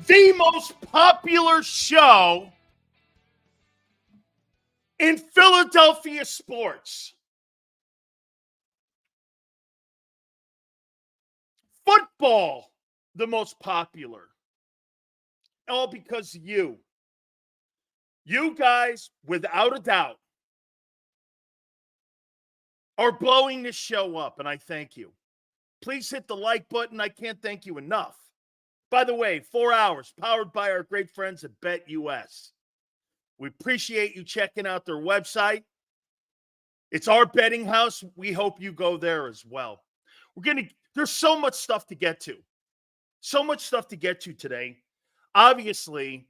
the most popular show in Philadelphia sports. Football, the most popular. All because of you. You guys, without a doubt, are blowing this show up, and I thank you. Please hit the like button. I can't thank you enough. By the way, 4 hours, powered by our great friends at BetUS. We appreciate you checking out their website. It's our betting house. We hope you go there as well. There's so much stuff to get to. So much stuff to get to today. Obviously,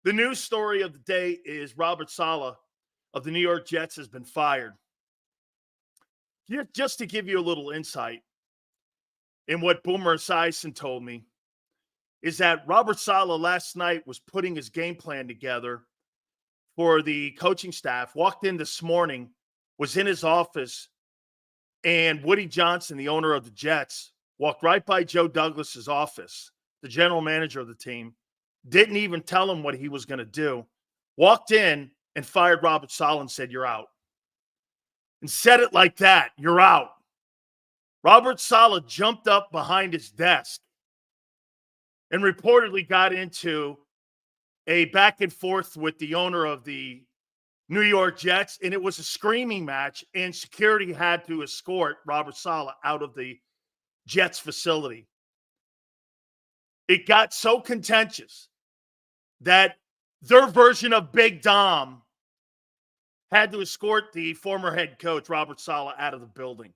the news story of the day is Robert Saleh of the New York Jets has been fired. Just to give you a little insight in what Boomer Esiason told me, is that Robert Saleh last night was putting his game plan together for the coaching staff, walked in this morning, was in his office, and Woody Johnson, the owner of the Jets, walked right by Joe Douglas's office, the general manager of the team, didn't even tell him what he was going to do, walked in and fired Robert Saleh and said, "You're out." And said it like that, "You're out." Robert Saleh jumped up behind his desk and reportedly got into a back and forth with the owner of the New York Jets, and it was a screaming match, and security had to escort Robert Saleh out of the Jets facility. It got so contentious that their version of Big Dom had to escort the former head coach, Robert Saleh, out of the building.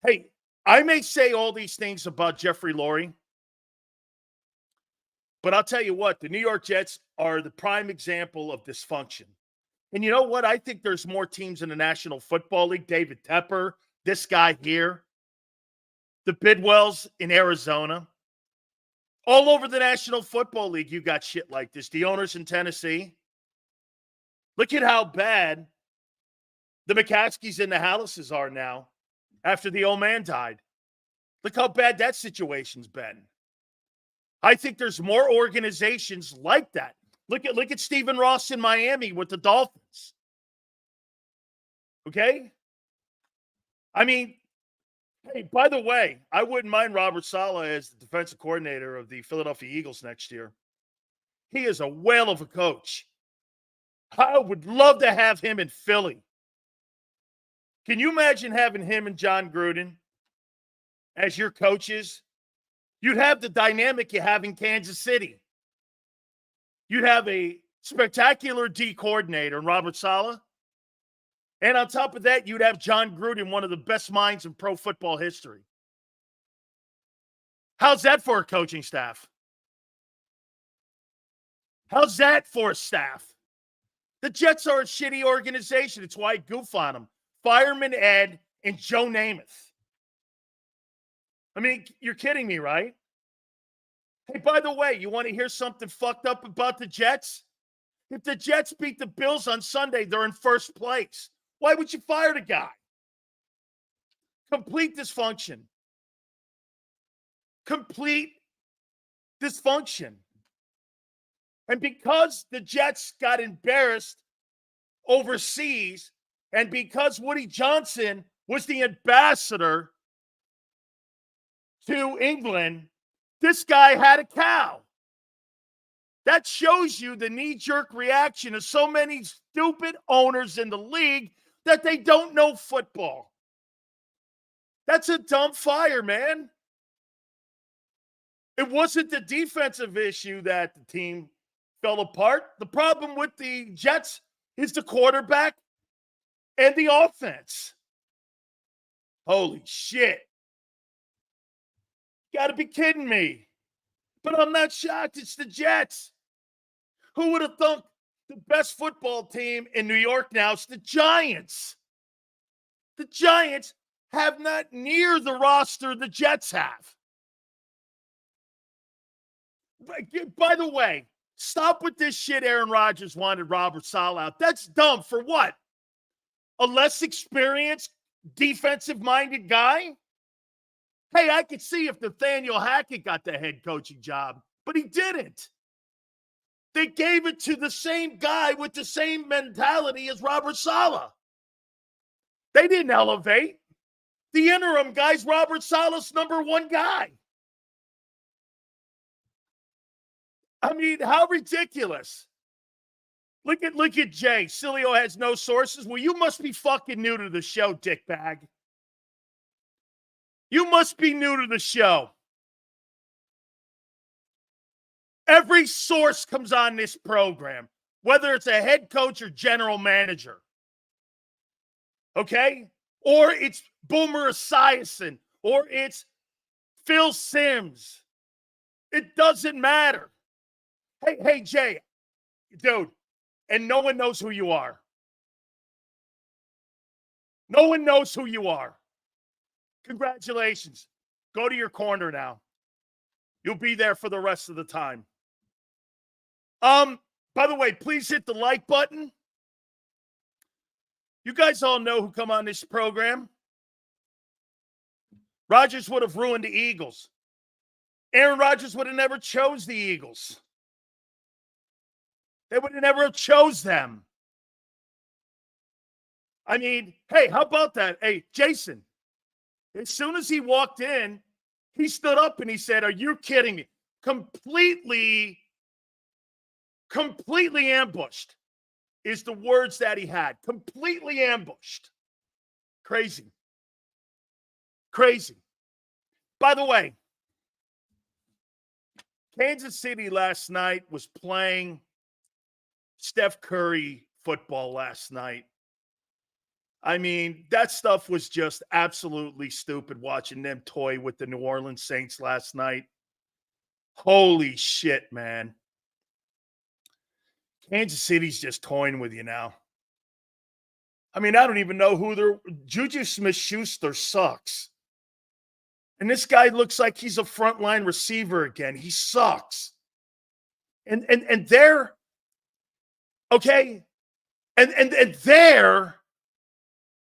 Hey, I may say all these things about Jeffrey Lurie, but I'll tell you what, the New York Jets are the prime example of dysfunction. And you know what? I think there's more teams in the National Football League. David Tepper, this guy here, the Bidwells in Arizona. All over the National Football League, you got shit like this. The owners in Tennessee. Look at how bad the McCaskies and the Hallises are now after the old man died. Look how bad that situation's been. I think there's more organizations like that. Look at Stephen Ross in Miami with the Dolphins. Okay? I mean, hey, by the way, I wouldn't mind Robert Saleh as the defensive coordinator of the Philadelphia Eagles next year. He is a whale of a coach. I would love to have him in Philly. Can you imagine having him and John Gruden as your coaches? You'd have the dynamic you have in Kansas City. You'd have a spectacular D coordinator in Robert Saleh. And on top of that, you'd have John Gruden, one of the best minds in pro football history. How's that for a coaching staff? How's that for a staff? The Jets are a shitty organization. It's why I goof on them. Fireman Ed and Joe Namath. I mean, you're kidding me, right? Hey, by the way, you want to hear something fucked up about the Jets? If the Jets beat the Bills on Sunday, they're in first place. Why would you fire the guy? Complete dysfunction. Complete dysfunction. And because the Jets got embarrassed overseas, and because Woody Johnson was the ambassador to England, this guy had a cow. That shows you the knee-jerk reaction of so many stupid owners in the league that they don't know football. That's a dumb fire, man. It wasn't the defensive issue that the team fell apart. The problem with the Jets is the quarterback and the offense. Holy shit. You got to be kidding me. But I'm not shocked. It's the Jets. Who would have thought the best football team in New York now is the Giants? The Giants have not near the roster the Jets have. By the way, stop with this shit. Aaron Rodgers wanted Robert Saleh out. That's dumb. For what? A less experienced, defensive-minded guy? Hey, I could see if Nathaniel Hackett got the head coaching job, but he didn't. They gave it to the same guy with the same mentality as Robert Saleh. They didn't elevate. The interim guy's Robert Saleh's number one guy. I mean, how ridiculous. Look at Jay. Sileo has no sources. Well, you must be fucking new to the show, dickbag. You must be new to the show. Every source comes on this program, whether it's a head coach or general manager. Okay? Or it's Boomer Esiason, or it's Phil Simms. It doesn't matter. Hey, Jay, dude, and no one knows who you are. No one knows who you are. Congratulations. Go to your corner now. You'll be there for the rest of the time. By the way, please hit the like button. You guys all know who come on this program. Rodgers would have ruined the Eagles. Aaron Rodgers would have never chose the Eagles. They would have never chose them. I mean, hey, how about that? Hey, Jason, as soon as he walked in, he stood up and he said, "Are you kidding me?" Completely ambushed is the words that he had. Completely ambushed. Crazy. Crazy. By the way, Kansas City last night was playing Steph Curry football last night. I mean, that stuff was just absolutely stupid watching them toy with the New Orleans Saints last night. Holy shit, man. Kansas City's just toying with you now. I mean, I don't even know who they're. Juju Smith-Schuster sucks. And this guy looks like he's a frontline receiver again. He sucks. And they're okay. And there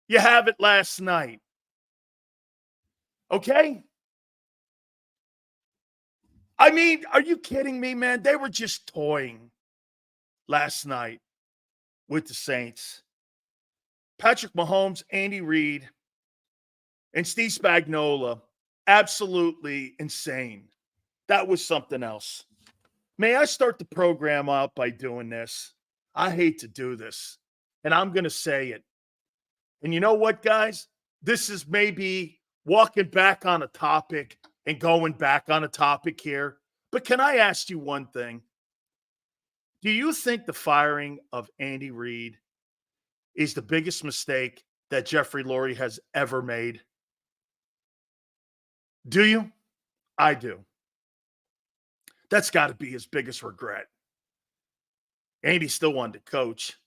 you have it last night. Okay? I mean, are you kidding me, man? They were just toying last night with the Saints. Patrick Mahomes, Andy Reid, and Steve Spagnuolo, absolutely insane. That was something else. May I start the program out by doing this? I hate to do this, and I'm going to say it. And you know what, guys? This is maybe walking back on a topic and going back on a topic here. But can I ask you one thing? Do you think the firing of Andy Reid is the biggest mistake that Jeffrey Lurie has ever made? Do you? I do. That's got to be his biggest regret. Andy still wanted to coach.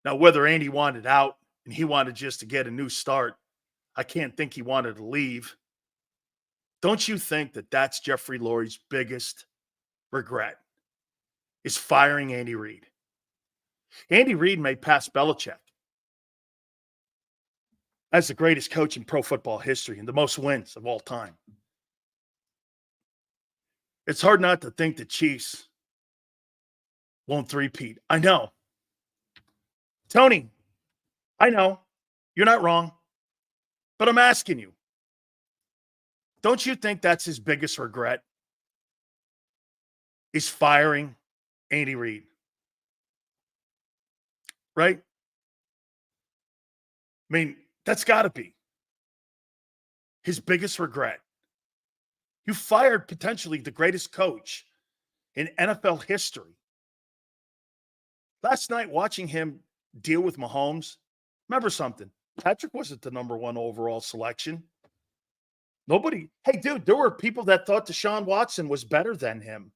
Now, whether Andy wanted out and he wanted just to get a new start, I can't think he wanted to leave. Don't you think that that's Jeffrey Lurie's biggest regret? Is firing Andy Reid. Andy Reid may pass Belichick as the greatest coach in pro football history and the most wins of all time. It's hard not to think the Chiefs won't three-peat. I know. Tony, I know. You're not wrong. But I'm asking you, don't you think that's his biggest regret? Is firing Andy Reid. Right? I mean, that's got to be his biggest regret. You fired potentially the greatest coach in NFL history. Last night, watching him deal with Mahomes, remember something. Patrick wasn't the number one overall selection. Nobody. Hey, dude, there were people that thought Deshaun Watson was better than him.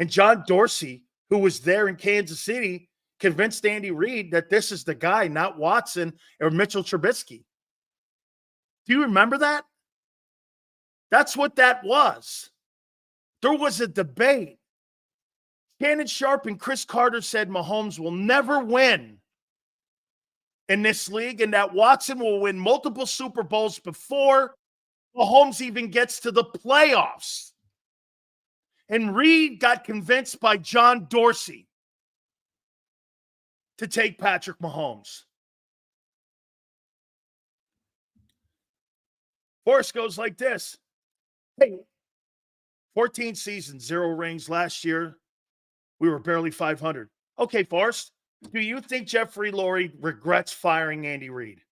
And John Dorsey, who was there in Kansas City, convinced Andy Reid that this is the guy, not Watson or Mitchell Trubisky. Do you remember that? That's what that was. There was a debate. Shannon Sharp and Chris Carter said Mahomes will never win in this league and that Watson will win multiple Super Bowls before Mahomes even gets to the playoffs. And Reed got convinced by John Dorsey to take Patrick Mahomes. Forrest goes like this. Hey, 14 seasons, 0 rings. Last year, we were barely 500. Okay, Forrest, do you think Jeffrey Lurie regrets firing Andy Reid?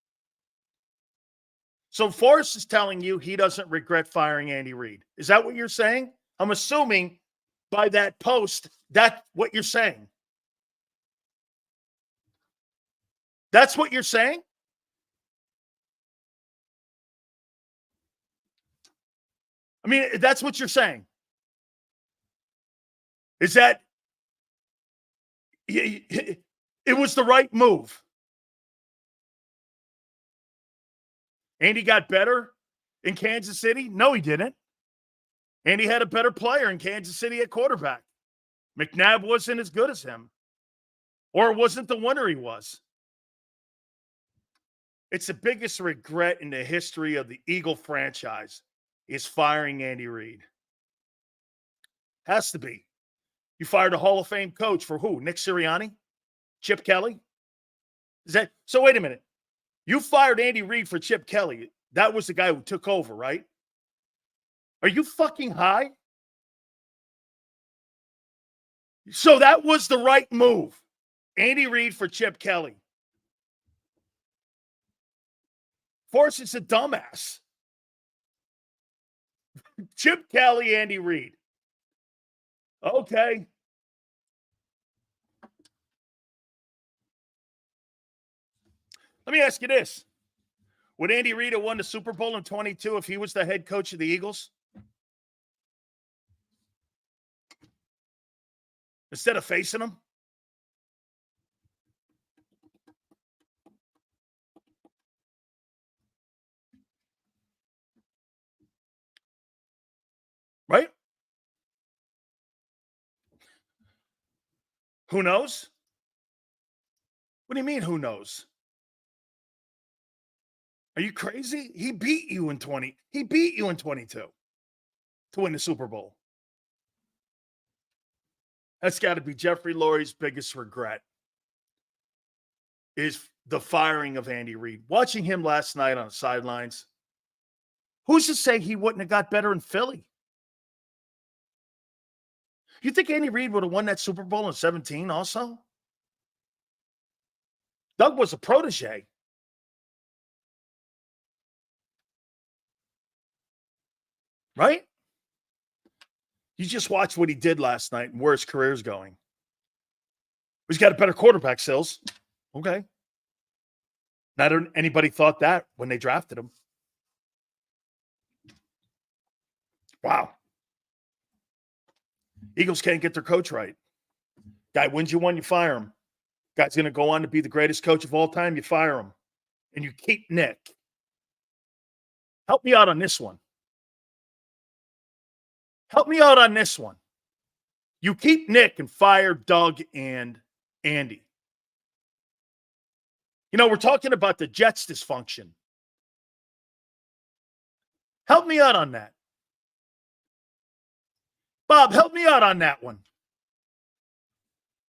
So Forrest is telling you he doesn't regret firing Andy Reid. Is that what you're saying? I'm assuming by that post, that's what you're saying. That's what you're saying? I mean, that's what you're saying. Is that it was the right move? Andy got better in Kansas City? No, he didn't. Andy had a better player in Kansas City at quarterback. McNabb wasn't as good as him, or wasn't the winner he was. It's the biggest regret in the history of the Eagle franchise is firing Andy Reid. Has to be. You fired a Hall of Fame coach for who? Nick Sirianni? Chip Kelly? Is that so? Wait a minute. You fired Andy Reid for Chip Kelly. That was the guy who took over, right? Are you fucking high? So that was the right move. Andy Reid for Chip Kelly. Forrest is a dumbass. Chip Kelly, Andy Reid. Okay. Let me ask you this. Would Andy Reid have won the Super Bowl in 22 if he was the head coach of the Eagles? Instead of facing him? Right? Who knows? What do you mean, who knows? Are you crazy? He beat you in 20. He beat you in 22 to win the Super Bowl. That's got to be Jeffrey Lurie's biggest regret is the firing of Andy Reid. Watching him last night on the sidelines, who's to say he wouldn't have got better in Philly? You think Andy Reid would have won that Super Bowl in 17 also? Doug was a protege. Right? You just watch what he did last night and where his career's going. He's got a better quarterback, Sills. Okay. Not anybody thought that when they drafted him. Wow. Eagles can't get their coach right. Guy wins you one, you fire him. Guy's going to go on to be the greatest coach of all time, you fire him. And you keep Nick. Help me out on this one. Help me out on this one. You keep Nick and fire Doug and Andy. You know, we're talking about the Jets' dysfunction. Help me out on that. Bob, help me out on that one.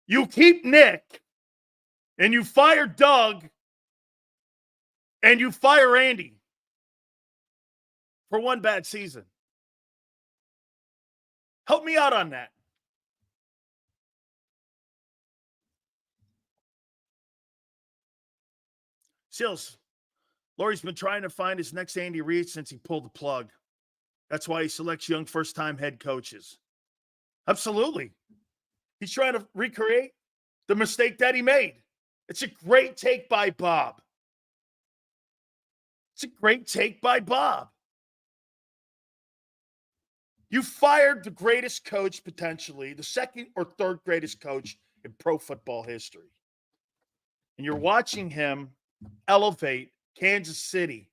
You keep Nick and you fire Doug and you fire Andy for one bad season. Help me out on that. Sills, Lurie's been trying to find his next Andy Reid since he pulled the plug. That's why he selects young first-time head coaches. Absolutely. He's trying to recreate the mistake that he made. It's a great take by Bob. It's a great take by Bob. You fired the greatest coach, potentially, the second or third greatest coach in pro football history. And you're watching him elevate Kansas City.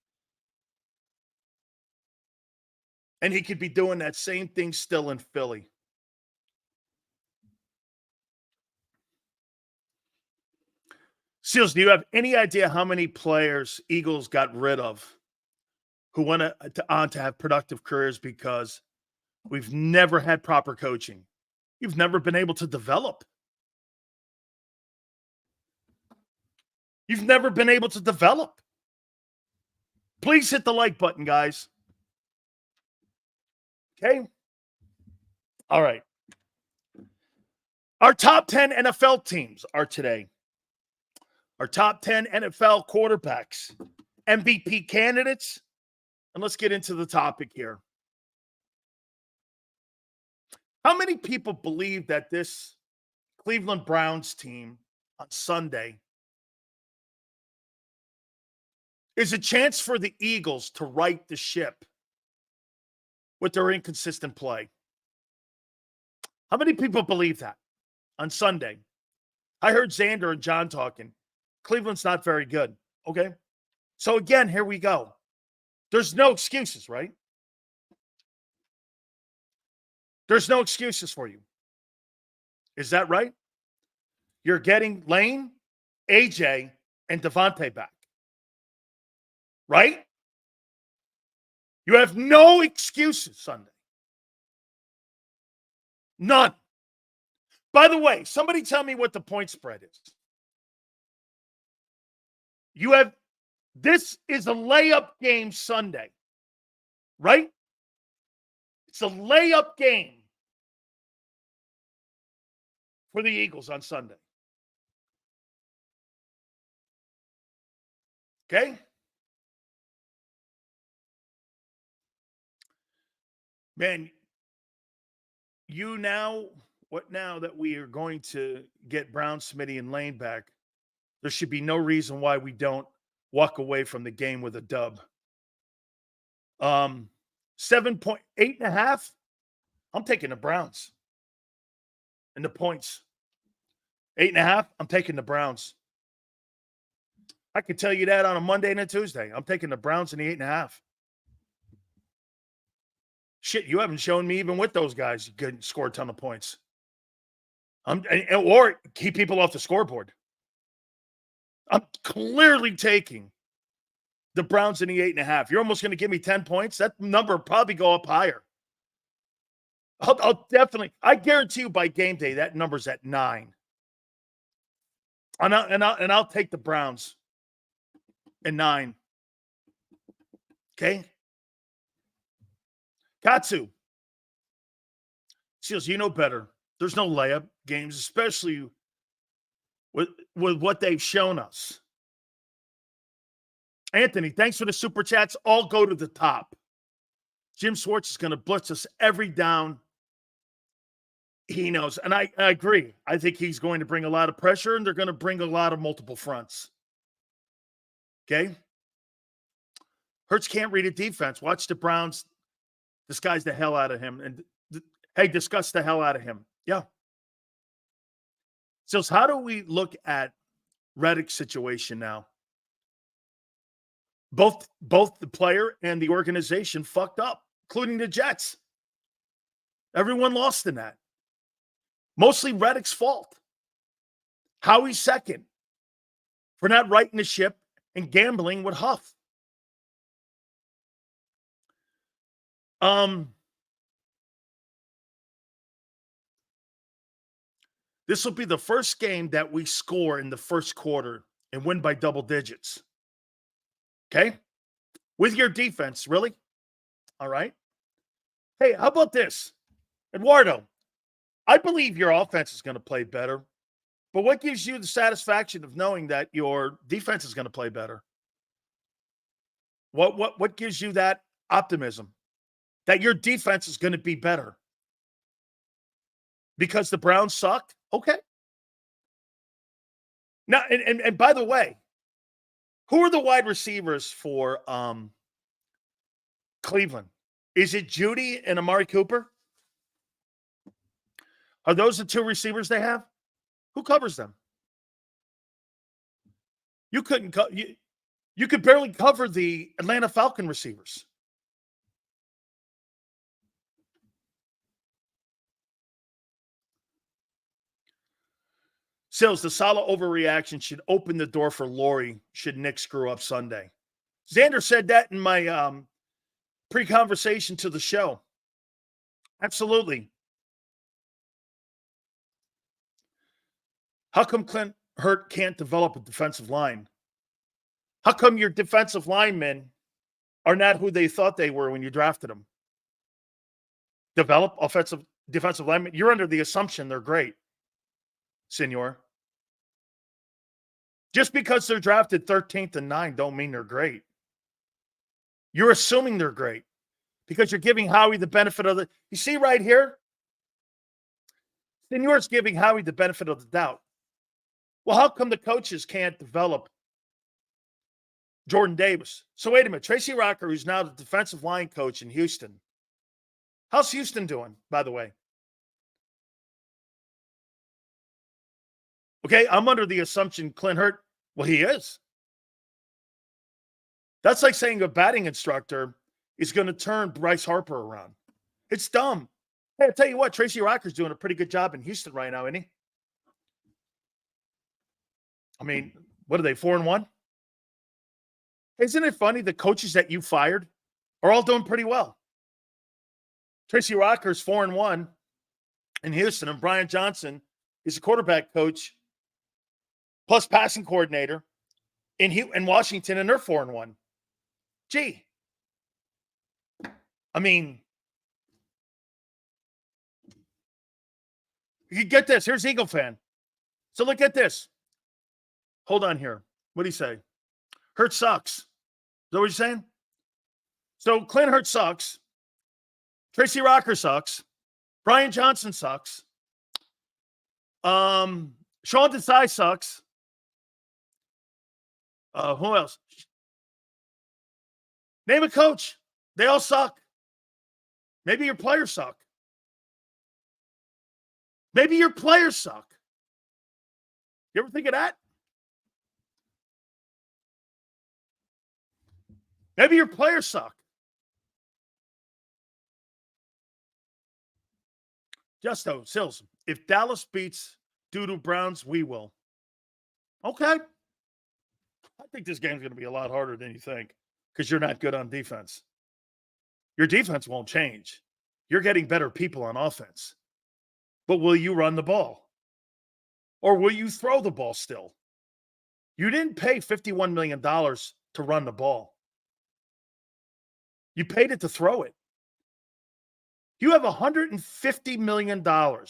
And he could be doing that same thing still in Philly. Seals, do you have any idea how many players Eagles got rid of who went on to have productive careers because we've never had proper coaching. You've never been able to develop. You've never been able to develop. Please hit the like button, guys. Okay? All right. Our top 10 NFL teams are today. Our top 10 NFL quarterbacks, MVP candidates. And let's get into the topic here. How many people believe that this Cleveland Browns team on Sunday is a chance for the Eagles to right the ship with their inconsistent play? How many people believe that on Sunday? I heard Xander and John talking. Cleveland's not very good. Okay. So again, here we go. There's no excuses, right? There's no excuses for you. Is that right? You're getting Lane, AJ, and Devontae back. Right? You have no excuses Sunday. None. By the way, somebody tell me what the point spread is. This is a layup game Sunday, right? It's a layup game for the Eagles on Sunday. Okay? Man, what now that we are going to get Brown, Smitty, and Lane back, there should be no reason why we don't walk away from the game with a dub. 7.8.5. I'm taking the Browns. And the points. 8.5. I'm taking the Browns. I can tell you that on a Monday and a Tuesday. I'm taking the Browns in the 8.5. Shit, you haven't shown me even with those guys you could score a ton of points. Or keep people off the scoreboard. I'm clearly taking the Browns in the 8.5. You're almost going to give me 10 points. That number will probably go up higher. I'll definitely, I guarantee you by game day, that number's at 9. And I'll take the Browns in 9. Okay? Katsu. Seals, you know better. There's no layup games, especially with what they've shown us. Anthony, thanks for the super chats. All go to the top. Jim Schwartz is going to blitz us every down. He knows. And I agree. I think he's going to bring a lot of pressure, and they're going to bring a lot of multiple fronts. Okay? Hurts can't read a defense. Watch the Browns disguise the hell out of him. And, discuss the hell out of him. Yeah. So how do we look at Reddick's situation now? Both the player and the organization fucked up, including the Jets. Everyone lost in that. Mostly Reddick's fault. Howie's second for not righting the ship and gambling with Huff. This will be the first game that we score in the first quarter and win by double digits. Okay? With your defense, really? All right. Hey, how about this? Eduardo, I believe your offense is going to play better, but what gives you the satisfaction of knowing that your defense is going to play better? What gives you that optimism that your defense is going to be better? Because the Browns sucked? Okay. Now, and by the way, who are the wide receivers for Cleveland? Is it Judy and Amari Cooper? Are those the two receivers they have? Who covers them? You couldn't you could barely cover the Atlanta Falcon receivers. Sills, the Salah overreaction should open the door for Laurie should Nick screw up Sunday. Xander said that in my pre-conversation to the show. Absolutely. How come Clint Hurt can't develop a defensive line? How come your defensive linemen are not who they thought they were when you drafted them? Develop defensive linemen. You're under the assumption they're great, senor. Just because they're drafted 13th and 9 don't mean they're great. You're assuming they're great because you're giving Howie the benefit of the. You see right here? Senor's giving Howie the benefit of the doubt. Well, how come the coaches can't develop Jordan Davis? So wait a minute. Tracy Rocker, who's now the defensive line coach in Houston. How's Houston doing, by the way? Okay, I'm under the assumption Clint Hurt, well, he is. That's like saying a batting instructor is going to turn Bryce Harper around. It's dumb. Hey, I'll tell you what, Tracy Rocker's doing a pretty good job in Houston right now, isn't he? I mean, what are they, 4-1? Isn't it funny the coaches that you fired are all doing pretty well? Tracy Rocker's 4-1 in Houston, and Brian Johnson is a quarterback coach plus passing coordinator in Washington, and they're 4-1. Gee. I mean, you get this. Here's Eagle fan. So look at this. Hold on here. What do you say? Hurt sucks. Is that what you're saying? So Clint Hurt sucks. Tracy Rocker sucks. Brian Johnson sucks. Sean Desai sucks. Who else? Name a coach. They all suck. Maybe your players suck. Maybe your players suck. You ever think of that? Maybe your players suck. Justo, Sills, if Dallas beats Doodoo Browns, we will. Okay. I think this game's going to be a lot harder than you think because you're not good on defense. Your defense won't change. You're getting better people on offense. But will you run the ball? Or will you throw the ball still? You didn't pay $51 million to run the ball. You paid it to throw it. You have $150 million. No,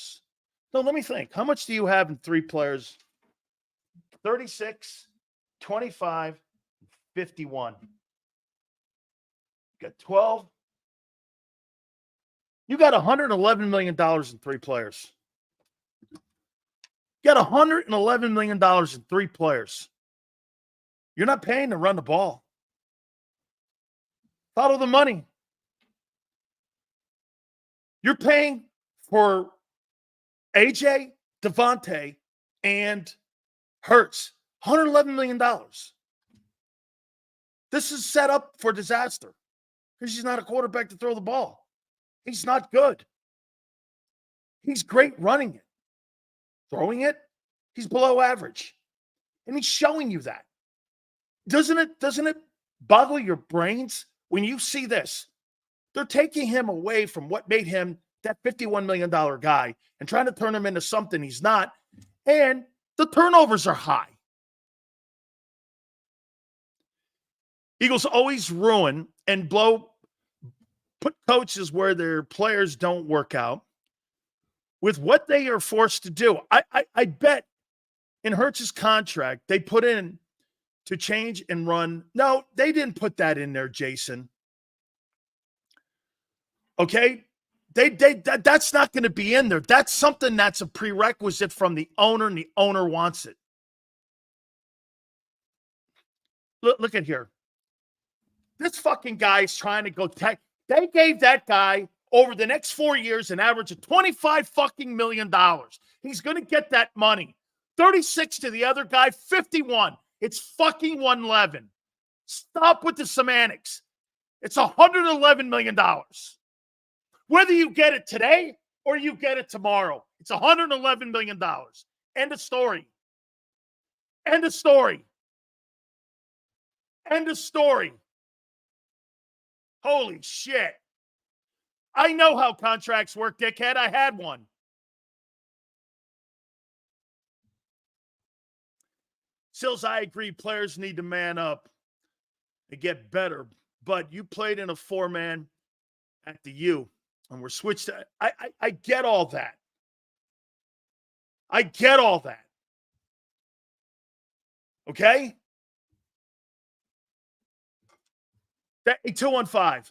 let me think. How much do you have in 3 players? 36, 25, 51. You got 12. You got $111 million in 3 players. You got $111 million in 3 players. You're not paying to run the ball. Follow the money. You're paying for AJ, Devontae, and Hurts. $111 million. This is set up for disaster because he's not a quarterback to throw the ball. He's not good. He's great running it. Throwing it, he's below average. And he's showing you that. Doesn't it boggle your brains when you see this? They're taking him away from what made him that $51 million guy and trying to turn him into something he's not. And the turnovers are high. Eagles always ruin and put coaches where their players don't work out with what they are forced to do. I bet in Hurts' contract, they put in to change and run. No, they didn't put that in there, Jason. Okay? That's not going to be in there. That's something that's a prerequisite from the owner, and the owner wants it. Look at here. This fucking guy is trying to go tech. They gave that guy over the next 4 years an average of $25 fucking million. He's going to get that money. 36 to the other guy, 51. It's fucking 111. Stop with the semantics. It's $111 million. Whether you get it today or you get it tomorrow, it's $111 million. End of story. End of story. End of story. Holy shit. I know how contracts work, dickhead. I had one. Sills, I agree. Players need to man up and get better. But you played in a 4-man at the U, and we're switched to. I get all that. I get all that. Okay? 215.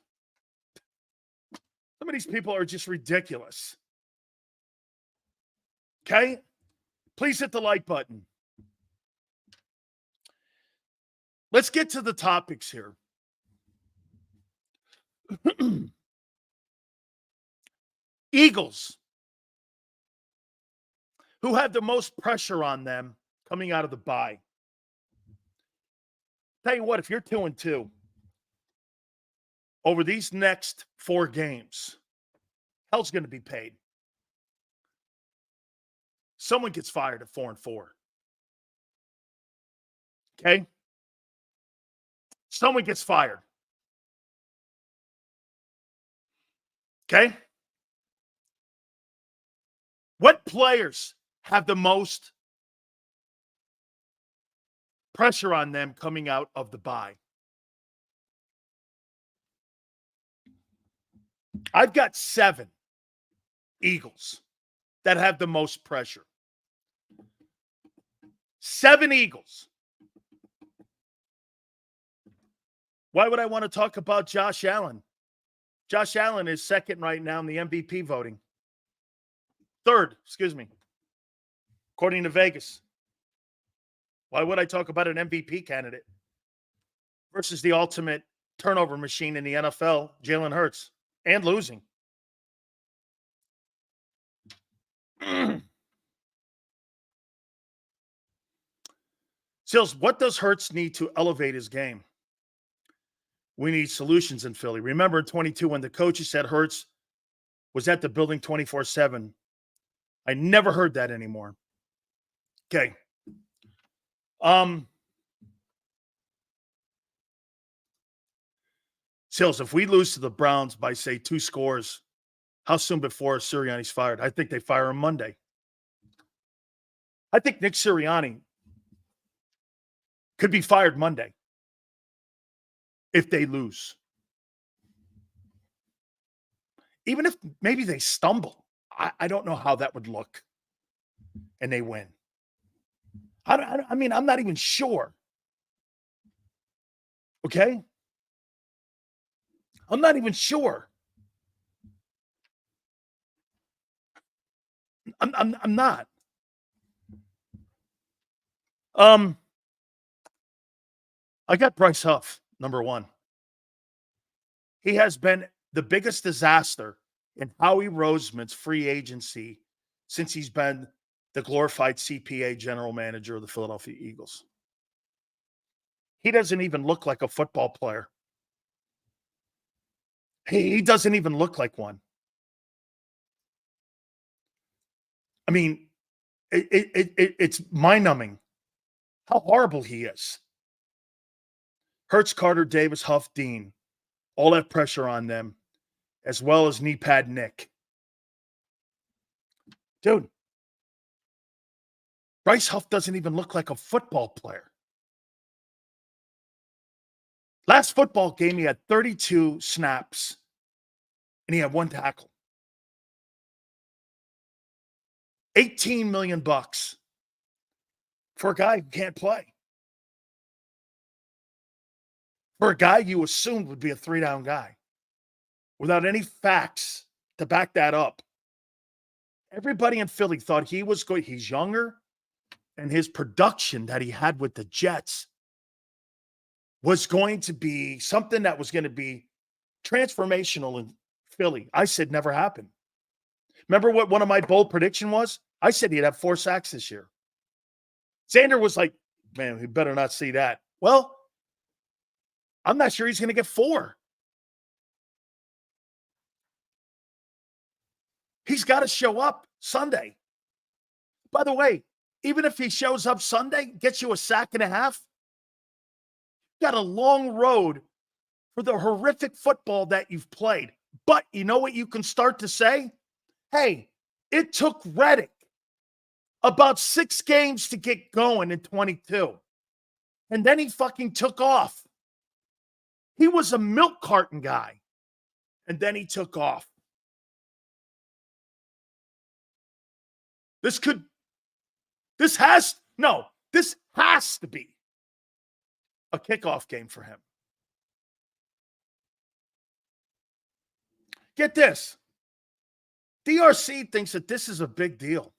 Some of these people are just ridiculous. Okay? Please hit the like button. Let's get to the topics here. Eagles, who had the most pressure on them coming out of the bye. Tell you what, if you're 2-2 over these next 4 games, hell's going to be paid. Someone gets fired at 4-4. Okay? Someone gets fired. Okay? What players have the most pressure on them coming out of the bye? I've got 7 Eagles that have the most pressure. 7 Eagles. Why would I want to talk about Josh Allen? Josh Allen is second right now in the MVP voting. Third, according to Vegas. Why would I talk about an MVP candidate versus the ultimate turnover machine in the NFL, Jalen Hurts, and losing? Sills, what does Hurts need to elevate his game? We need solutions in Philly. Remember in 22 when the coaches said Hurts was at the building 24/7. I never heard that anymore. Okay. Sills, if we lose to the Browns by, say, 2 scores, how soon before Sirianni's fired? I think they fire him Monday. I think Nick Sirianni could be fired Monday if they lose. Even if maybe they stumble. I don't know how that would look. And they win. I mean, I'm not even sure. Okay? I'm not even sure. I'm not. I got Bryce Huff, number 1. He has been the biggest disaster in Howie Roseman's free agency since he's been the glorified CPA general manager of the Philadelphia Eagles. He doesn't even look like a football player. He doesn't even look like one. I mean, it's mind-numbing how horrible he is. Hurts, Carter, Davis, Huff, Dean, all that pressure on them, as well as knee pad Nick. Dude, Bryce Huff doesn't even look like a football player. Last football game, he had 32 snaps, and he had 1 tackle. $18 million for a guy who can't play. For a guy you assumed would be a 3-down guy without any facts to back that up. Everybody in Philly thought he was good. He's younger, and his production that he had with the Jets was going to be something that was going to be transformational in Philly. I said never happened. Remember what one of my bold prediction was? I said he'd have 4 sacks this year. Xander was like, man, we better not see that. Well, I'm not sure he's going to get 4. He's got to show up Sunday. By the way, even if he shows up Sunday, gets you a sack and a half, you got a long road for the horrific football that you've played. But you know what you can start to say? Hey, it took Reddick about 6 games to get going in 22. And then he fucking took off. He was a milk carton guy. And then he took off. This has to be a kickoff game for him. Get this. DRC thinks that this is a big deal.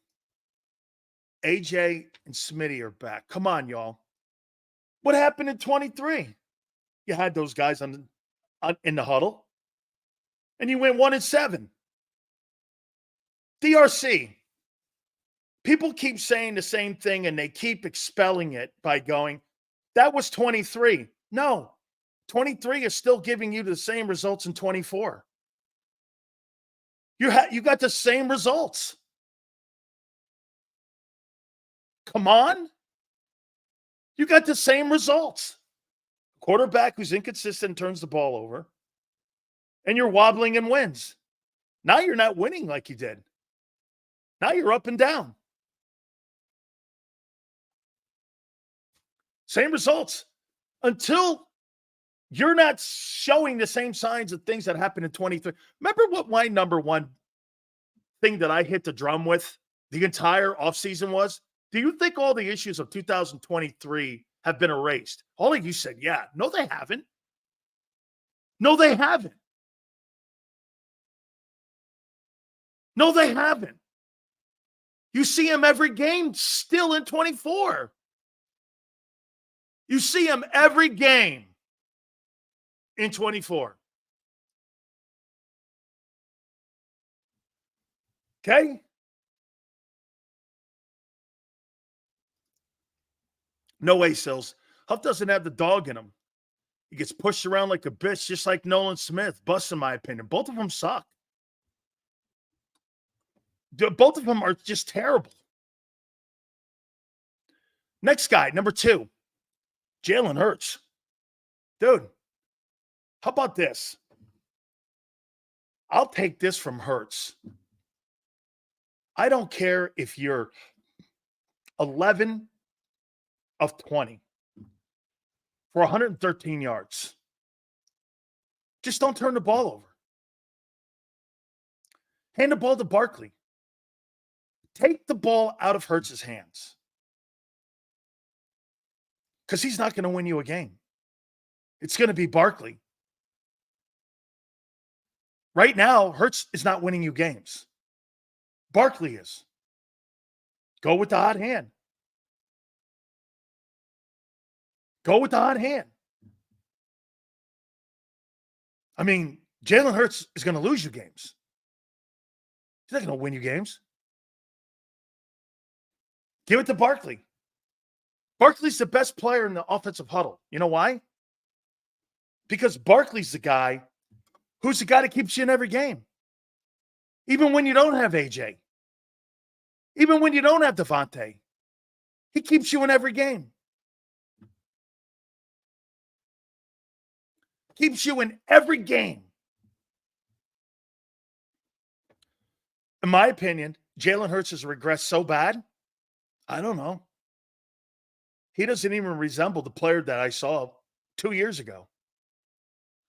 AJ and Smitty are back. Come on, y'all. What happened in 23? You had those guys in the huddle, and you went 1-7. DRC. People keep saying the same thing, and they keep expelling it by going, that was 23. No, 23 is still giving you the same results in 24. You got the same results. Come on. You got the same results. Quarterback who's inconsistent turns the ball over, and you're wobbling and wins. Now you're not winning like you did. Now you're up and down. Same results until you're not showing the same signs of things that happened in 23. Remember what my number one thing that I hit the drum with the entire offseason was? Do you think all the issues of 2023 have been erased? All of you said, yeah. No, they haven't. No, they haven't. No, they haven't. You see him every game still in 24. You see him every game in 24. Okay? No way, Sills. Huff doesn't have the dog in him. He gets pushed around like a bitch, just like Nolan Smith. Bust, in my opinion. Both of them suck. Both of them are just terrible. Next guy, number 2. Jalen Hurts. Dude, how about this? I'll take this from Hurts. I don't care if you're 11 of 20 for 113 yards. Just don't turn the ball over. Hand the ball to Barkley. Take the ball out of Hurts' hands. Because he's not going to win you a game. It's going to be Barkley. Right now, Hurts is not winning you games. Barkley is. Go with the hot hand. Go with the hot hand. I mean, Jalen Hurts is going to lose you games. He's not going to win you games. Give it to Barkley. Barkley's the best player in the offensive huddle. You know why? Because Barkley's the guy who's the guy that keeps you in every game. Even when you don't have AJ. Even when you don't have Devontae. He keeps you in every game. Keeps you in every game. In my opinion, Jalen Hurts has regressed so bad, I don't know. He doesn't even resemble the player that I saw 2 years ago.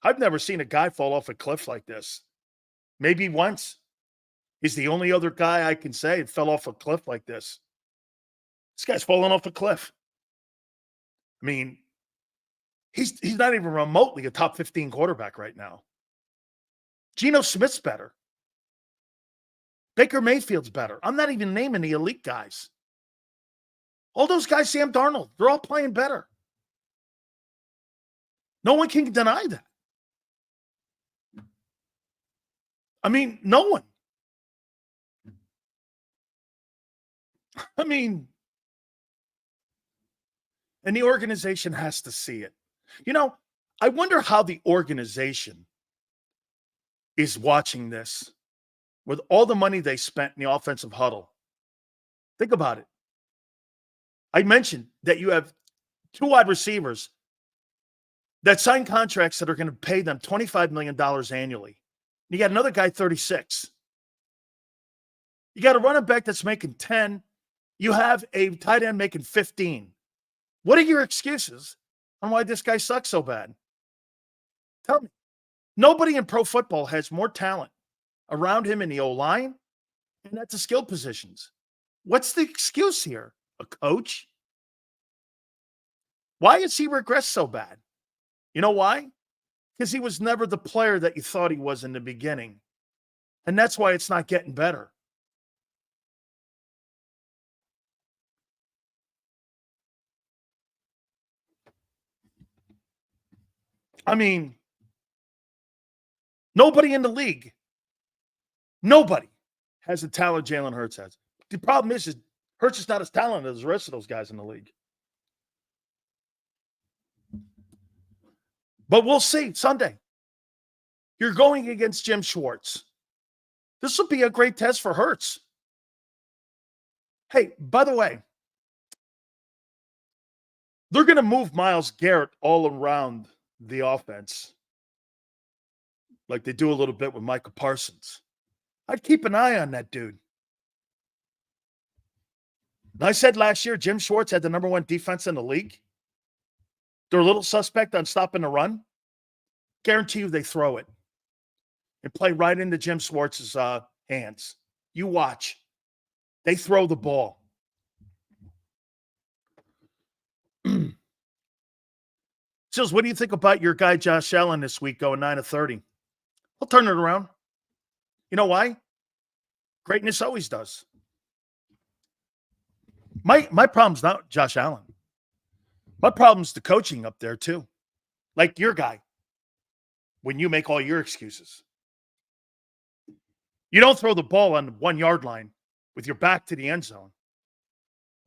I've never seen a guy fall off a cliff like this. Maybe once. He's the only other guy I can say that fell off a cliff like this. This guy's falling off a cliff. I mean, he's not even remotely a top 15 quarterback right now. Geno Smith's better. Baker Mayfield's better. I'm not even naming the elite guys. All those guys, Sam Darnold, they're all playing better. No one can deny that. I mean, no one. I mean, and the organization has to see it. You know, I wonder how the organization is watching this with all the money they spent in the offensive huddle. Think about it. I mentioned that you have 2 wide receivers that sign contracts that are going to pay them $25 million annually. You got another guy, 36. You got a running back that's making 10. You have a tight end making 15. What are your excuses on why this guy sucks so bad? Tell me. Nobody in pro football has more talent around him in the O-line and at the skill positions. What's the excuse here? A coach? Why has he regressed so bad? You know why? Because he was never the player that you thought he was in the beginning. And that's why it's not getting better. I mean, nobody in the league, nobody has the talent Jalen Hurts has. The problem is Hurts is not as talented as the rest of those guys in the league. But we'll see Sunday. You're going against Jim Schwartz. This will be a great test for Hurts. Hey, by the way, they're going to move Myles Garrett all around the offense like they do a little bit with Micah Parsons. I'd keep an eye on that dude. And I said last year Jim Schwartz had the number one defense in the league. They're a little suspect on stopping the run. Guarantee you they throw it and play right into Jim Schwartz's hands. You watch. They throw the ball. Sills, what do you think about your guy Josh Allen this week going 9-30? He'll turn it around. You know why? Greatness always does. My problem's not Josh Allen. My problem's the coaching up there too. Like your guy. When you make all your excuses. You don't throw the ball on the 1 yard line with your back to the end zone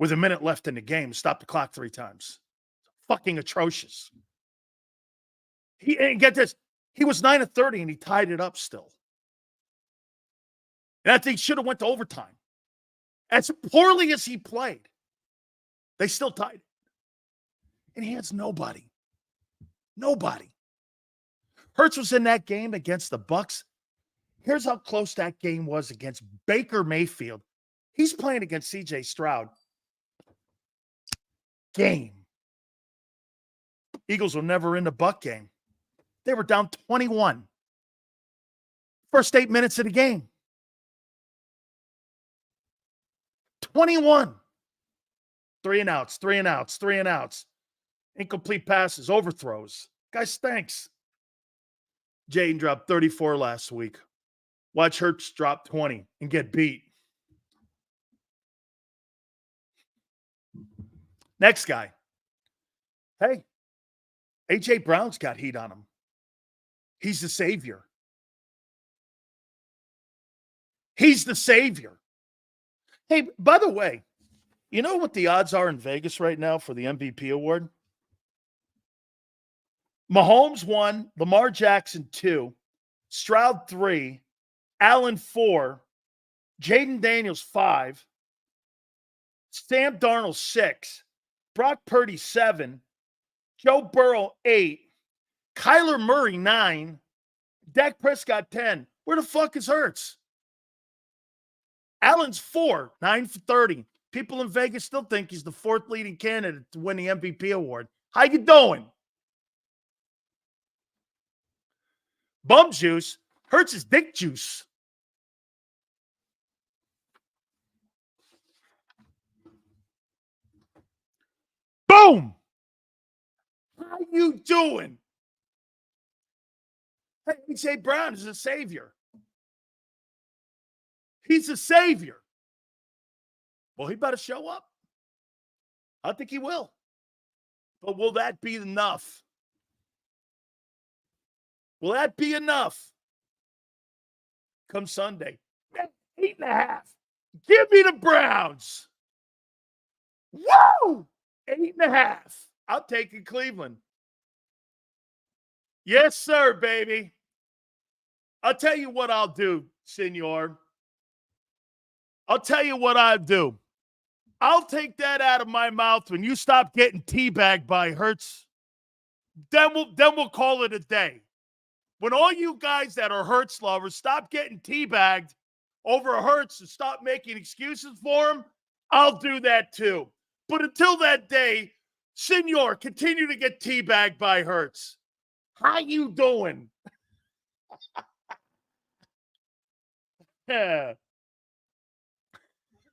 with a minute left in the game. Stop the clock 3 times. Fucking atrocious. And get this, he was 9-30 and he tied it up still. And I think should have went to overtime. As poorly as he played, they still tied it. And he has nobody. Nobody. Hurts was in that game against the Bucs. Here's how close that game was against Baker Mayfield. He's playing against C.J. Stroud. Game. Eagles were never in the Buck game. They were down 21. First 8 minutes of the game. 21. 3 and outs, 3 and outs, 3 and outs. Incomplete passes, overthrows. Guy stinks. Jaden dropped 34 last week. Watch Hurts drop 20 and get beat. Next guy. Hey, A.J. Brown's got heat on him. He's the savior. He's the savior. Hey, by the way, you know what the odds are in Vegas right now for the MVP award? Mahomes 1, Lamar Jackson 2, Stroud 3, Allen 4, Jaden Daniels 5, Sam Darnold 6, Brock Purdy 7, Joe Burrow 8, Kyler Murray 9, Dak Prescott 10. Where the fuck is Hurts? Allen's 4, 9 for 30. People in Vegas still think he's the 4th leading candidate to win the MVP award. How you doing? Bum juice. Hurts is dick juice. Boom. How you doing? Hey, A.J. Brown is a savior. He's a savior. Well, he better show up. I think he will. But will that be enough? Will that be enough? Come Sunday. 8.5. Give me the Browns. Woo! 8.5. I'll take it, Cleveland. Yes, sir, baby. I'll tell you what I'll do, senor. I'll tell you what I'll do. I'll take that out of my mouth when you stop getting teabagged by Hurts then we'll call it a day. When all you guys that are Hurts lovers stop getting teabagged over Hurts and stop making excuses for him, I'll do that too. But until that day, Senor, continue to get teabagged by Hurts. How you doing? Yeah.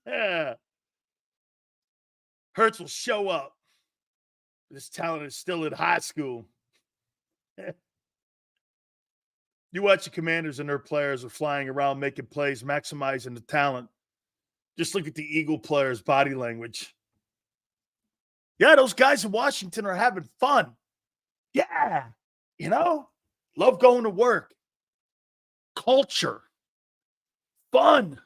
Yeah. Hurts will show up. This talent is still in high school. You watch the Commanders and their players are flying around, making plays, maximizing the talent. Just look at the Eagle players' body language. Yeah, those guys in Washington are having fun. Yeah, love going to work. Culture. Fun.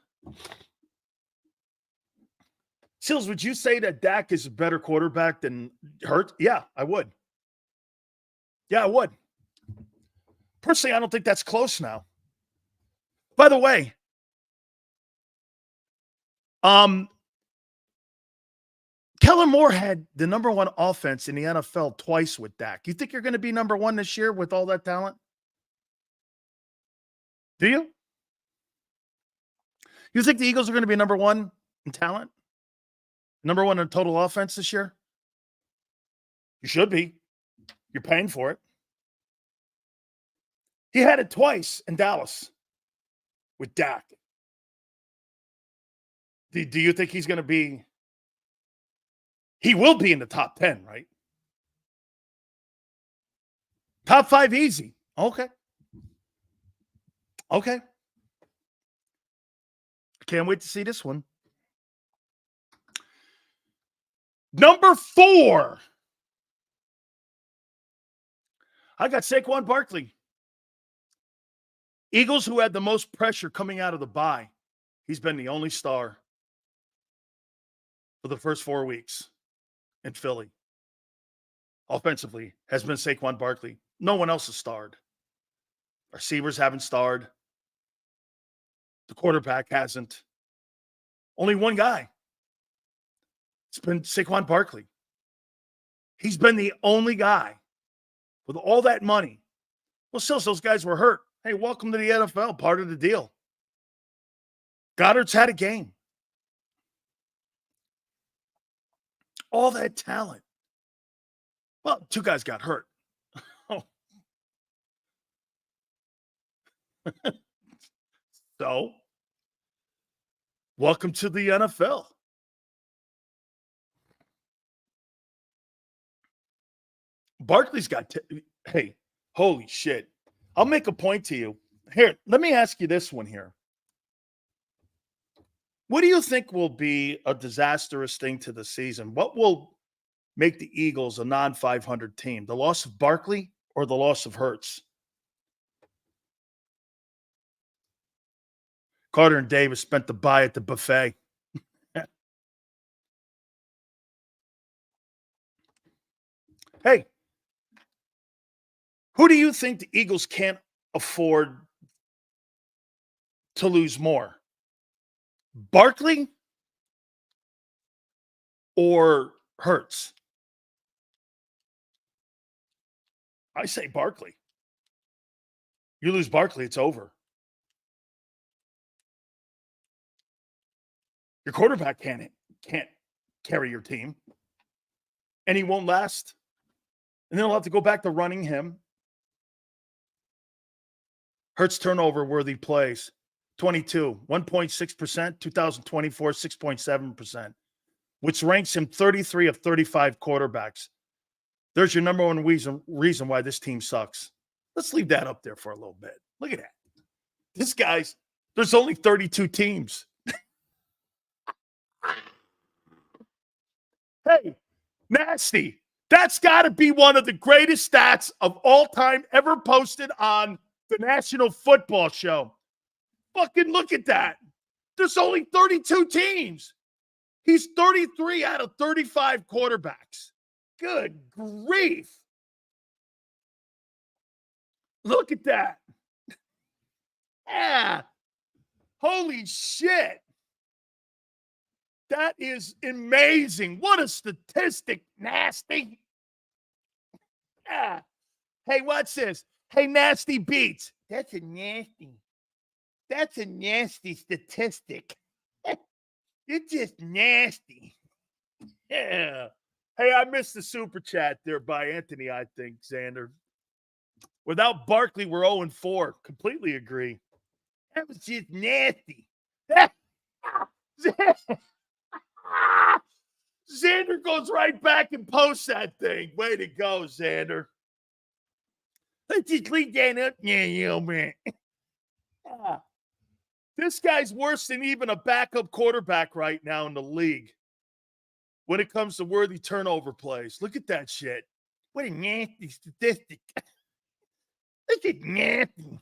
Sills, would you say that Dak is a better quarterback than Hurts? Yeah, I would. Yeah, I would. Personally, I don't think that's close now. By the way, Kellen Moore had the number one offense in the NFL twice with Dak. You think you're going to be number one this year with all that talent? Do you? You think the Eagles are going to be number one in talent? Number one in total offense this year? You should be. You're paying for it. He had it twice in Dallas with Dak. Do you think he's going to be? He will be in the top 10, right? Top 5 easy. Okay. Okay. Can't wait to see this one. Number 4. I got Saquon Barkley. Eagles, who had the most pressure coming out of the bye. He's been the only star for the first 4 weeks in Philly. Offensively has been Saquon Barkley. No one else has starred. Our receivers haven't starred. The quarterback hasn't. Only one guy. It's been Saquon Barkley. He's been the only guy with all that money. Well, still, those guys were hurt. Hey, welcome to the NFL. Part of the deal. Goddard's had a game. All that talent. Well, 2 guys got hurt. Oh. So, welcome to the NFL. Barkley's got hey, holy shit. I'll make a point to you. Here, let me ask you this one here. What do you think will be a disastrous thing to the season? What will make the Eagles a non-500 team? The loss of Barkley or the loss of Hurts? Carter and Davis spent the bye at the buffet. Hey, who do you think the Eagles can't afford to lose more? Barkley or Hurts? I say Barkley. You lose Barkley, it's over. Your quarterback can't carry your team. And he won't last. And then they'll have to go back to running him. Hurts turnover-worthy plays. 22, 1.6%, 2024, 6.7%, which ranks him 33 of 35 quarterbacks. There's your number one reason why this team sucks. Let's leave that up there for a little bit. Look at that. This guy's, there's only 32 teams. Hey, nasty. That's got to be one of the greatest stats of all time ever posted on the National Football Show. Fucking look at that. There's only 32 teams. He's 33 out of 35 quarterbacks. Good grief. Look at that. Yeah. Holy shit. That is amazing. What a statistic, nasty. Hey, what's this? Hey, Nasty Beats. That's a nasty statistic. You're just nasty. Yeah. Hey, I missed the super chat there by Anthony, I think, Xander. Without Barkley, we're 0-4. Completely agree. That was just nasty. Xander goes right back and posts that thing. Way to go, Xander. Let's just leave that up. Yeah, man. This guy's worse than even a backup quarterback right now in the league when it comes to worthy turnover plays. Look at that shit. What a nasty statistic. Look at nasty.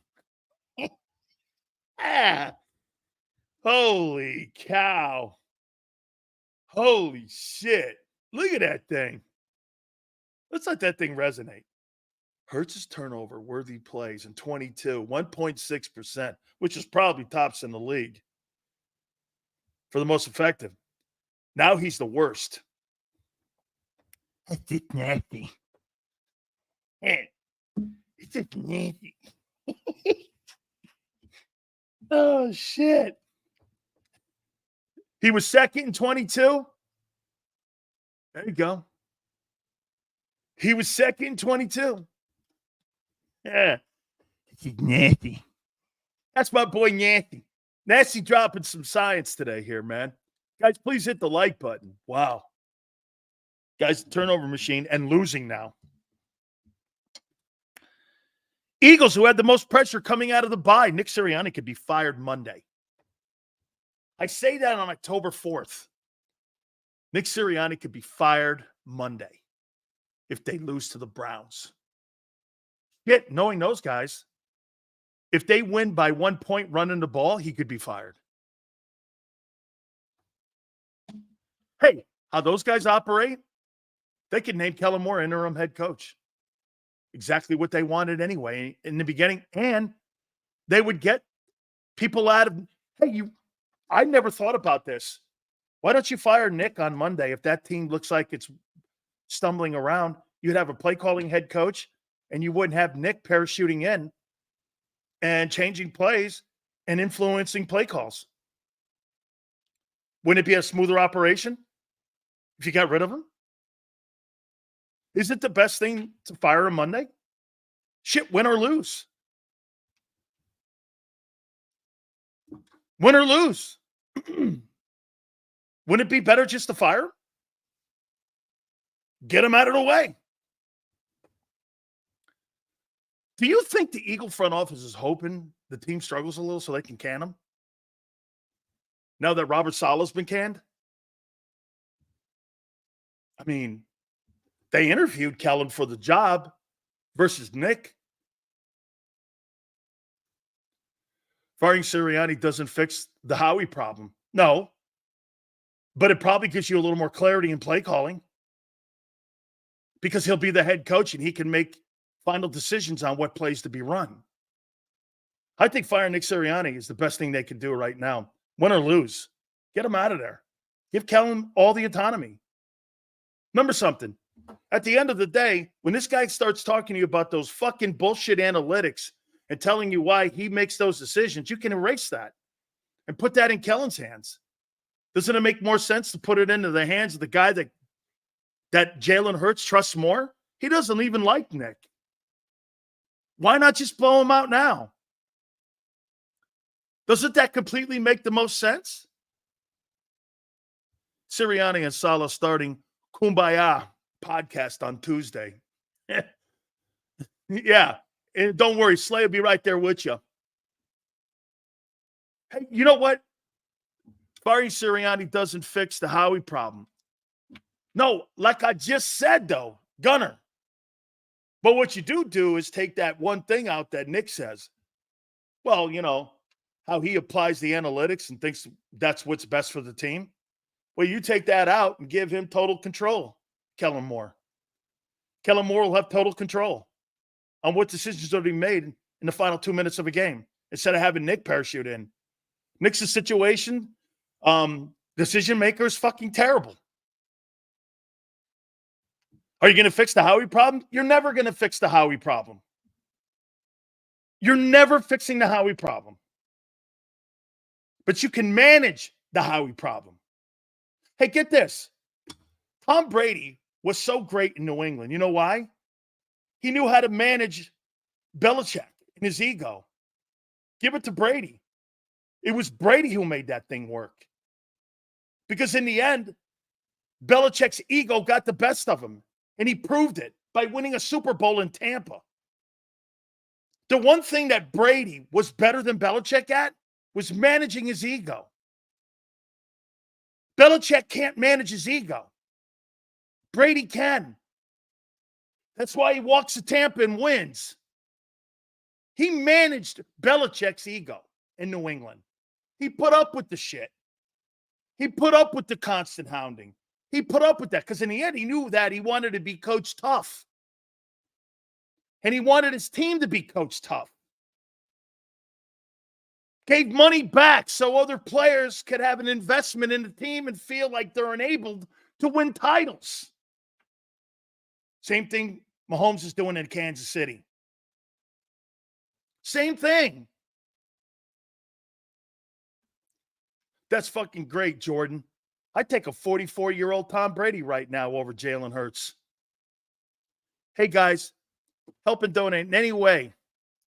Holy cow. Holy shit. Look at that thing. Let's let that thing resonate. Hurts' turnover-worthy plays in 22, 1.6%, which is probably tops in the league for the most effective. Now he's the worst. That's just nasty. It's just nasty. Oh, shit. He was second in 22. There you go. He was second in 22. Yeah. He's nasty. That's my boy Nasty. Nasty dropping some science today here, man. Guys, please hit the like button. Wow. Guys, turnover machine and losing now. Eagles, who had the most pressure coming out of the bye. Nick Sirianni could be fired Monday. I say that on October 4th. Nick Sirianni could be fired Monday if they lose to the Browns. Yet, knowing those guys, if they win by 1 point running the ball, he could be fired. Hey, how those guys operate, they could name Kellen Moore interim head coach. Exactly what they wanted anyway in the beginning. And they would get people out of, hey, I never thought about this. Why don't you fire Nick on Monday if that team looks like it's stumbling around? You'd have a play calling head coach, and you wouldn't have Nick parachuting in and changing plays and influencing play calls. Wouldn't it be a smoother operation if you got rid of him? Is it the best thing to fire him Monday? Shit, win or lose. Win or lose. Wouldn't it be better just to fire him? Get him out of the way. Do you think the Eagle front office is hoping the team struggles a little so they can can him? Now that Robert Saleh's been canned? I mean, they interviewed Kellen for the job versus Nick. Firing Sirianni doesn't fix the Howie problem. No. But it probably gives you a little more clarity in play calling because he'll be the head coach and he can make final decisions on what plays to be run. I think firing Nick Sirianni is the best thing they can do right now. Win or lose. Get him out of there. Give Kellen all the autonomy. Remember something. At the end of the day, when this guy starts talking to you about those fucking bullshit analytics and telling you why he makes those decisions, you can erase that and put that in Kellen's hands. Doesn't it make more sense to put it into the hands of the guy that Jalen Hurts trusts more? He doesn't even like Nick. Why not just blow him out now? Doesn't that completely make the most sense? Sirianni and Saleh starting Kumbaya podcast on Tuesday. Yeah. And don't worry, Slay will be right there with you. Hey, you know what? Firing Sirianni doesn't fix the Howie problem. No, like I just said, though, Gunner. But what you do is take that one thing out that Nick says. Well, you know, how he applies the analytics and thinks that's what's best for the team. Well, you take that out and give him total control, Kellen Moore. Kellen Moore will have total control on what decisions are being made in the final 2 minutes of a game instead of having Nick parachute in. Nick's situation, decision maker is fucking terrible. Are you going to fix the Howie problem? You're never going to fix the Howie problem. You're never fixing the Howie problem. But you can manage the Howie problem. Hey, get this. Tom Brady was so great in New England. You know why? He knew how to manage Belichick and his ego. Give it to Brady. It was Brady who made that thing work. Because in the end, Belichick's ego got the best of him. And he proved it by winning a Super Bowl in Tampa. The one thing that Brady was better than Belichick at was managing his ego. Belichick can't manage his ego. Brady can. That's why he walks to Tampa and wins. He managed Belichick's ego in New England. He put up with the shit. He put up with the constant hounding. He put up with that because in the end, he knew that he wanted to be coach tough. And he wanted his team to be coach tough. Gave money back so other players could have an investment in the team and feel like they're enabled to win titles. Same thing Mahomes is doing in Kansas City. Same thing. That's fucking great, Jordan. I'd take a 44-year-old Tom Brady right now over Jalen Hurts. Hey, guys, help and donate in any way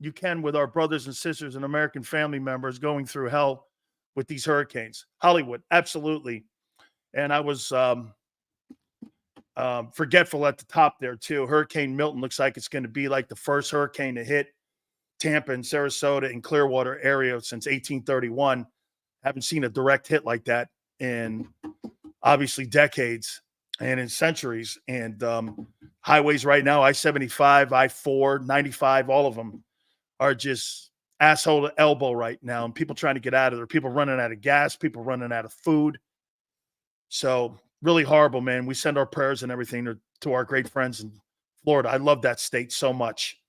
you can with our brothers and sisters and American family members going through hell with these hurricanes. Hollywood, absolutely. And I was forgetful at the top there, too. Hurricane Milton looks like it's going to be like the first hurricane to hit Tampa and Sarasota and Clearwater area since 1831. Haven't seen a direct hit like that in obviously decades and in centuries. And highways right now, I-75, I-4, 95, all of them are just asshole to elbow right now. And people trying to get out of there, people running out of gas, people running out of food. So really horrible, man. We send our prayers and everything to our great friends in Florida. I love that state so much.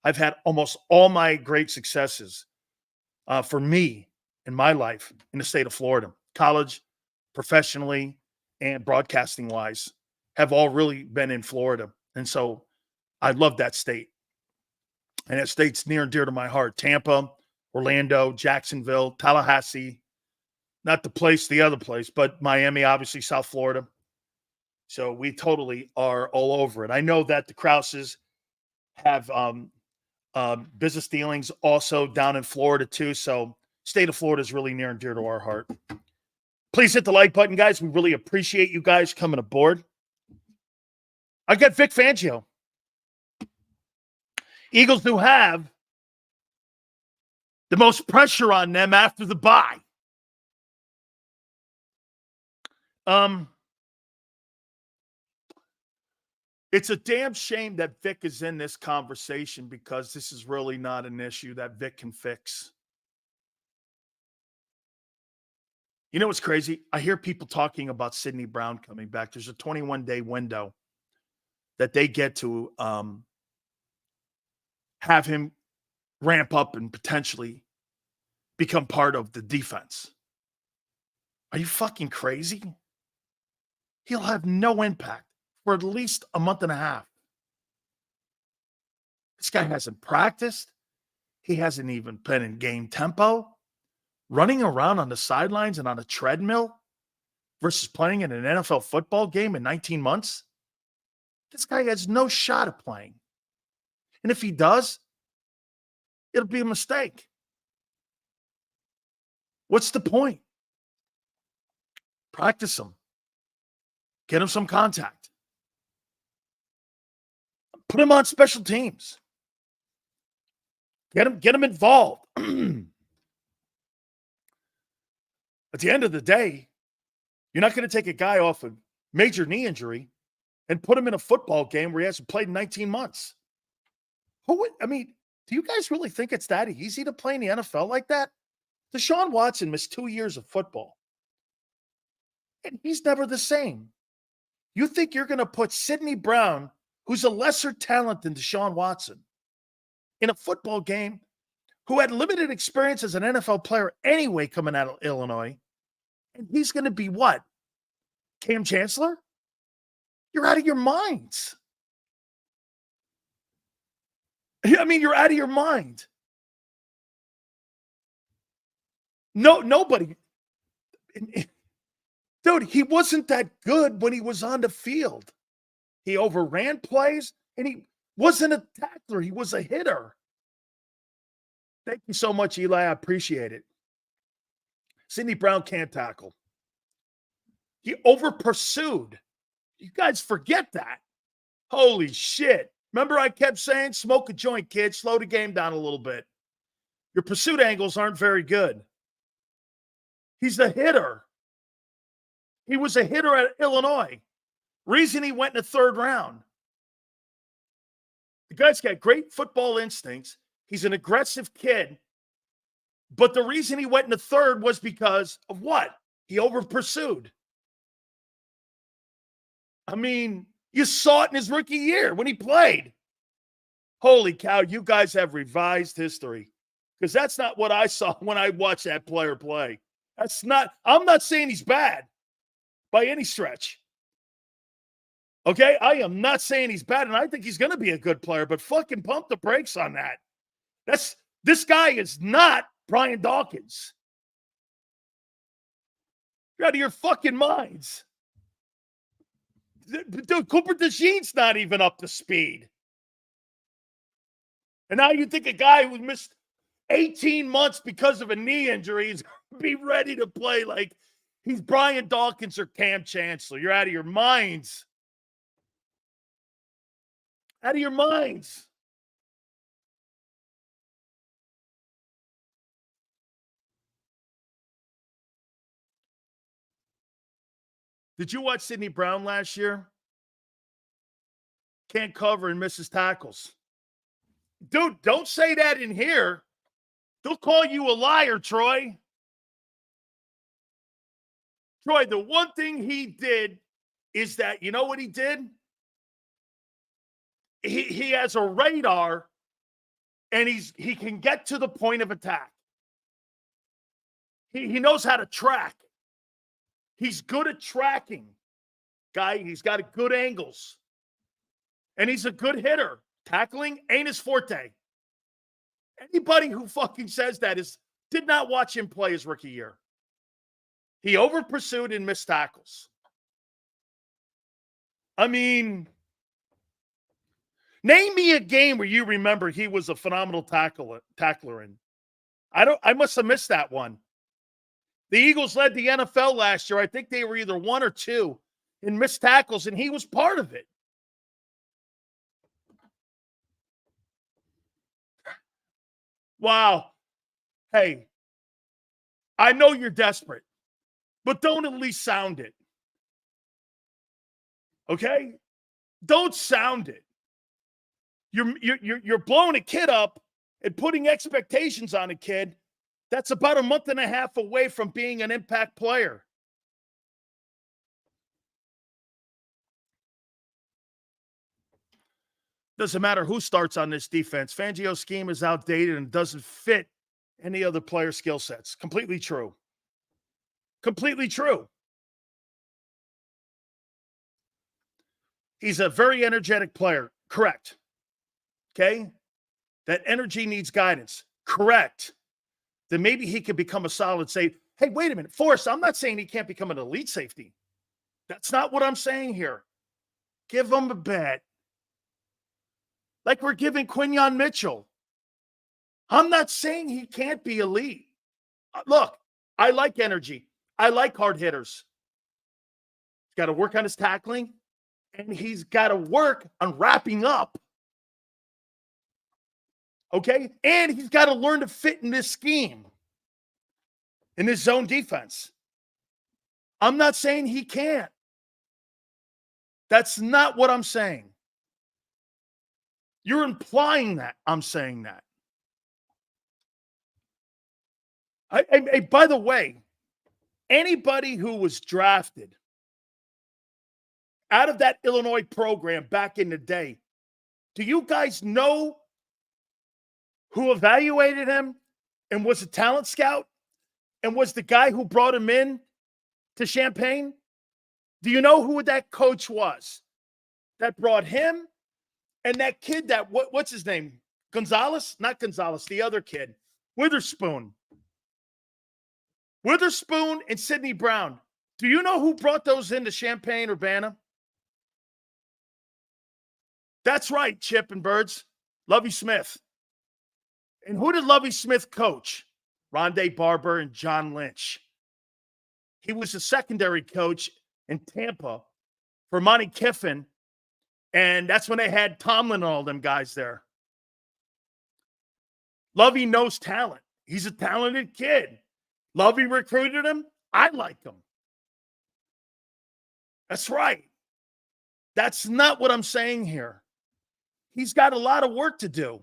I've had almost all my great successes for me in my life in the state of Florida. College, professionally, and broadcasting-wise have all really been in Florida. And so I love that state. And that state's near and dear to my heart. Tampa, Orlando, Jacksonville, Tallahassee. Not the place, the other place, but Miami, obviously, South Florida. So we totally are all over it. I know that the Krauses have business dealings also down in Florida, too. So state of Florida is really near and dear to our heart. Please hit the like button, guys. We really appreciate you guys coming aboard. I got Vic Fangio. Eagles do have the most pressure on them after the bye. It's a damn shame that Vic is in this conversation because this is really not an issue that Vic can fix. You know what's crazy? I hear people talking about Sidney Brown coming back. There's a 21-day window that they get to have him ramp up and potentially become part of the defense. Are you fucking crazy? He'll have no impact for at least a month and a half. This guy hasn't practiced. He hasn't even been in game tempo. Running around on the sidelines and on a treadmill versus playing in an NFL football game in 19 months. This guy has no shot at playing. And if he does, it'll be a mistake. What's the point? Practice him. Get him some contact. Put him on special teams. Get him involved. At the end of the day, you're not going to take a guy off a major knee injury and put him in a football game where he hasn't played in 19 months. Do you guys really think it's that easy to play in the NFL like that? Deshaun Watson missed 2 years of football. And he's never the same. You think you're going to put Sidney Brown, who's a lesser talent than Deshaun Watson, in a football game, who had limited experience as an NFL player anyway coming out of Illinois, and he's going to be what? Cam Chancellor? You're out of your minds. I mean, you're out of your mind. No, nobody. Dude, he wasn't that good when he was on the field. He overran plays, and he wasn't a tackler. He was a hitter. Thank you so much, Eli. I appreciate it. Sidney Brown can't tackle. He over-pursued. You guys forget that. Holy shit. Remember I kept saying, smoke a joint, kid. Slow the game down a little bit. Your pursuit angles aren't very good. He's a hitter. He was a hitter at Illinois. Reason he went in the third round. The guy's got great football instincts. He's an aggressive kid. But the reason he went in the third was because of what? He over-pursued. I mean, you saw it in his rookie year when he played. Holy cow, you guys have revised history. Because that's not what I saw when I watched that player play. I'm not saying he's bad by any stretch. Okay? I am not saying he's bad, and I think he's going to be a good player, but fucking pump the brakes on that. This guy is not Brian Dawkins. You're out of your fucking minds. Dude, Cooper DeJean's not even up to speed. And now you think a guy who missed 18 months because of a knee injury is going to be ready to play like he's Brian Dawkins or Cam Chancellor. You're out of your minds. Out of your minds. Did you watch Sidney Brown last year? Can't cover and misses tackles. Dude, don't say that in here. They'll call you a liar, Troy. Troy, the one thing he did is that, you know what he did? He has a radar, and he can get to the point of attack. He knows how to track. He's good at tracking. Guy, he's got good angles. And he's a good hitter. Tackling ain't his forte. Anybody who fucking says that did not watch him play his rookie year. He over-pursued and missed tackles. I mean, name me a game where you remember he was a phenomenal tackler in. I must have missed that one. The Eagles led the NFL last year. I think they were either 1 or 2 in missed tackles, and he was part of it. Wow. Hey, I know you're desperate, but don't at least sound it. Okay? Don't sound it. You're blowing a kid up and putting expectations on a kid that's about a month and a half away from being an impact player. Doesn't matter who starts on this defense. Fangio's scheme is outdated and doesn't fit any other player skill sets. Completely true. Completely true. He's a very energetic player. Correct. Okay? That energy needs guidance. Correct. Then maybe he could become a solid safety. Hey, wait a minute. Forrest, I'm not saying he can't become an elite safety. That's not what I'm saying here. Give him a bet. Like we're giving Quinyon Mitchell. I'm not saying he can't be elite. Look, I like energy. I like hard hitters. He's got to work on his tackling, and he's got to work on wrapping up. Okay? And he's got to learn to fit in this scheme, in this zone defense. I'm not saying he can't. That's not what I'm saying. You're implying that I'm saying that. By the way, anybody who was drafted out of that Illinois program back in the day, do you guys know who evaluated him and was a talent scout and was the guy who brought him in to Champaign? Do you know who that coach was that brought him and that kid what's his name? Gonzalez? Not Gonzalez, the other kid. Witherspoon. Witherspoon and Sidney Brown. Do you know who brought those into Champaign-Urbana? That's right, Chip and Birds. Lovie Smith. And who did Lovie Smith coach? Rondé Barber and John Lynch. He was a secondary coach in Tampa for Monty Kiffin, and that's when they had Tomlin and all them guys there. Lovie knows talent. He's a talented kid. Lovie recruited him. I like him. That's right. That's not what I'm saying here. He's got a lot of work to do.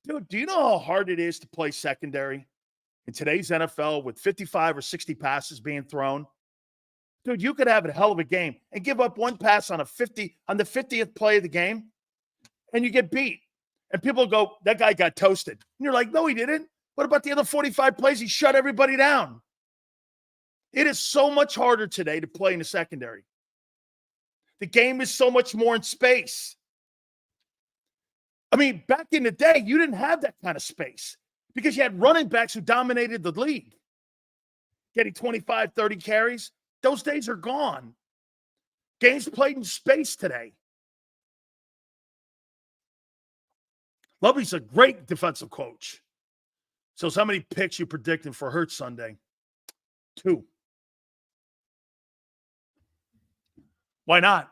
Dude, do you know how hard it is to play secondary in today's NFL with 55 or 60 passes being thrown? Dude, you could have a hell of a game and give up one pass on the 50th play of the game, and you get beat. And people go, that guy got toasted. And you're like, no, he didn't. What about the other 45 plays? He shut everybody down. It is so much harder today to play in the secondary. The game is so much more in space. I mean, back in the day, you didn't have that kind of space because you had running backs who dominated the league, getting 25, 30 carries. Those days are gone. Games played in space today. Lovey's a great defensive coach. So how many picks you predicting for Hurts Sunday? 2. Why not?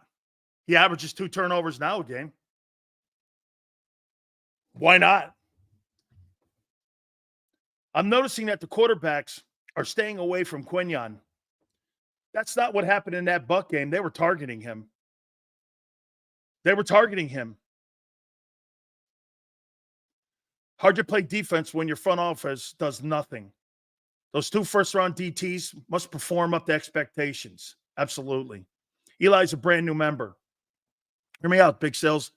He averages 2 turnovers now a game. Why not? I'm noticing that the quarterbacks are staying away from Quinyon. That's not what happened in that Buck game. They were targeting him. Hard to play defense when your front office does nothing. Those 2 first-round DTs must perform up to expectations. Absolutely. Eli's a brand new member. Hear me out, Big Sales.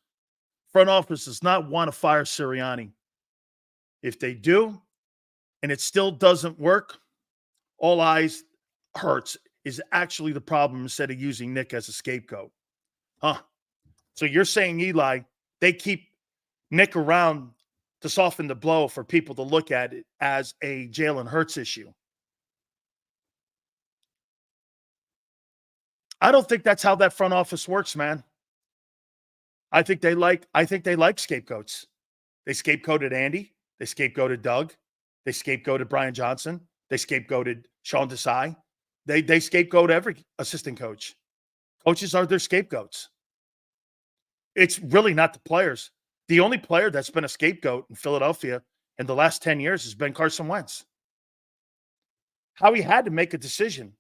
Front office does not want to fire Sirianni. If they do, and it still doesn't work, all eyes Hurts is actually the problem instead of using Nick as a scapegoat. So you're saying, Eli, they keep Nick around to soften the blow for people to look at it as a Jalen Hurts issue. I don't think that's how that front office works, man. I think they like scapegoats. They scapegoated Andy. They scapegoated Doug. They scapegoated Brian Johnson. They scapegoated Sean Desai. They scapegoat every assistant coach. Coaches are their scapegoats. It's really not the players. The only player that's been a scapegoat in Philadelphia in the last 10 years has been Carson Wentz. Howie had to make a decision.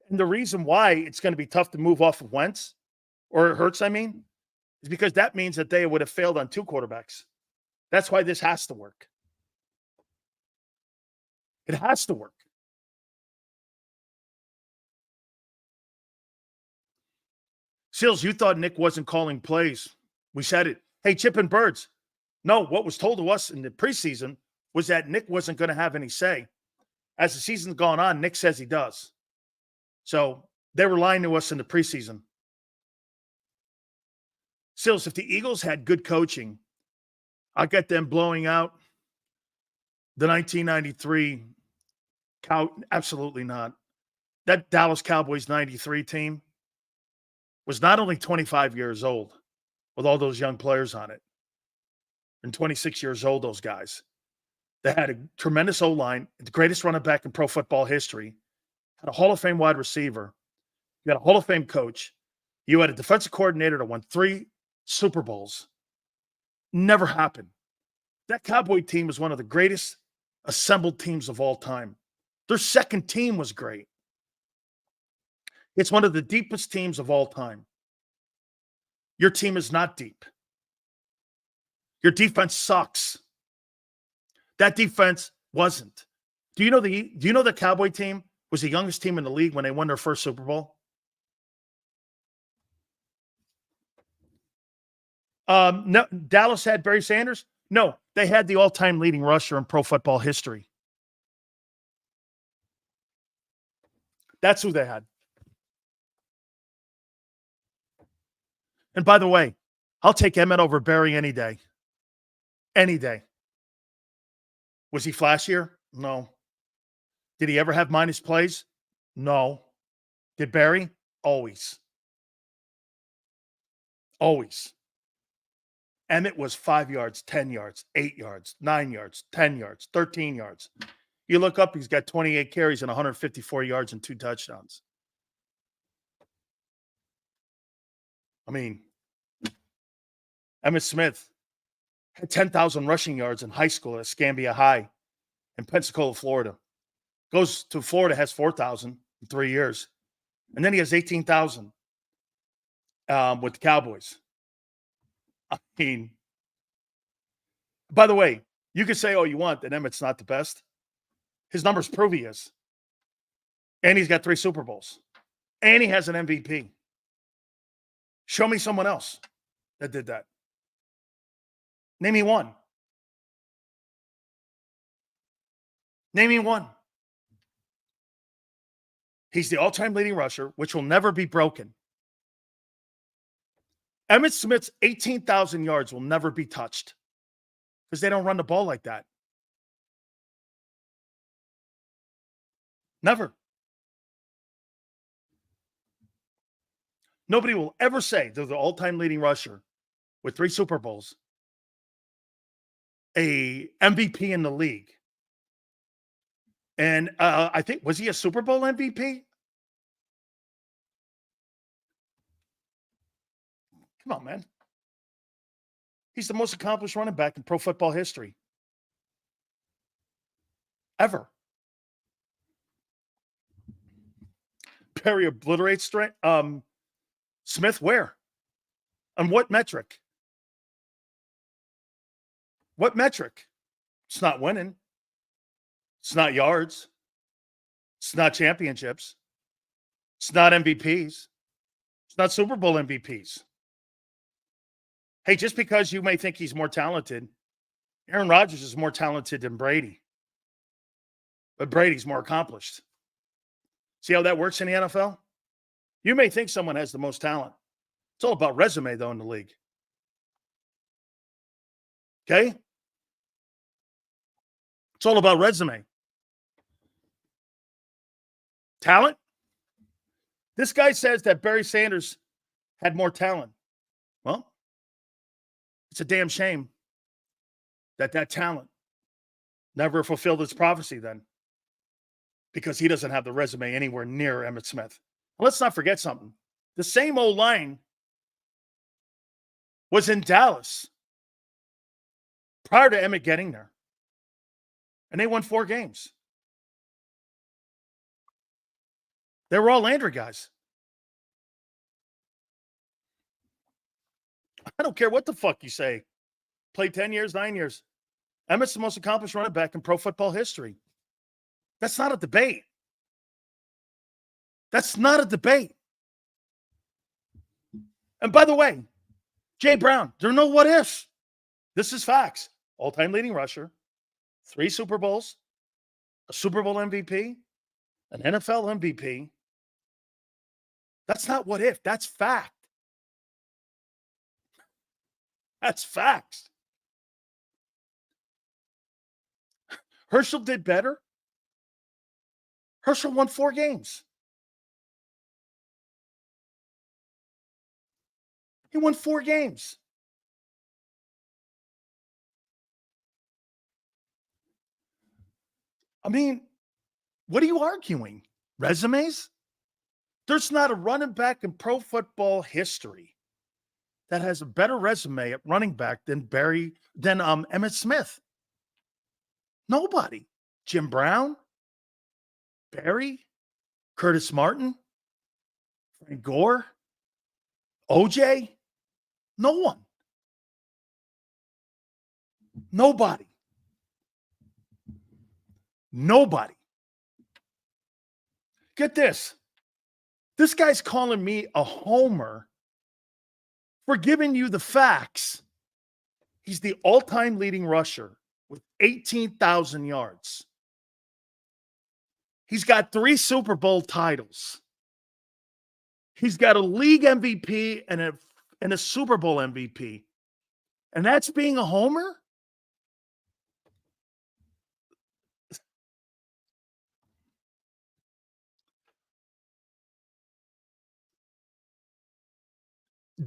And the reason why it's going to be tough to move off of Wentz, or Hurts, I mean, is because that means that they would have failed on 2 quarterbacks. That's why this has to work. It has to work. Seals, you thought Nick wasn't calling plays. We said it. Hey, Chip and Birds. No, what was told to us in the preseason was that Nick wasn't going to have any say. As the season's gone on, Nick says he does. So they were lying to us in the preseason. Seals, if the Eagles had good coaching, I got them blowing out the 1993 absolutely not. That Dallas Cowboys 93 team was not only 25 years old with all those young players on it, and 26 years old, those guys. They had a tremendous O-line, the greatest running back in pro football history, had a Hall of Fame wide receiver, you had a Hall of Fame coach, you had a defensive coordinator that won 3 Super Bowls. Never happened. That Cowboy team was one of the greatest assembled teams of all time. Their second team was great. It's one of the deepest teams of all time. Your team is not deep. Your defense sucks. That defense wasn't. Do you know the Cowboy team was the youngest team in the league when they won their first Super Bowl? No, Dallas had Barry Sanders? No, they had the all-time leading rusher in pro football history. That's who they had. And by the way, I'll take Emmett over Barry any day. Any day. Was he flashier? No. Did he ever have minus plays? No. Did Barry? Always. Always. Emmett was 5 yards, 10 yards, 8 yards, 9 yards, 10 yards, 13 yards. You look up, he's got 28 carries and 154 yards and 2 touchdowns. I mean, Emmitt Smith had 10,000 rushing yards in high school at Escambia High in Pensacola, Florida. Goes to Florida, has 4,000 in 3 years. And then he has 18,000 with the Cowboys. I mean, by the way, you could say all you want that Emmett's not the best. His numbers prove he is. And he's got 3 Super Bowls. And he has an MVP. Show me someone else that did that. Name me one. Name me one. He's the all-time leading rusher, which will never be broken. Emmitt Smith's 18,000 yards will never be touched because they don't run the ball like that. Never. Nobody will ever say they're the all-time leading rusher with 3 Super Bowls, a MVP in the league. And I think, was he a Super Bowl MVP? Come on, man. He's the most accomplished running back in pro football history. Ever. Perry obliterates Smith where? On what metric? What metric? It's not winning. It's not yards. It's not championships. It's not MVPs. It's not Super Bowl MVPs. Hey, just because you may think he's more talented, Aaron Rodgers is more talented than Brady. But Brady's more accomplished. See how that works in the NFL? You may think someone has the most talent. It's all about resume, though, in the league. Okay? It's all about resume. Talent? This guy says that Barry Sanders had more talent. Well, it's a damn shame that talent never fulfilled its prophecy then, because he doesn't have the resume anywhere near Emmitt Smith. Well, let's not forget something. The same old line was in Dallas prior to Emmitt getting there. And they won 4 games. They were all Landry guys. I don't care what the fuck you say. Played 10 years, 9 years. Emmitt's the most accomplished running back in pro football history. That's not a debate. That's not a debate. And by the way, Jay Brown, there are no what ifs. This is facts. All-time leading rusher, 3 Super Bowls, a Super Bowl MVP, an NFL MVP. That's not what if. That's fact. That's facts. Herschel did better. Herschel won 4 games. He won 4 games. I mean, what are you arguing? Resumes? There's not a running back in pro football history that has a better resume at running back than Emmitt Smith. Nobody. Jim Brown, Barry, Curtis Martin, Frank Gore, OJ. No one. Nobody. Nobody. Get this. This guy's calling me a homer for giving you the facts. He's the all-time leading rusher with 18,000 yards. He's got 3 Super Bowl titles. He's got a league MVP and a Super Bowl MVP. And that's being a homer?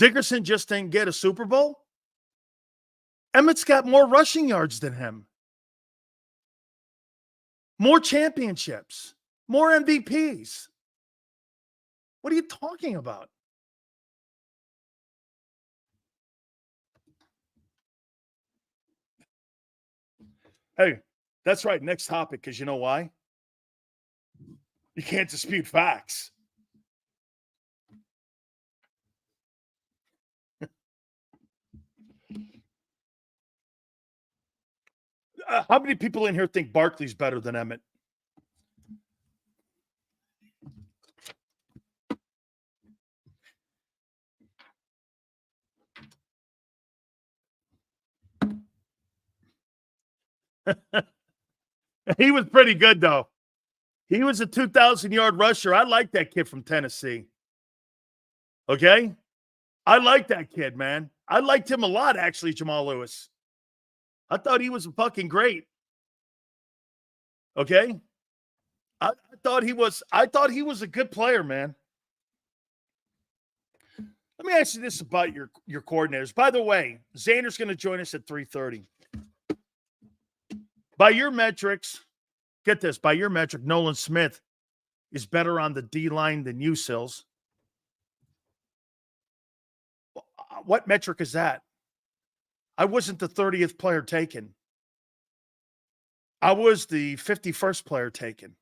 Dickerson just didn't get a Super Bowl. Emmett's got more rushing yards than him. More championships. More MVPs. What are you talking about? Hey, that's right. Next topic, because you know why? You can't dispute facts. How many people in here think Barkley's better than Emmett? He was pretty good, though. He was a 2,000-yard rusher. I like that kid from Tennessee. Okay? I like that kid, man. I liked him a lot, actually, Jamal Lewis. I thought he was fucking great. Okay? I thought he was a good player, man. Let me ask you this about your coordinators. By the way, Xander's going to join us at 3:30. By your metrics, get this, by your metric, Nolan Smith is better on the D-line than you, Sills. What metric is that? I wasn't the 30th player taken. I was the 51st player taken.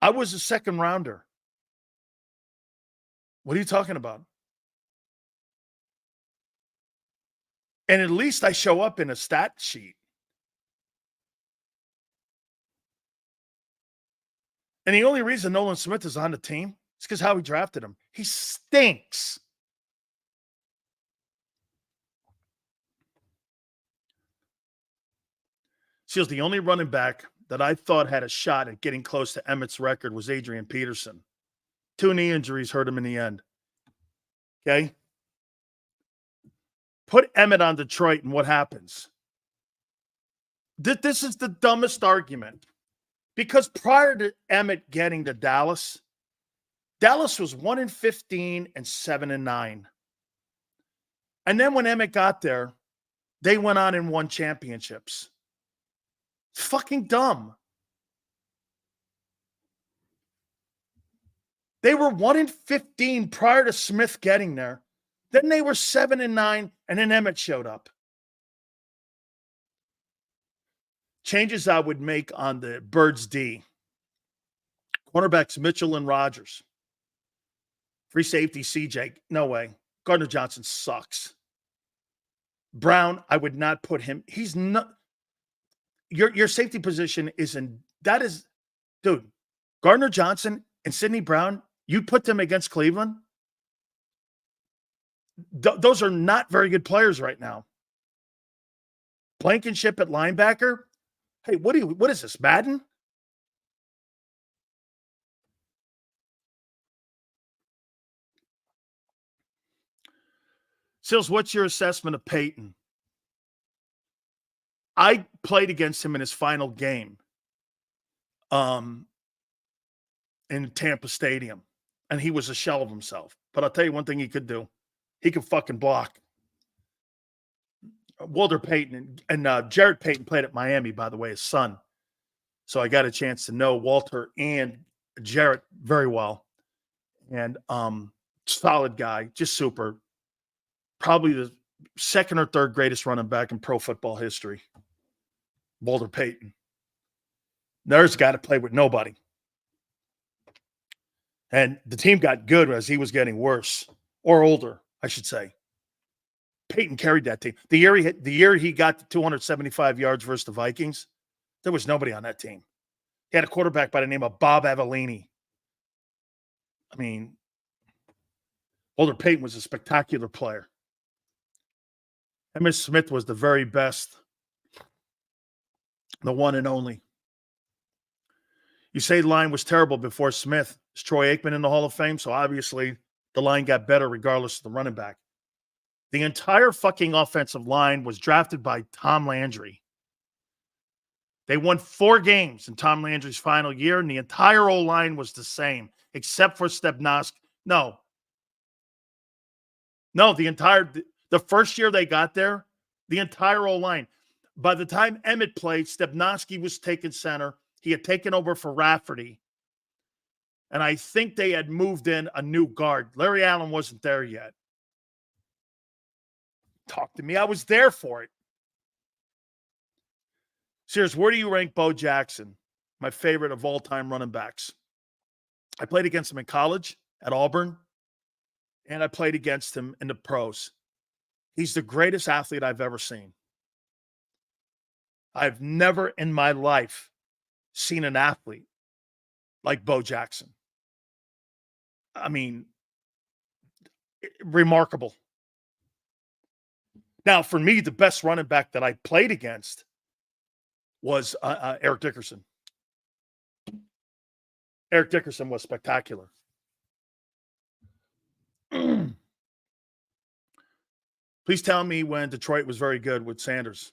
I was a second rounder. What are you talking about? And at least I show up in a stat sheet. And the only reason Nolan Smith is on the team is because Howie drafted him. He stinks. Seals, the only running back that I thought had a shot at getting close to Emmett's record was Adrian Peterson. 2 knee injuries hurt him in the end. Okay? Put Emmett on Detroit and what happens? This is the dumbest argument. Because prior to Emmett getting to Dallas, Dallas was 1-15 and 7-9. And then when Emmett got there, they went on and won championships. It's fucking dumb. They were 1-15 prior to Smith getting there. Then they were 7-9, and then Emmett showed up. Changes I would make on the Birds D. Cornerbacks Mitchell and Rogers. Free safety CJ. No way. Gardner Johnson sucks. Brown, I would not put him. He's not. Your safety position dude, Gardner Johnson and Sidney Brown, you put them against Cleveland. Those are not very good players right now. Blankenship at linebacker. Hey, what is this, Madden? Sills, what's your assessment of Peyton? I played against him in his final game in Tampa Stadium, and he was a shell of himself. But I'll tell you one thing he could do. He could fucking block. Walter Payton and Jared Payton played at Miami, by the way, his son. So I got a chance to know Walter and Jared very well. And solid guy, just super. Probably the second or third greatest running back in pro football history. Walter Payton. There's a guy to play with nobody. And the team got good as he was getting worse. Or older, I should say. Peyton carried that team. The year he got to 275 yards versus the Vikings, there was nobody on that team. He had a quarterback by the name of Bob Avellini. I mean, Walter Payton was a spectacular player. Emmitt Smith was the very best, the one and only. You say the line was terrible before Smith. Is Troy Aikman in the Hall of Fame? So obviously the line got better regardless of the running back. The entire fucking offensive line was drafted by Tom Landry. They won 4 games in Tom Landry's final year, and the entire O-line was the same, except for Stepnoski. No. No, the first year they got there, the entire O-line. By the time Emmett played, Stepnoski was taking center. He had taken over for Rafferty. And I think they had moved in a new guard. Larry Allen wasn't there yet. Talk to me. I was there for it. Serious, where do you rank Bo Jackson? My favorite of all-time running backs. I played against him in college at Auburn, and I played against him in the pros. He's the greatest athlete I've ever seen. I've never in my life seen an athlete like Bo Jackson. I mean, remarkable. Now, for me, the best running back that I played against was Eric Dickerson. Eric Dickerson was spectacular. Please tell me when Detroit was very good with Sanders.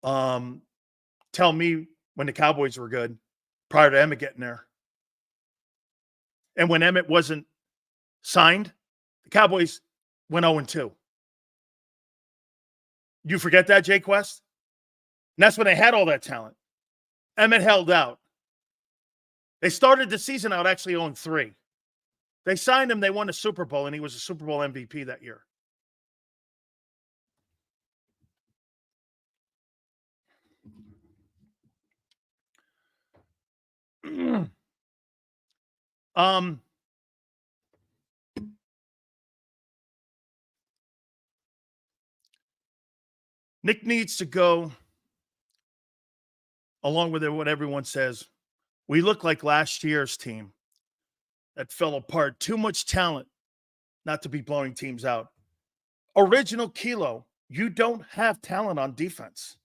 Tell me when the Cowboys were good prior to Emmett getting there. And when Emmett wasn't signed, the Cowboys went 0-2. You forget that, Jay Quest? And that's when they had all that talent. Emmett held out. They started the season out actually 0-3. They signed him, they won the Super Bowl, and he was a Super Bowl MVP that year. Nick needs to go along with what everyone says. We look like last year's team that fell apart. Too much talent not to be blowing teams out. Original Kilo, you don't have talent on defense.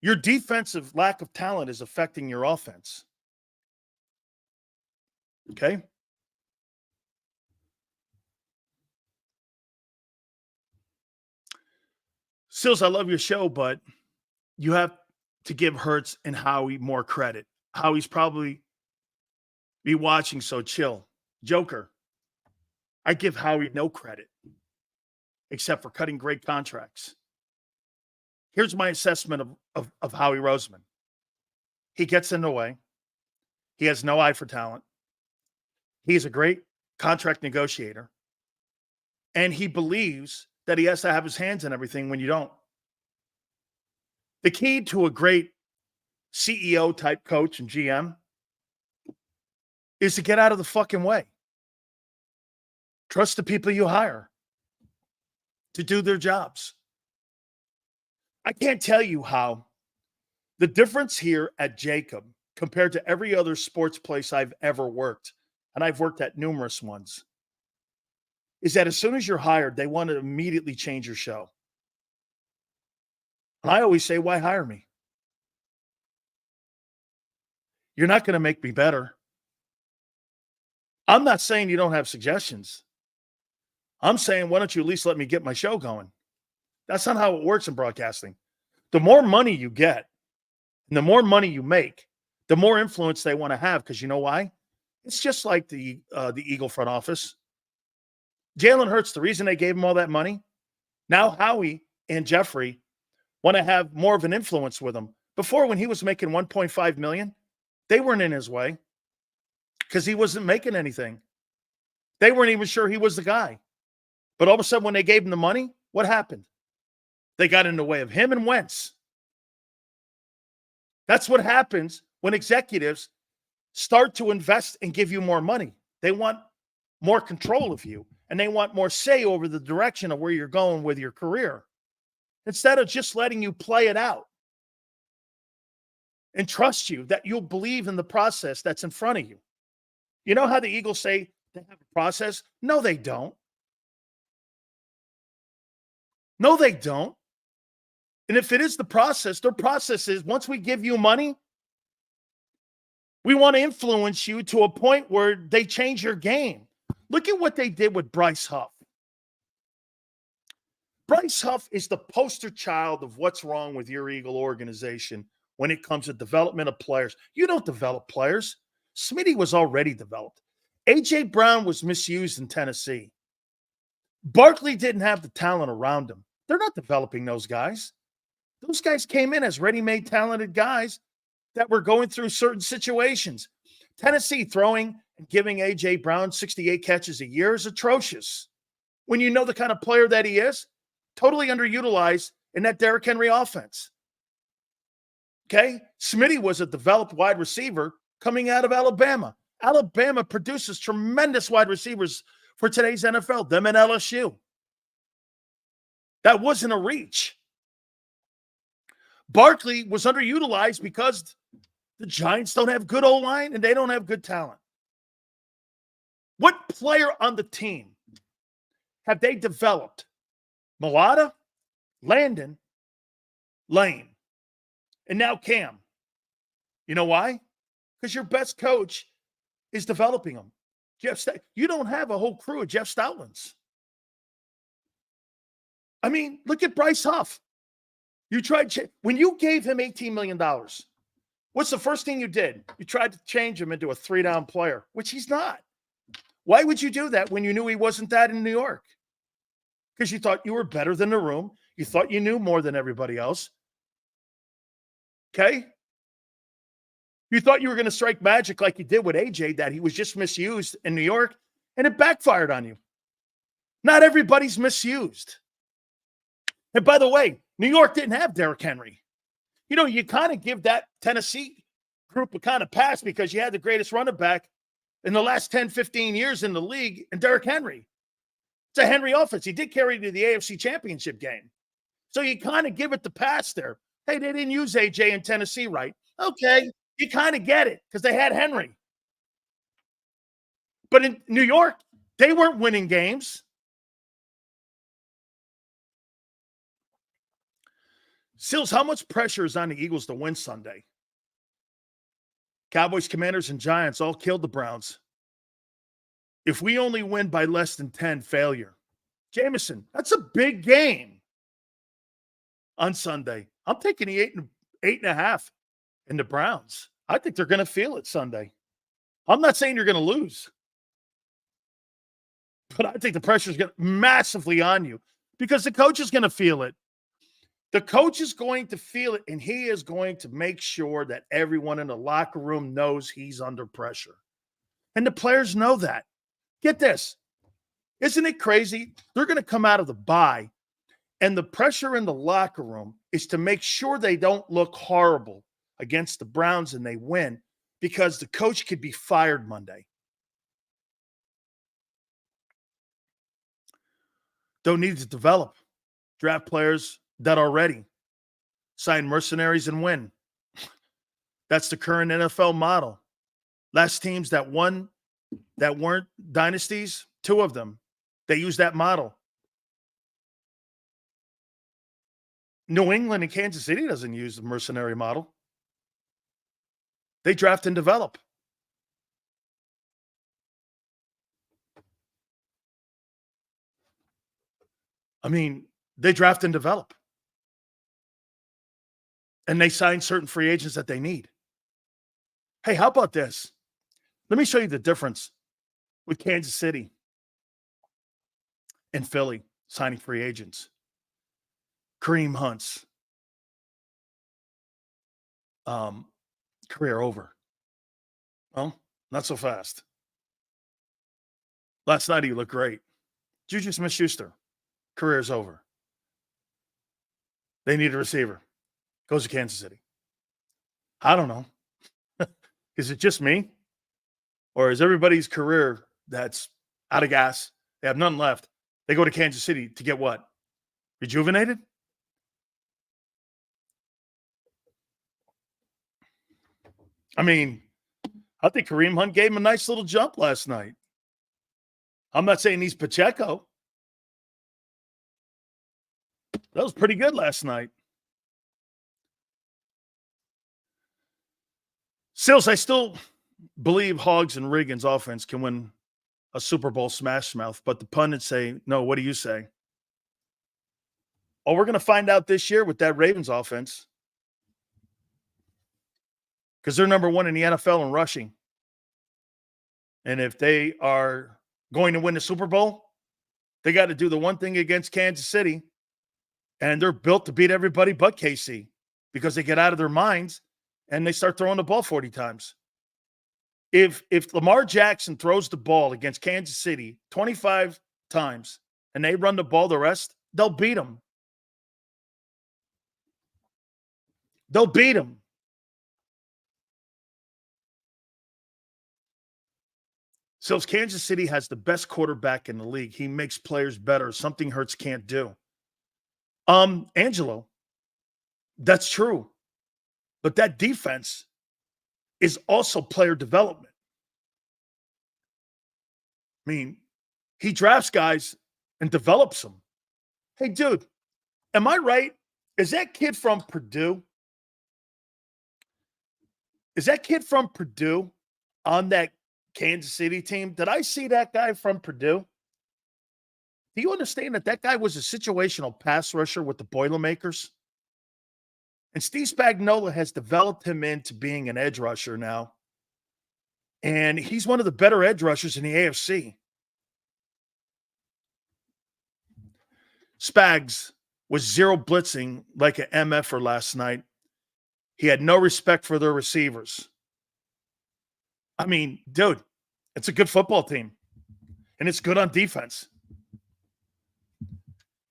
Your defensive lack of talent is affecting your offense. Okay? Sills, I love your show, but you have to give Hurts and Howie more credit. Howie's probably be watching, so chill. Joker, I give Howie no credit except for cutting great contracts. Here's my assessment of Howie Roseman. He gets in the way. He has no eye for talent. He's a great contract negotiator. And he believes that he has to have his hands in everything when you don't. The key to a great CEO type coach and GM is to get out of the fucking way. Trust the people you hire to do their jobs. I can't tell you how the difference here at JAKIB compared to every other sports place I've ever worked, and I've worked at numerous ones, is that as soon as you're hired, they want to immediately change your show. And I always say, why hire me? You're not going to make me better. I'm not saying you don't have suggestions. I'm saying, why don't you at least let me get my show going? That's not how it works in broadcasting. The more money you get and the more money you make, the more influence they want to have. Because you know why? It's just like the Eagle front office. Jalen Hurts, the reason they gave him all that money, now Howie and Jeffrey want to have more of an influence with him. Before, when he was making $1.5 million, they weren't in his way because he wasn't making anything. They weren't even sure he was the guy. But all of a sudden, when they gave him the money, what happened? They got in the way of him and Wentz. That's what happens when executives start to invest and give you more money. They want more control of you, and they want more say over the direction of where you're going with your career, instead of just letting you play it out and trust you that you'll believe in the process that's in front of you. You know how the Eagles say they have a process? No, they don't. No, they don't. And if it is the process, their process is once we give you money, we want to influence you to a point where they change your game. Look at what they did with Bryce Huff. Bryce Huff is the poster child of what's wrong with your Eagle organization when it comes to development of players. You don't develop players. Smitty was already developed. A.J. Brown was misused in Tennessee. Barkley didn't have the talent around him. They're not developing those guys. Those guys came in as ready-made talented guys that were going through certain situations. Tennessee throwing and giving A.J. Brown 68 catches a year is atrocious. When you know the kind of player that he is, totally underutilized in that Derrick Henry offense. Okay? Smitty was a developed wide receiver coming out of Alabama. Alabama produces tremendous wide receivers for today's NFL, them and LSU. That wasn't a reach. Barkley was underutilized because the Giants don't have good O-line and they don't have good talent. What player on the team have they developed? Mulata, Landon, Lane, and now Cam. You know why? Because your best coach is developing them. You don't have a whole crew of Jeff Stoutlands. I mean, look at Bryce Huff. You tried when you gave him $18 million. What's the first thing you did? You tried to change him into a 3-down player, which he's not. Why would you do that when you knew he wasn't that in New York? Because you thought you were better than the room. You thought you knew more than everybody else. Okay? You thought you were going to strike magic like you did with AJ, that he was just misused in New York, and it backfired on you. Not everybody's misused. And by the way, New York didn't have Derrick Henry. You know, you kind of give that Tennessee group a kind of pass because you had the greatest running back in the last 10, 15 years in the league, and Derrick Henry. It's a Henry offense. He did carry to the AFC Championship game. So you kind of give it the pass there. Hey, they didn't use AJ in Tennessee, right? Okay, you kind of get it because they had Henry. But in New York, they weren't winning games. Sills, how much pressure is on the Eagles to win Sunday? Cowboys, Commanders, and Giants all killed the Browns. If we only win by less than 10, failure. Jameson, that's a big game on Sunday. I'm taking the 8.5 in the Browns. I think they're going to feel it Sunday. I'm not saying you're going to lose, but I think the pressure is going to massively on you because the coach is going to feel it. The coach is going to feel it, and he is going to make sure that everyone in the locker room knows he's under pressure. And the players know that. Get this. Isn't it crazy? They're going to come out of the bye, and the pressure in the locker room is to make sure they don't look horrible against the Browns and they win because the coach could be fired Monday. Don't need to develop. Draft players that are ready. Sign mercenaries and win. That's the current NFL model. Last teams that won that weren't dynasties, 2 of them, they use that model. New England and Kansas City doesn't use the mercenary model. They draft and develop. I mean, they draft and develop. And they sign certain free agents that they need. Hey, how about this? Let me show you the difference with Kansas City and Philly signing free agents. Kareem Hunt's career over. Well, not so fast. Last night he looked great. Juju Smith-Schuster, career's over. They need a receiver. Goes to Kansas City. I don't know. Is it just me? Or is everybody's career that's out of gas? They have none left. They go to Kansas City to get what? Rejuvenated? I mean, I think Kareem Hunt gave him a nice little jump last night. I'm not saying he's Pacheco. That was pretty good last night. Sills, I still believe Hogs and Riggins' offense can win a Super Bowl smash mouth, but the pundits say, no, what do you say? Oh, we're going to find out this year with that Ravens offense because they're number 1 in the NFL in rushing. And if they are going to win the Super Bowl, they got to do the one thing against Kansas City. And they're built to beat everybody but KC because they get out of their minds and they start throwing the ball 40 times. If Lamar Jackson throws the ball against Kansas City 25 times and they run the ball the rest, they'll beat them. They'll beat them. So Kansas City has the best quarterback in the league. He makes players better, something Hurts can't do. Angelo, that's true. But that defense is also player development. I mean, he drafts guys and develops them. Hey, dude, am I right? Is that kid from Purdue? Is that kid from Purdue on that Kansas City team? Did I see that guy from Purdue? Do you understand that guy was a situational pass rusher with the Boilermakers? And Steve Spagnuolo has developed him into being an edge rusher now. And he's one of the better edge rushers in the AFC. Spags was zero blitzing like an MFer last night. He had no respect for their receivers. I mean, dude, it's a good football team. And it's good on defense.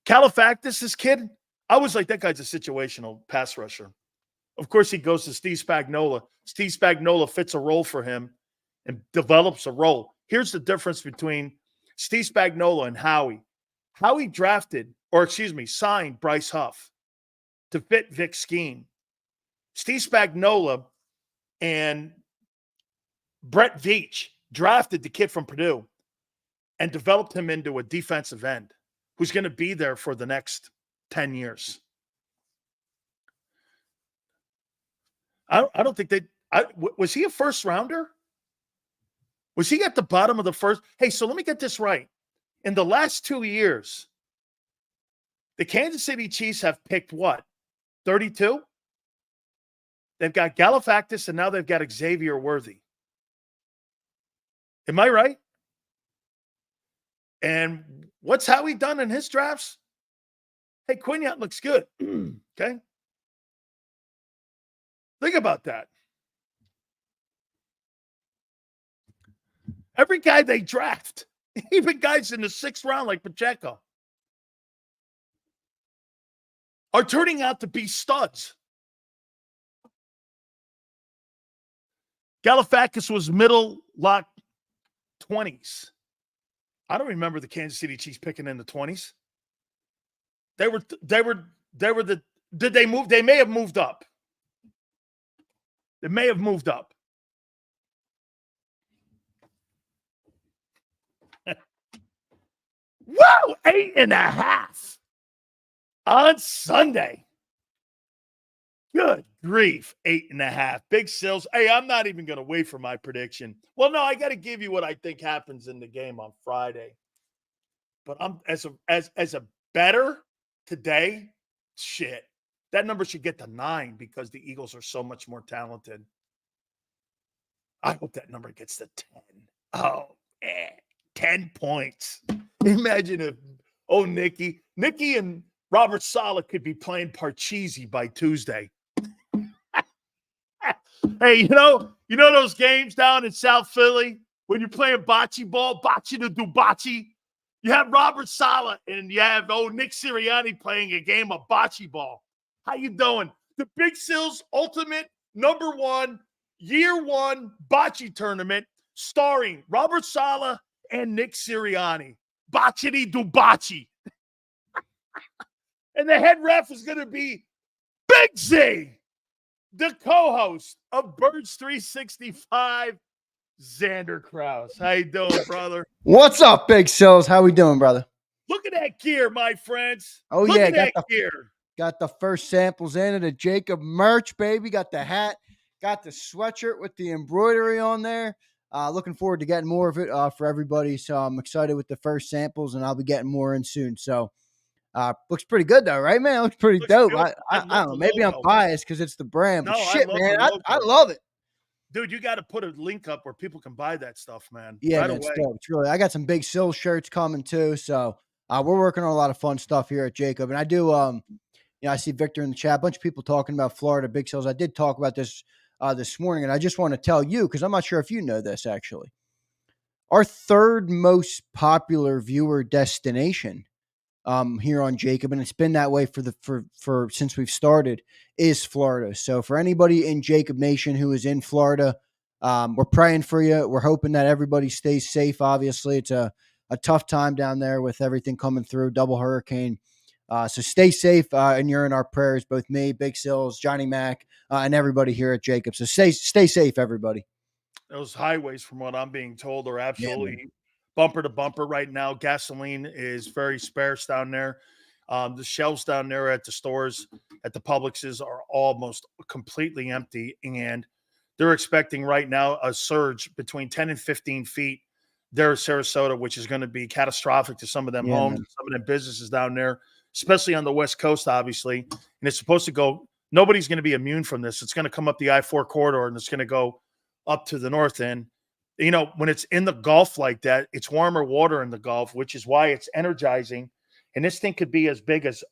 Califactus, this kid, I was like, that guy's a situational pass rusher. Of course, he goes to Steve Spagnuolo. Steve Spagnuolo fits a role for him and develops a role. Here's the difference between Steve Spagnuolo and Howie. Howie signed Bryce Huff to fit Vic's scheme. Steve Spagnuolo and Brett Veach drafted the kid from Purdue and developed him into a defensive end who's going to be there for the next 10 years. I don't think was he a first rounder? Was he at the bottom of the first? Hey, so let me get this right. In the last 2 years, the Kansas City Chiefs have picked what? 32? They've got Galifactus and now they've got Xavier Worthy. Am I right? And what's Howie done in his drafts? Hey, Quignat looks good. Okay? Think about that. Every guy they draft, even guys in the 6th round like Pacheco, are turning out to be studs. Galifacus was middle lock 20s. I don't remember the Kansas City Chiefs picking in the 20s. They were did they move? They may have moved up. They may have moved up. Whoa, 8.5 on Sunday. Good grief, 8.5. Big Sills. Hey, I'm not even going to wait for my prediction. Well, no, I got to give you what I think happens in the game on Friday. But I'm as a better today, shit. That number should get to 9 because the Eagles are so much more talented. I hope that number gets to 10. Oh, 10 points. Imagine if, Nicky and Robert Saleh could be playing Parcheesi by Tuesday. Hey, you know those games down in South Philly when you're playing bocce ball, bocce to do bocce? You have Robert Saleh and you have Nick Sirianni playing a game of bocce ball. How you doing? The Big Sills Ultimate #1 Year 1 bocce tournament starring Robert Saleh and Nick Sirianni. Bocce do bocce. And the head ref is going to be Big Z, the co-host of Birds 365, Xander Krause. How you doing, brother? What's up, Big Sills? How we doing, brother? Look at that gear, my friends. Oh, Look yeah. at that gear. Got the first samples in of the JAKIB merch, baby. Got the hat. Got the sweatshirt with the embroidery on there. Looking forward to getting more of it for everybody. So I'm excited with the first samples, and I'll be getting more in soon. So looks pretty good, though, right, man? Looks pretty dope. I don't know. Maybe I'm biased because it's the brand. But shit, man, I love it. Dude, you got to put a link up where people can buy that stuff, man. Yeah, Right man, it's away. dope. It's really. I got some big Sil shirts coming too, so we're working on a lot of fun stuff here at JAKIB, and I do. I see Victor in the chat. A bunch of people talking about Florida big sales. I did talk about this morning, and I just want to tell you because I'm not sure if you know this actually. Our third most popular viewer destination here on JAKIB, and it's been that way for since we've started, is Florida. So for anybody in JAKIB Nation who is in Florida, we're praying for you. We're hoping that everybody stays safe. Obviously, it's a tough time down there with everything coming through, double hurricane. So stay safe, and you're in our prayers, both me, Big Sills, Johnny Mac, and everybody here at JAKIB. So stay safe, everybody. Those highways, from what I'm being told, are Yeah, absolutely bumper to bumper right now. Gasoline is very sparse down there. The shelves down there at the stores, at the Publixes, are almost completely empty, and they're expecting right now a surge between 10 and 15 feet there in Sarasota, which is going to be catastrophic to some of them yeah, homes, man. some of them businesses down there, especially on the West Coast, obviously. And it's supposed to go. Nobody's going to be immune from this. It's going to come up the I-4 corridor, and it's going to go up to the north end. You know, when it's in the Gulf like that, it's warmer water in the Gulf, which is why it's energizing. And this thing could be as big as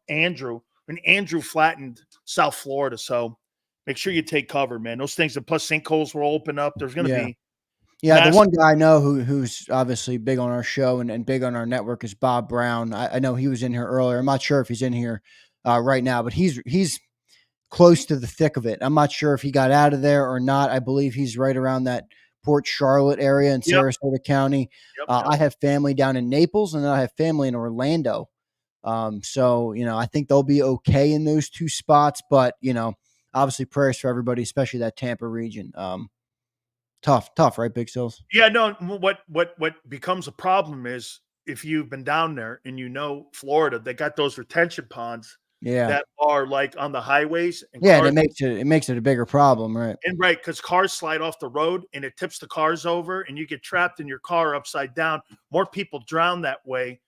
Andrew. When Andrew flattened South Florida. So make sure you take cover, man. Those things, and plus sinkholes will open up. There's going to be Yeah, the one guy I know who's obviously big on our show and big on our network is Bob Brown. I know he was in here earlier. I'm not sure if he's in here right now, but he's close to the thick of it. I'm not sure if he got out of there or not. I believe he's right around that Port Charlotte area in Sarasota County. Yep. I have family down in Naples, and then I have family in Orlando. So, I think they'll be okay in those two spots, but, obviously prayers for everybody, especially that Tampa region. Tough, right, Big Sills? Yeah, no, what becomes a problem is if you've been down there and Florida, they got those retention ponds that are like on the highways. And yeah, cars, and it makes it a bigger problem, right? And right, because cars slide off the road and it tips the cars over and you get trapped in your car upside down. More people drown that way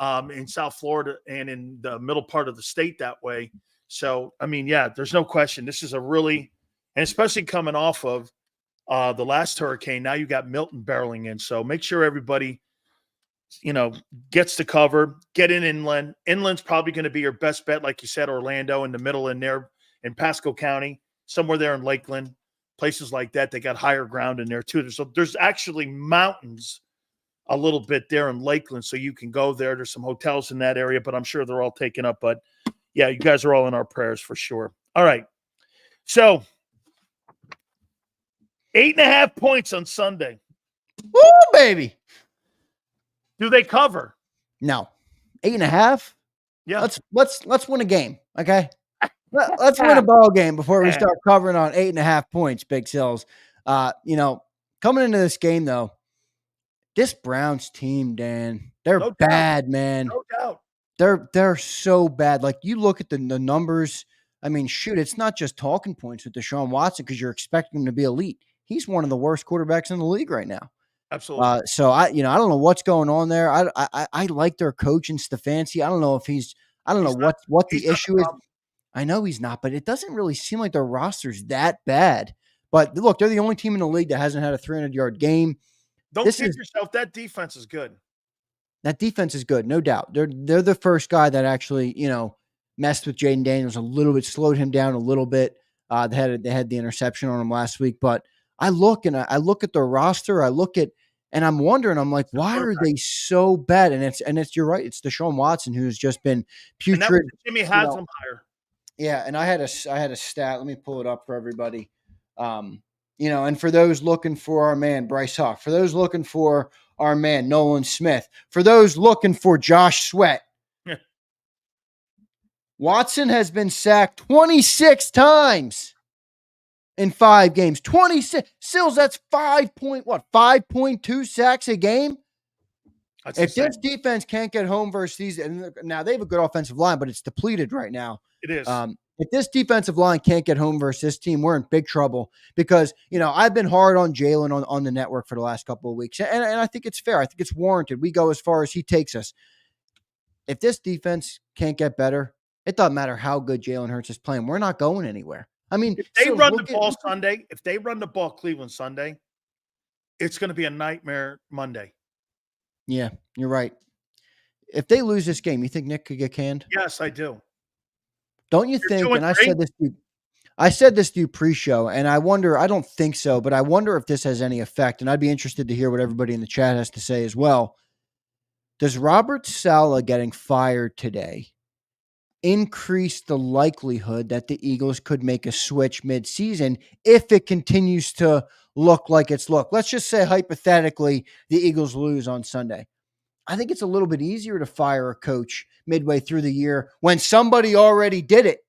in South Florida and in the middle part of the state that way. So, I mean, yeah, there's no question. This is a really, and especially coming off of the last hurricane, now you got Milton barreling in. So make sure everybody, gets to cover, get in inland. Inland's probably going to be your best bet. Like you said, Orlando in the middle in there in Pasco County, somewhere there in Lakeland, places like that. They got higher ground in there too. So there's actually mountains a little bit there in Lakeland. So you can go there. There's some hotels in that area, but I'm sure they're all taken up. But yeah, you guys are all in our prayers for sure. All right. So 8.5 points on Sunday. Woo, baby. Do they cover? No. 8.5? Yeah. Let's win a game, okay? Let's win a ball game before we start covering on 8.5 points, Big Sills. Coming into this game, though, this Browns team, Dan, they're bad, man. No doubt. They're so bad. Like, you look at the numbers. I mean, shoot, it's not just talking points with Deshaun Watson because you're expecting him to be elite. He's one of the worst quarterbacks in the league right now. Absolutely. So I don't know what's going on there. I like their coach in Stefanski. I don't know if I don't know what the issue is. I know he's not, but it doesn't really seem like their roster's that bad. But look, they're the only team in the league that hasn't had a 300-yard game. Don't kid yourself. That defense is good. That defense is good, no doubt. They're the first guy that actually, messed with Jaden Daniels a little bit, slowed him down a little bit. They had the interception on him last week, but I look at their roster, and I'm wondering, I'm like, why are they so bad? And it's you're right, it's Deshaun Watson who's just been putrid. And that was Jimmy Haslam hire. Yeah, and I had a stat. Let me pull it up for everybody. And for those looking for our man Bryce Huff, for those looking for our man Nolan Smith, for those looking for Josh Sweat, Watson has been sacked 26 times in 5 games. 26. Sills, that's 5.2 sacks a game? If this defense can't get home versus these, and now they have a good offensive line, but it's depleted right now. It is. If this defensive line can't get home versus this team, we're in big trouble because, I've been hard on Jalen on the network for the last couple of weeks, and I think it's fair. I think it's warranted. We go as far as he takes us. If this defense can't get better, it doesn't matter how good Jalen Hurts is playing. We're not going anywhere. I mean, If they so run the ball Sunday, if they run the ball Cleveland Sunday, it's going to be a nightmare Monday. Yeah, you're right. If they lose this game, you think Nick could get canned? Yes, I do. Don't you You're think? 2 and And I 3? said this to you pre-show, and I wonder. I don't think so, but I wonder if this has any effect. And I'd be interested to hear what everybody in the chat has to say as well. Does Robert Saleh getting fired today increase the likelihood that the Eagles could make a switch mid-season if it continues to look like it's looked? Let's just say hypothetically the Eagles lose on Sunday. I think it's a little bit easier to fire a coach midway through the year when somebody already did it.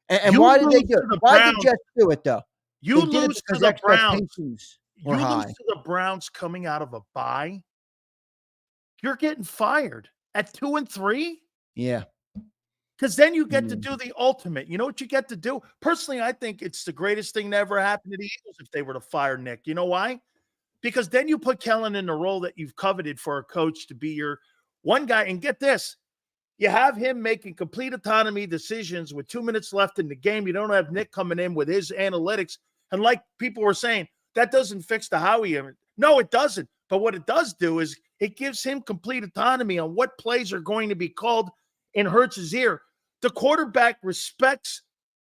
And why did they do it? Why did the Jets do it, though? You They did it lose to because the Browns. expectations were You lose high. to the Browns coming out of a bye. You're getting fired at 2 and 3. Yeah. Because then you get to do the ultimate. You know what you get to do? Personally, I think it's the greatest thing that ever happened to the Eagles if they were to fire Nick. You know why? Because then you put Kellen in the role that you've coveted for a coach to be your one guy. And get this, you have him making complete autonomy decisions with 2 minutes left in the game. You don't have Nick coming in with his analytics. And like people were saying, that doesn't fix the Howie. No, it doesn't. But what it does do is it gives him complete autonomy on what plays are going to be called in Hurts' ear. The quarterback respects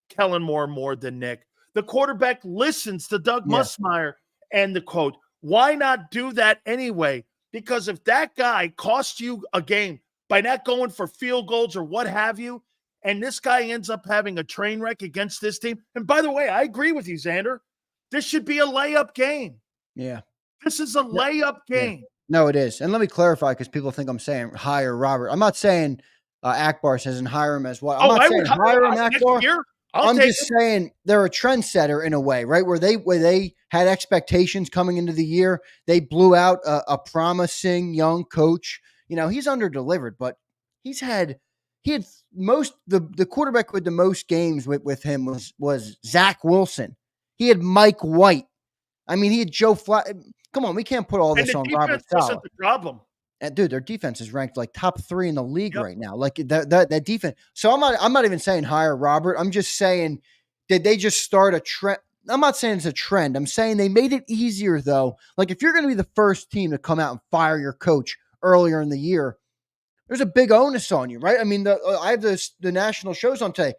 Kellen Moore more than Nick. The quarterback listens to Doug Musmeyer and the quote. Why not do that anyway? Because if that guy costs you a game by not going for field goals or what have you, and this guy ends up having a train wreck against this team. And by the way, I agree with you, Xander. This should be a layup game. Yeah. This is a layup game. Yeah. No, it is. And let me clarify because people think I'm saying hire Robert. I'm not saying Akbar says and hire him as well. I'm not saying hire him, Akbar. I'm just saying they're a trendsetter in a way, right? Where they had expectations coming into the year. They blew out a promising young coach. You know, he's under-delivered, but he had the quarterback with the most games with him was Zach Wilson. He had Mike White. I mean, he had Joe Flacco. Come on, we can't put all this on Robert Saleh. Wasn't the problem. And dude, their defense is ranked like top 3 in the league right now. Like that defense. So I'm not even saying hire Robert. I'm just saying, did they just start a trend? I'm not saying it's a trend. I'm saying they made it easier though. Like if you're going to be the first team to come out and fire your coach earlier in the year, there's a big onus on you, right? I mean, I have the national shows on today.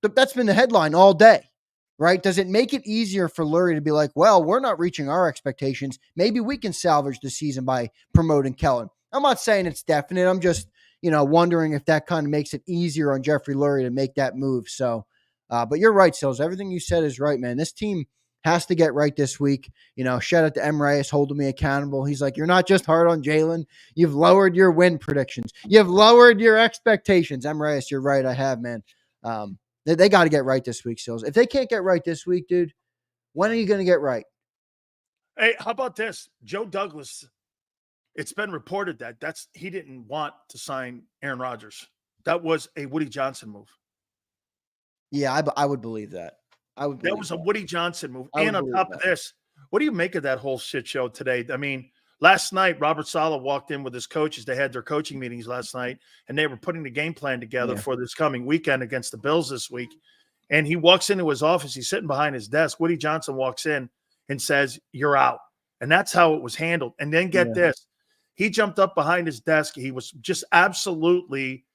That's been the headline all day, right? Does it make it easier for Lurie to be like, well, we're not reaching our expectations. Maybe we can salvage the season by promoting Kellen. I'm not saying it's definite. I'm just, wondering if that kind of makes it easier on Jeffrey Lurie to make that move. So, but you're right, Sills. Everything you said is right, man. This team has to get right this week. Shout out to M. Reyes holding me accountable. He's like, you're not just hard on Jalen. You've lowered your win predictions. You've lowered your expectations. M. Reyes, you're right. I have, man. They got to get right this week, Sills. If they can't get right this week, dude, when are you going to get right? Hey, how about this? Joe Douglas. It's been reported that he didn't want to sign Aaron Rodgers. That was a Woody Johnson move. Yeah, I would believe that. That was a Woody Johnson move. And on top of this, what do you make of that whole shit show today? I mean, last night, Robert Saleh walked in with his coaches. They had their coaching meetings last night, and they were putting the game plan together for this coming weekend against the Bills this week. And he walks into his office. He's sitting behind his desk. Woody Johnson walks in and says, "You're out." And that's how it was handled. And then get this. He jumped up behind his desk. He was just absolutely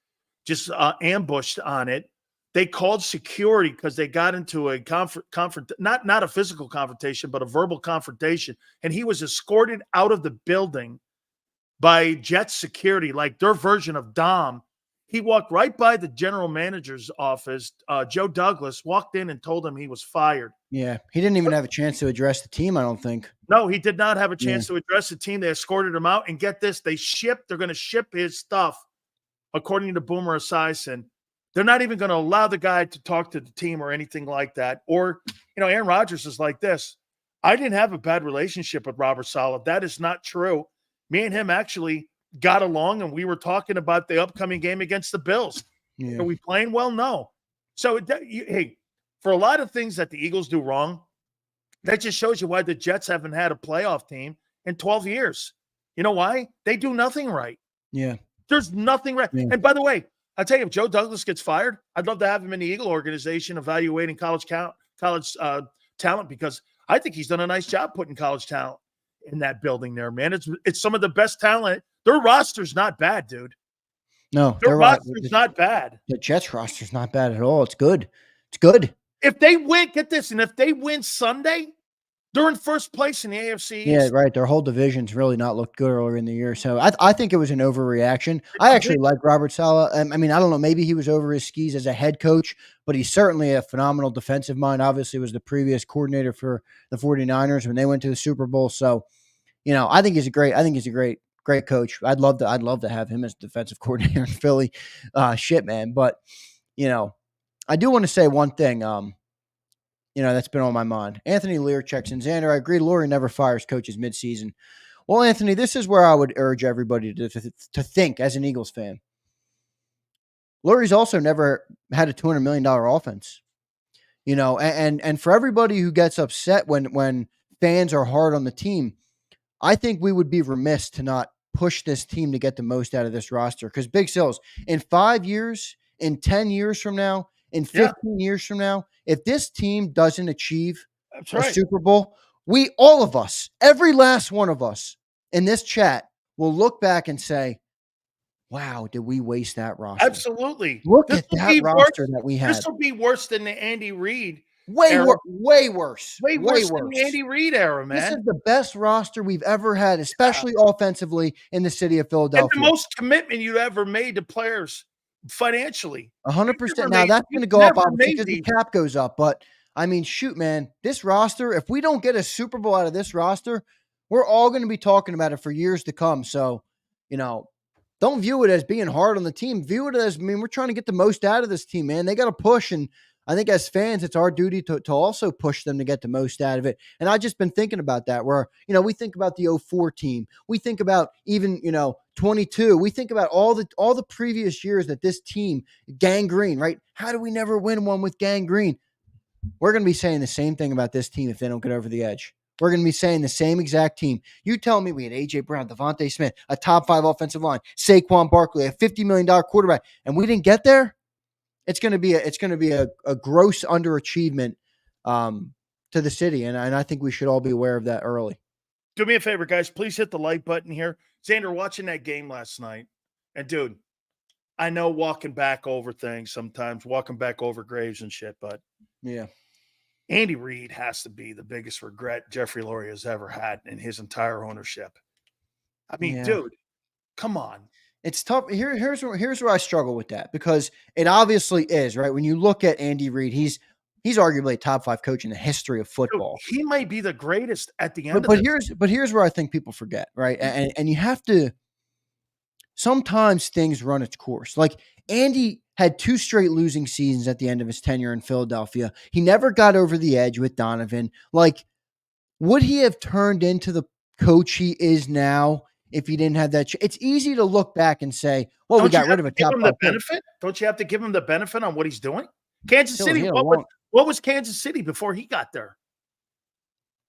just ambushed on it. They called security because they got into a not a physical confrontation, but a verbal confrontation. And he was escorted out of the building by Jet security, like their version of Dom. He walked right by the general manager's office. Joe Douglas walked in and told him he was fired. Yeah, he didn't even have a chance to address the team, I don't think. No, he did not have a chance to address the team. They escorted him out. And get this, they're going to ship his stuff, according to Boomer Esiason. They're not even going to allow the guy to talk to the team or anything like that. Or, Aaron Rodgers is like this. I didn't have a bad relationship with Robert Saleh. That is not true. Me and him actually got along, and we were talking about the upcoming game against the Bills. Yeah. Are we playing well? No. So, hey, for a lot of things that the Eagles do wrong, that just shows you why the Jets haven't had a playoff team in 12 years. You know why? They do nothing right. Yeah. There's nothing right. Yeah. And by the way, I'll tell you, if Joe Douglas gets fired, I'd love to have him in the Eagle organization evaluating college college talent, because I think he's done a nice job putting college talent in that building there, man. It's some of the best talent. Their roster's not bad, dude. No, Their they're right. roster's not bad. The Jets roster's not bad at all. It's good. It's good. If they win, get this, and if they win Sunday, they're in first place in the AFC East. Yeah, right. Their whole division's really not looked good earlier in the year. So I think it was an overreaction. I actually like Robert Saleh. I mean, I don't know. Maybe he was over his skis as a head coach, but he's certainly a phenomenal defensive mind. Obviously, was the previous coordinator for the 49ers when they went to the Super Bowl. So, I think he's a great coach. I'd love to have him as defensive coordinator in Philly. Shit, man. But, I do want to say one thing. That's been on my mind. Anthony Lear checks in. Xander, I agree. Lurie never fires coaches midseason. Well, Anthony, this is where I would urge everybody to think as an Eagles fan. Lurie's also never had a $200 million offense. And for everybody who gets upset when fans are hard on the team, I think we would be remiss to not push this team to get the most out of this roster. Because Big Sills, in 5 years, in 10 years from now, in 15 years from now, if this team doesn't achieve a Super Bowl, all of us, every last one of us in this chat will look back and say, wow, did we waste that roster? Absolutely. Look at that roster that we had. This will be worse than the Andy Reid. Way worse. Way worse than the Andy Reid era, man. This is the best roster we've ever had, especially offensively in the city of Philadelphia. And the most commitment you ever made to players financially. 100%. Now that's going to go up obviously because the cap goes up. But I mean, shoot, man, this roster, if we don't get a Super Bowl out of this roster, we're all going to be talking about it for years to come. So, don't view it as being hard on the team. View it as, we're trying to get the most out of this team, man. They got to push. And I think as fans, it's our duty to also push them to get the most out of it. And I've just been thinking about that where, we think about the 04 team. We think about even, 22. We think about all the previous years that this team, gangrene, right? How do we never win one with gangrene? We're going to be saying the same thing about this team if they don't get over the edge. We're going to be saying the same exact team. You tell me we had A.J. Brown, Devontae Smith, a top 5 offensive line, Saquon Barkley, a $50 million quarterback, and we didn't get there. It's going to be a gross underachievement to the city, and I think we should all be aware of that early. Do me a favor, guys. Please hit the like button here. Xander, watching that game last night, and dude, I know walking back over things sometimes, walking back over graves and shit, but yeah. Andy Reid has to be the biggest regret Jeffrey Lurie has ever had in his entire ownership. I mean, dude, come on. It's tough. Here's where I struggle with that because it obviously is, right? When you look at Andy Reid, he's arguably a top 5 coach in the history of football. Dude, he might be the greatest at the end but here's where I think people forget, right? And you have to sometimes things run its course. Like Andy had 2 straight losing seasons at the end of his tenure in Philadelphia. He never got over the edge with Donovan. Like, would he have turned into the coach he is now if he didn't have that? It's easy to look back and say, well, we got rid of a top 5 benefit. Don't you have to give him the benefit on what he's doing? Kansas City, what was Kansas City before he got there?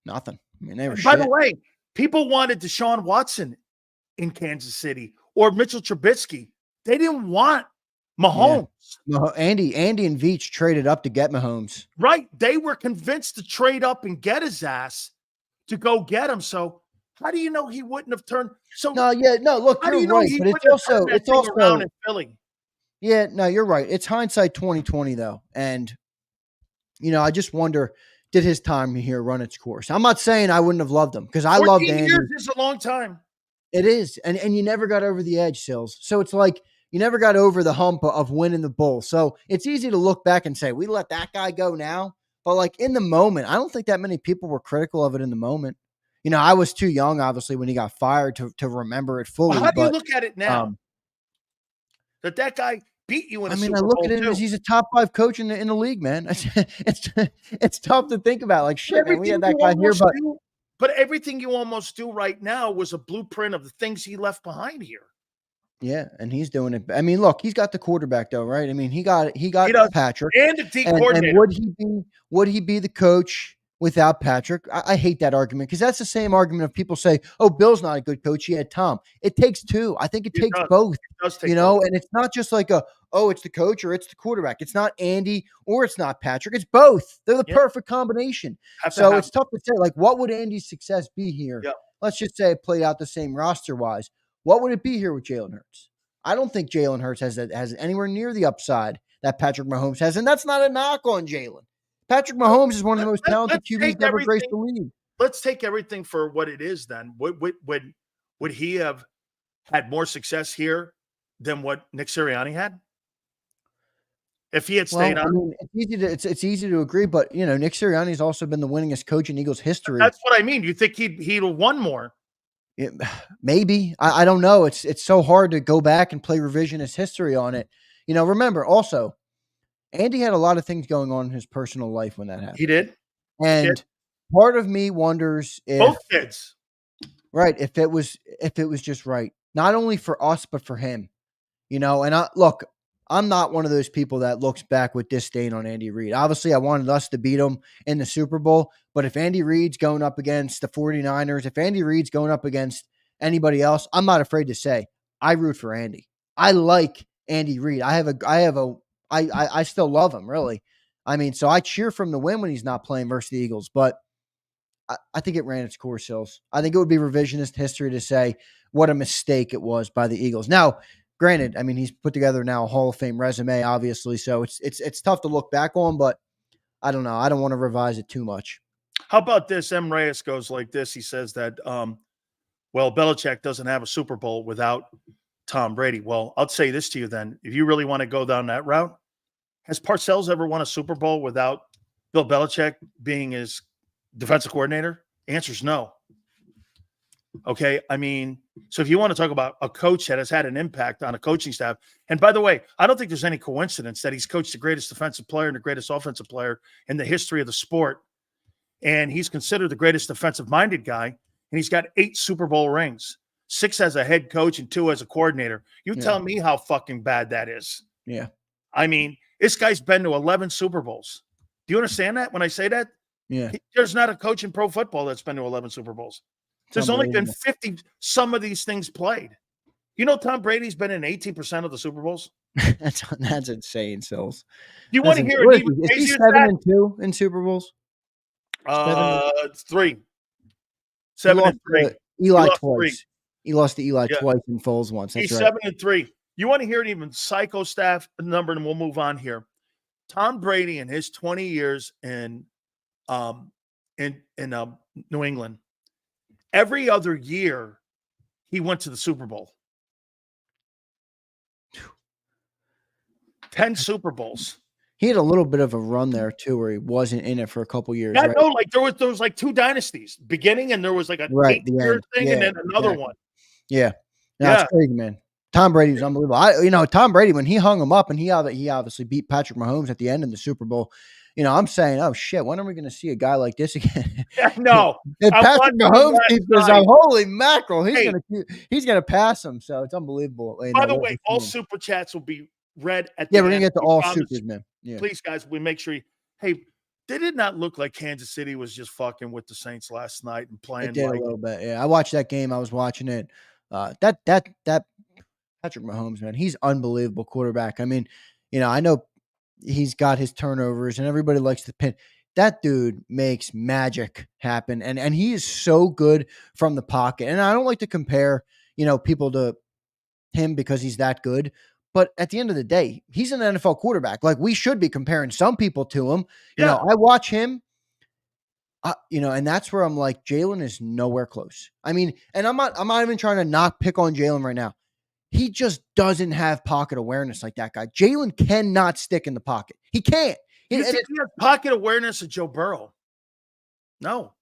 Nothing. I mean, they were By the way, people wanted Deshaun Watson in Kansas City or Mitchell Trubisky. They didn't want Mahomes. Yeah. Andy and Veach traded up to get Mahomes. Right. They were convinced to trade up and get his ass to go get him. So how do you know he wouldn't have turned? So look, you're right, but it's also around in Philly. Yeah, no, you're right. It's hindsight 2020 though. And I just wonder, did his time here run its course? I'm not saying I wouldn't have loved him because I loved Andy. 14 years is a long time. It is. And you never got over the edge, Sills. So it's like you never got over the hump of winning the bowl. So it's easy to look back and say, we let that guy go now. But like in the moment, I don't think that many people were critical of it in the moment. I was too young, obviously, when he got fired to remember it fully. Well, how do you look at it now? That guy beat you in a Super Bowl. I look at it as he's a top 5 coach in the league, man. It's tough to think about. Like, shit, man, we had that guy here. But everything you almost do right now was a blueprint of the things he left behind here. Yeah, and he's doing it. I mean, look, he's got the quarterback though, right? I mean, he got Patrick and the D coordinator. And would he be the coach without Patrick. I hate that argument because that's the same argument of people say, oh, Bill's not a good coach. He had Tom. It takes two. I think it takes both, It does take both. and it's not just like it's the coach or it's the quarterback. It's not Andy or it's not Patrick. It's both. They're the perfect combination. So it's tough to say, like, what would Andy's success be here? Yep. Let's just say it played out the same roster-wise. What would it be here with Jalen Hurts? I don't think Jalen Hurts has anywhere near the upside that Patrick Mahomes has, and that's not a knock on Jalen. Patrick Mahomes is one of the most talented QBs to ever grace the league. Let's take everything for what it is then. Would he have had more success here than what Nick Sirianni had? If he had stayed on? I mean, it's easy to agree, but, Nick Sirianni's also been the winningest coach in Eagles history. That's what I mean. You think he'd have won more? Maybe. I don't know. It's so hard to go back and play revisionist history on it. Remember also, Andy had a lot of things going on in his personal life when that happened. He did. And part of me wonders if both kids. Right. If it was just right, not only for us, but for him, and I'm not one of those people that looks back with disdain on Andy Reid. Obviously, I wanted us to beat him in the Super Bowl, but if Andy Reid's going up against the 49ers, if Andy Reid's going up against anybody else, I'm not afraid to say I root for Andy. I like Andy Reid. I still love him, really. I mean, so I cheer for him to win when he's not playing versus the Eagles, but I think it ran its course, Hills. I think it would be revisionist history to say what a mistake it was by the Eagles. Now, granted, I mean, he's put together now a Hall of Fame resume, obviously, so it's tough to look back on, but I don't know. I don't want to revise it too much. How about this? M. Reyes goes like this. He says that, Belichick doesn't have a Super Bowl without Tom Brady. Well, I'll say this to you then. If you really want to go down that route, has Parcells ever won a Super Bowl without Bill Belichick being his defensive coordinator? The answer is no. Okay. I mean, so if you want to talk about a coach that has had an impact on a coaching staff, and by the way, I don't think there's any coincidence that he's coached the greatest defensive player and the greatest offensive player in the history of the sport. And he's considered the greatest defensive-minded guy, and he's got 8 Super Bowl rings, 6 as a head coach and 2 as a coordinator. You tell me how fucking bad that is. Yeah. I mean, this guy's been to 11 Super Bowls. Do you understand that when I say that? Yeah. There's not a coach in pro football that's been to 11 Super Bowls. There's only been 50 some of these things played. You know Tom Brady's been in 18% of the Super Bowls? That's insane, Sills. You want to hear it even is he crazier 7-2 in Super Bowls? 3. 7-3. Eli twice. He lost to Eli twice and Foles once. That's He's right. 7-3. You want to hear an even psycho staff number, and we'll move on here. Tom Brady in his 20 years in New England, every other year he went to the Super Bowl. 10 Super Bowls. He had a little bit of a run there too, where he wasn't in it for a couple years. Yeah, right? no, like there was like 2 dynasties beginning, and there was like a 8-year thing, and then another one. Yeah, that's crazy, man. Tom Brady was unbelievable. Tom Brady, when he hung him up, and he obviously beat Patrick Mahomes at the end in the Super Bowl. I'm saying, oh shit, when are we going to see a guy like this again? Yeah, no, if Patrick Mahomes keeps this up, holy mackerel, he's gonna pass him. So it's unbelievable. By the way, all super chats will be read at the end. We're gonna get to all supers, man. Yeah. Please, guys, we make sure. They did not look like Kansas City was just fucking with the Saints last night and playing. It did a little bit. Yeah, I watched that game. I was watching it. That Patrick Mahomes, man, he's unbelievable quarterback. I mean, I know he's got his turnovers and everybody likes to pin. That dude makes magic happen. And he is so good from the pocket. And I don't like to compare, people to him because he's that good. But at the end of the day, he's an NFL quarterback. Like, we should be comparing some people to him. I watch him, and that's where I'm like, Jalen is nowhere close. I mean, and I'm not even trying to not pick on Jalen right now. He just doesn't have pocket awareness like that guy. Jalen cannot stick in the pocket. He can't. You think he has pocket awareness of Joe Burrow? No.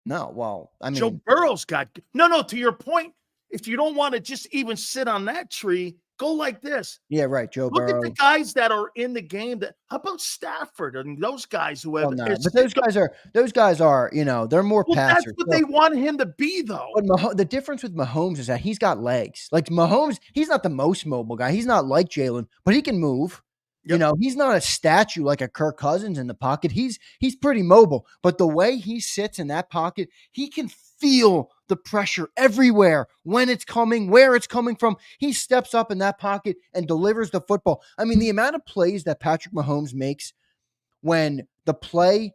Well, I mean, Joe Burrow's got no. To your point, if you don't want to just even sit on that tree, go like this. Yeah, right. Joe Burrow. Look at the guys that are in the game. How about Stafford and those guys who have? But those guys are, they're more passers. That's what they want him to be, though. But the difference with Mahomes is that he's got legs. Like Mahomes, he's not the most mobile guy. He's not like Jalen, but he can move. You know, he's not a statue like a Kirk Cousins in the pocket. He's pretty mobile, but the way he sits in that pocket, he can feel the pressure everywhere, when it's coming, where it's coming from. He steps up in that pocket and delivers the football. I mean, the amount of plays that Patrick Mahomes makes when the play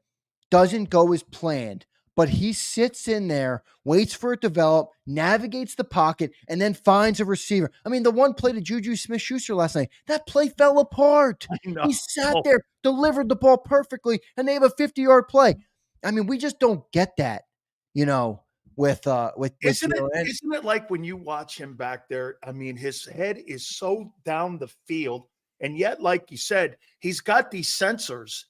doesn't go as planned, but he sits in there, waits for it to develop, navigates the pocket, and then finds a receiver. I mean, the one play to Juju Smith-Schuster last night, that play fell apart. He sat there, delivered the ball perfectly, and they have a 50-yard play. I mean, we just don't get that, you know, with isn't it like when you watch him back there? I mean, his head is so down the field, and yet, like you said, he's got these sensors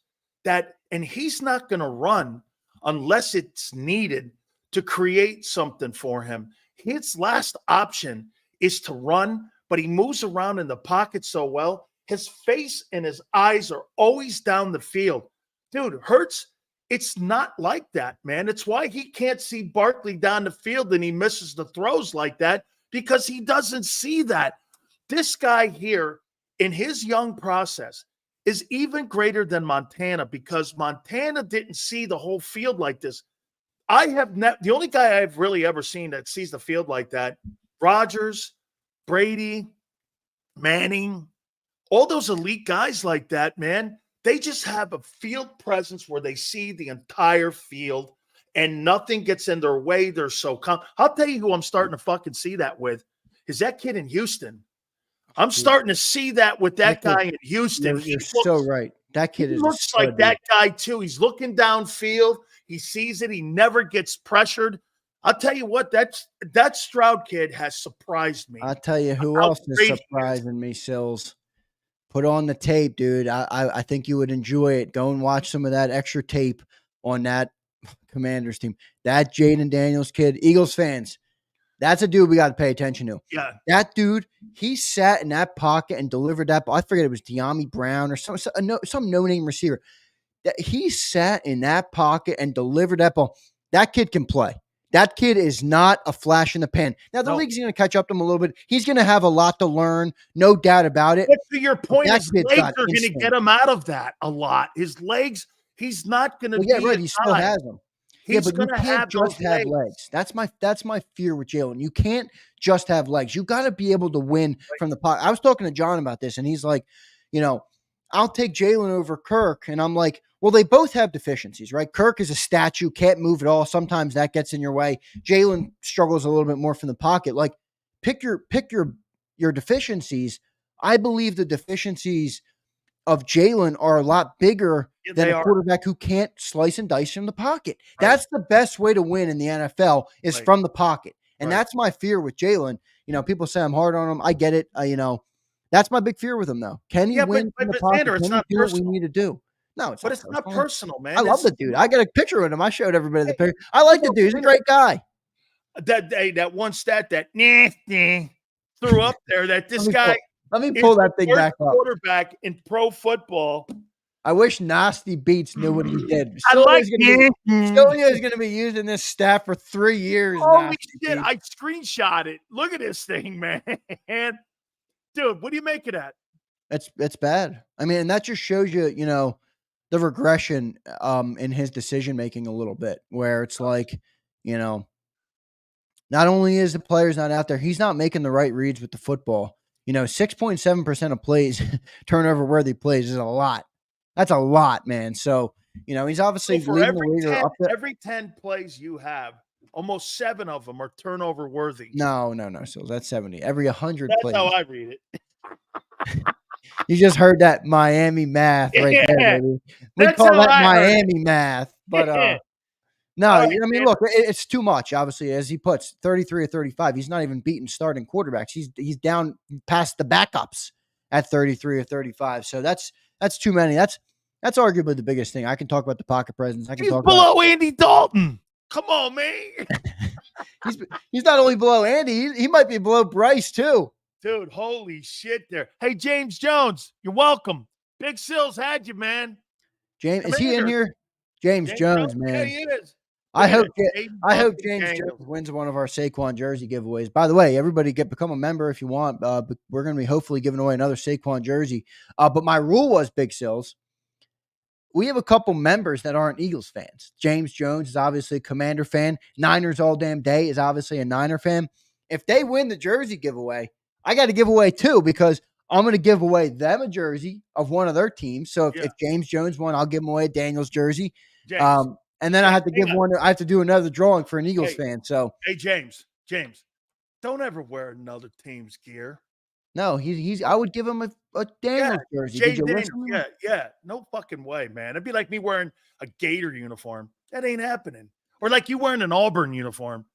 that, and he's not going to run unless it's needed to create something for him. His last option is to run, but he moves around in the pocket so well. His face and his eyes are always down the field. Dude, Hurts, it's not like that, man. It's why he can't see Barkley down the field and he misses the throws like that, because he doesn't see that. This guy here, in his young process, is even greater than Montana, because Montana didn't see the whole field like this. The only guy I've really ever seen that sees the field like that, Rodgers, Brady, Manning, all those elite guys like that, man, they just have a field presence where they see the entire field and nothing gets in their way. They're so calm. I'll tell you who I'm starting to fucking see that with is that kid in Houston. I'm starting to see that with that guy in Houston. You're so right. That kid looks like that guy too. He's looking downfield. He sees it. He never gets pressured. I'll tell you what, that Stroud kid has surprised me. I'll tell you who else is surprising me, Sills. Put on the tape, dude. I think you would enjoy it. Go and watch some of that extra tape on that Commanders team. That Jaden Daniels kid, Eagles fans, that's a dude we got to pay attention to. Yeah. That dude, he sat in that pocket and delivered that ball. I forget it was De'Ami Brown or some no-name receiver. That he sat in that pocket and delivered that ball. That kid can play. That kid is not a flash in the pan. Now, the league's going to catch up to him a little bit. He's going to have a lot to learn, no doubt about it. But to your point, his legs are going to get him out of that a lot. His legs, he's not going to be right. He still has them. But you can't just have legs. That's my fear with Jalen. You can't just have legs. You got to be able to win from the pocket. I was talking to John about this, and he's like, you know, I'll take Jalen over Kirk. And I'm like, well, they both have deficiencies, right? Kirk is a statue, can't move at all. Sometimes that gets in your way. Jalen struggles a little bit more from the pocket. Like, pick your deficiencies. I believe the deficiencies of Jalen are a lot bigger than a quarterback who can't slice and dice from the pocket. Right. That's the best way to win in the NFL is from the pocket. And that's my fear with Jalen. You know, people say I'm hard on him. I get it. You know, that's my big fear with him, though. Can he win from the pocket? It's not do what we need to do? No, it's not personal, man. I love the dude. I got a picture with him. I showed everybody the picture. I like the dude. He's a great guy. That one stat that threw up there that this guy. Let me pull that thing back up. Quarterback in pro football. I wish Nasty Beats knew what he did. Sileo is going to be using this staff for 3 years. Holy shit! I screenshot it. Look at this thing, man. Dude, what do you make of that? It's bad. I mean, and that just shows you, you know, the regression in his decision making a little bit, where it's like, you know, not only is the players not out there, he's not making the right reads with the football. You know, 6.7% of plays, turnover-worthy plays is a lot. That's a lot, man. So, you know, he's obviously leading the league up there. Every 10 plays you have, almost 7 of them are turnover-worthy. No. So that's 70. Every 100 plays. That's how I read it. You just heard that Miami math right there, baby. We call that Miami math. But, no, I mean, look, it's too much, obviously, as he puts 33 or 35. He's not even beating starting quarterbacks. He's down past the backups at 33 or 35. So that's too many. That's arguably the biggest thing. I can talk about the pocket presence. He's below Andy Dalton. Come on, man. he's not only below Andy, he might be below Bryce too. Dude, holy shit there. Hey, James Jones, you're welcome. Big Sills had you, man. James, is he in here? James Jones, man. Yeah, he is. I hope Aiden I hope fucking James Daniels. Jones wins one of our Saquon jersey giveaways. By the way, everybody become a member if you want. But we're going to be hopefully giving away another Saquon jersey. But my rule was, Big Sills, we have a couple members that aren't Eagles fans. James Jones is obviously a Commander fan. Niners all damn day is obviously a Niner fan. If they win the jersey giveaway, I got to give away two because I'm going to give away them a jersey of one of their teams. So if James Jones won, I'll give him away a Daniels jersey. James. And then I have to give one. I have to do another drawing for an Eagles Hey. fan. So Hey, James, don't ever wear another team's gear. no, he's. I would give him a Daniels jersey. Did you listen? Yeah. No fucking way, man. It'd be like me wearing a Gator uniform. That ain't happening. Or like you wearing an Auburn uniform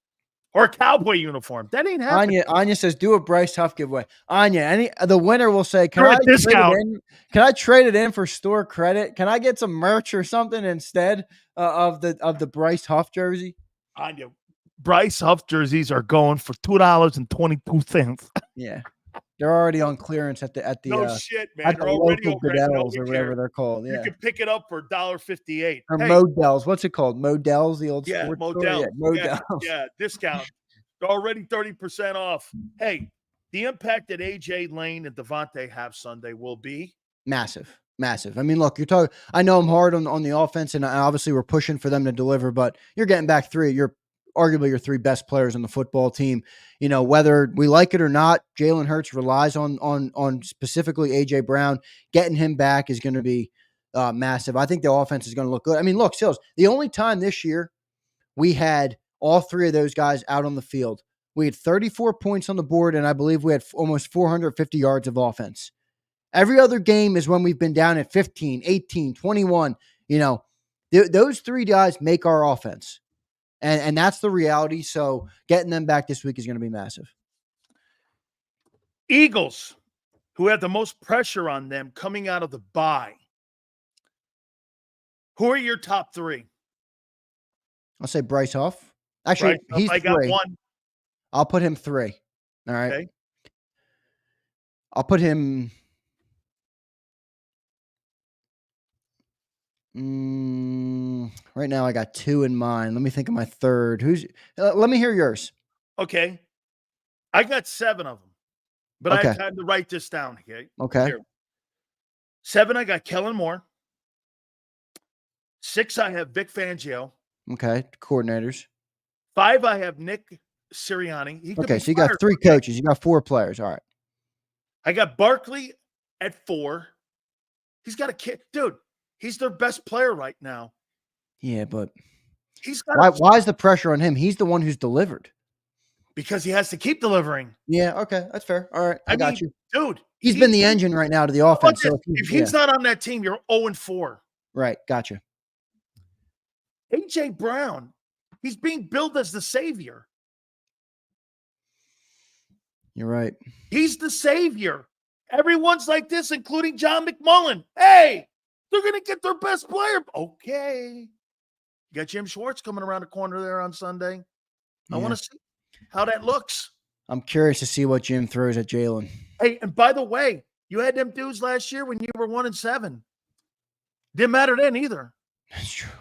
or a Cowboy uniform. That ain't happening. Anya says, do a Bryce Huff giveaway. Anya, the winner will say, Can I trade it in for store credit? Can I get some merch or something instead of the Bryce Huff jersey? Anya, Bryce Huff jerseys are going for $2.22. Yeah. They're already on clearance at the shit, man. at the local Goodell's or whatever they're called. Yeah. You can pick it up for $1.58. Or Modell's. What's it called? Modell's, the old sports Modell's. store? Yeah, Modell's. Yeah, discount. They're already 30% off. Hey, the impact that AJ Lane and Devontae have Sunday will be massive. I mean, look, you're talking. I know I'm hard on the offense, and obviously we're pushing for them to deliver, but you're getting back arguably your three best players on the football team. You know, whether we like it or not, Jalen Hurts relies on specifically AJ Brown. Getting him back is going to be massive. I think the offense is going to look good. I mean, look, Sills, the only time this year we had all three of those guys out on the field, we had 34 points on the board, and I believe we had almost 450 yards of offense. Every other game is when we've been down at 15, 18, 21. You know, those three guys make our offense. And that's the reality. So getting them back this week is going to be massive. Eagles, who have the most pressure on them coming out of the bye. Who are your top three? I'll say Bryce Huff. Actually, he's I got one. I'll put him 3. All right. Okay. I'll put him. Right now, I got 2 in mind. Let me think of my third. Let me hear yours. Okay. I got 7 of them, but I have time to write this down. Okay. Here. 7, I got Kellen Moore. 6, I have Vic Fangio. Okay. Coordinators. 5, I have Nick Sirianni. Okay. So you got 3 coaches. You got 4 players. All right. I got Barkley at 4. He's got a kid. Dude, he's their best player right now. Yeah, but he's got why is the pressure on him? He's the one who's delivered. Because he has to keep delivering. Yeah, okay. That's fair. All right. I got you. Dude. He's been the engine right now to the offense. So if he's not on that team, you're 0-4. Right. Gotcha. AJ Brown, he's being billed as the savior. You're right. He's the savior. Everyone's like this, including John McMullen. Hey, they're going to get their best player. Okay. You got Jim Schwartz coming around the corner there on Sunday. I want to see how that looks. I'm curious to see what Jim throws at Jalen. Hey, and by the way, you had them dudes last year when you were 1-7. Didn't matter then either. That's true.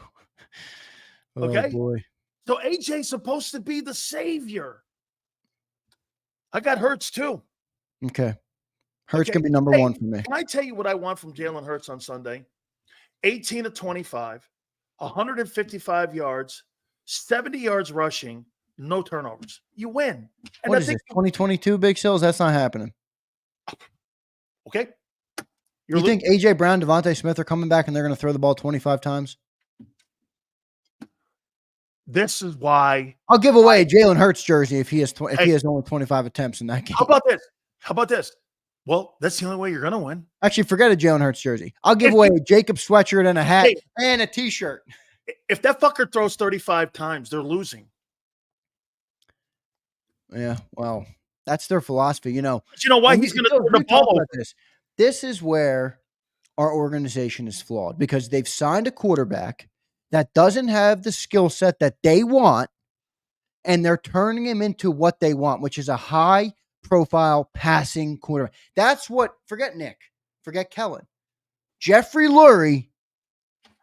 Okay. Oh boy. So AJ's supposed to be the savior. I got Hurts too. Okay. Hurts can be number 1 for me. Can I tell you what I want from Jalen Hurts on Sunday? 18 of 25, 155 yards, 70 yards rushing, no turnovers. You win. And what is this, 2022 Big Sills? That's not happening. Okay. You think AJ Brown, Devontae Smith are coming back and they're going to throw the ball 25 times? This is why I'll give away a Jalen Hurts jersey if he has he has only 25 attempts in that game. How about this? Well, that's the only way you're going to win. Actually, forget a Jalen Hurts jersey. I'll give away a JAKIB sweatshirt and a hat and a T-shirt. If that fucker throws 35 times, they're losing. Yeah, well, that's their philosophy. You know why he's going to throw the ball over this. This is where our organization is flawed because they've signed a quarterback that doesn't have the skill set that they want, and they're turning him into what they want, which is a high-profile passing quarterback. That's what – forget Nick. Forget Kellen. Jeffrey Lurie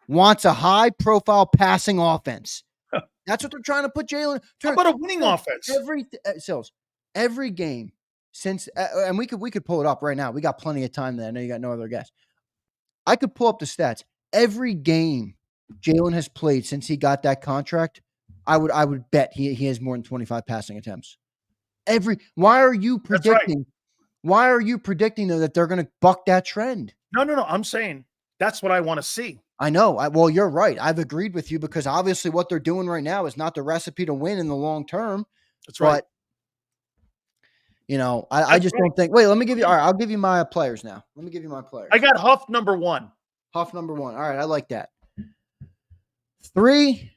wants a high-profile passing offense. That's what they're trying to put Jalen. How about a winning offense? Every game since, and we could pull it up right now. We got plenty of time there. I know you got no other guess. I could pull up the stats. Every game Jalen has played since he got that contract, I would bet he has more than 25 passing attempts. Why are you predicting? Right. Why are you predicting though that they're going to buck that trend? No. I'm saying that's what I want to see. I know. Well, you're right. I've agreed with you because obviously what they're doing right now is not the recipe to win in the long term. That's right. But, I just don't think. Wait, let me give you. All right, I'll give you my players now. Let me give you my players. I got Huff number 1. Huff number 1. All right, I like that. 3.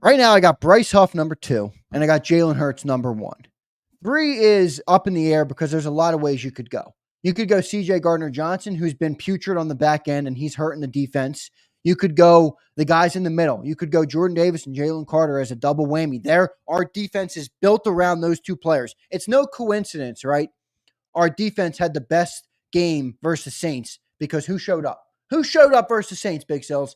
Right now, I got Bryce Huff number 2, and I got Jalen Hurts number 1. 3 is up in the air because there's a lot of ways you could go. You could go C.J. Gardner-Johnson, who's been putrid on the back end, and he's hurting the defense. You could go the guys in the middle. You could go Jordan Davis and Jalen Carter as a double whammy. Our defense is built around those two players. It's no coincidence, right? Our defense had the best game versus Saints because who showed up? Who showed up versus Saints, Big Sills?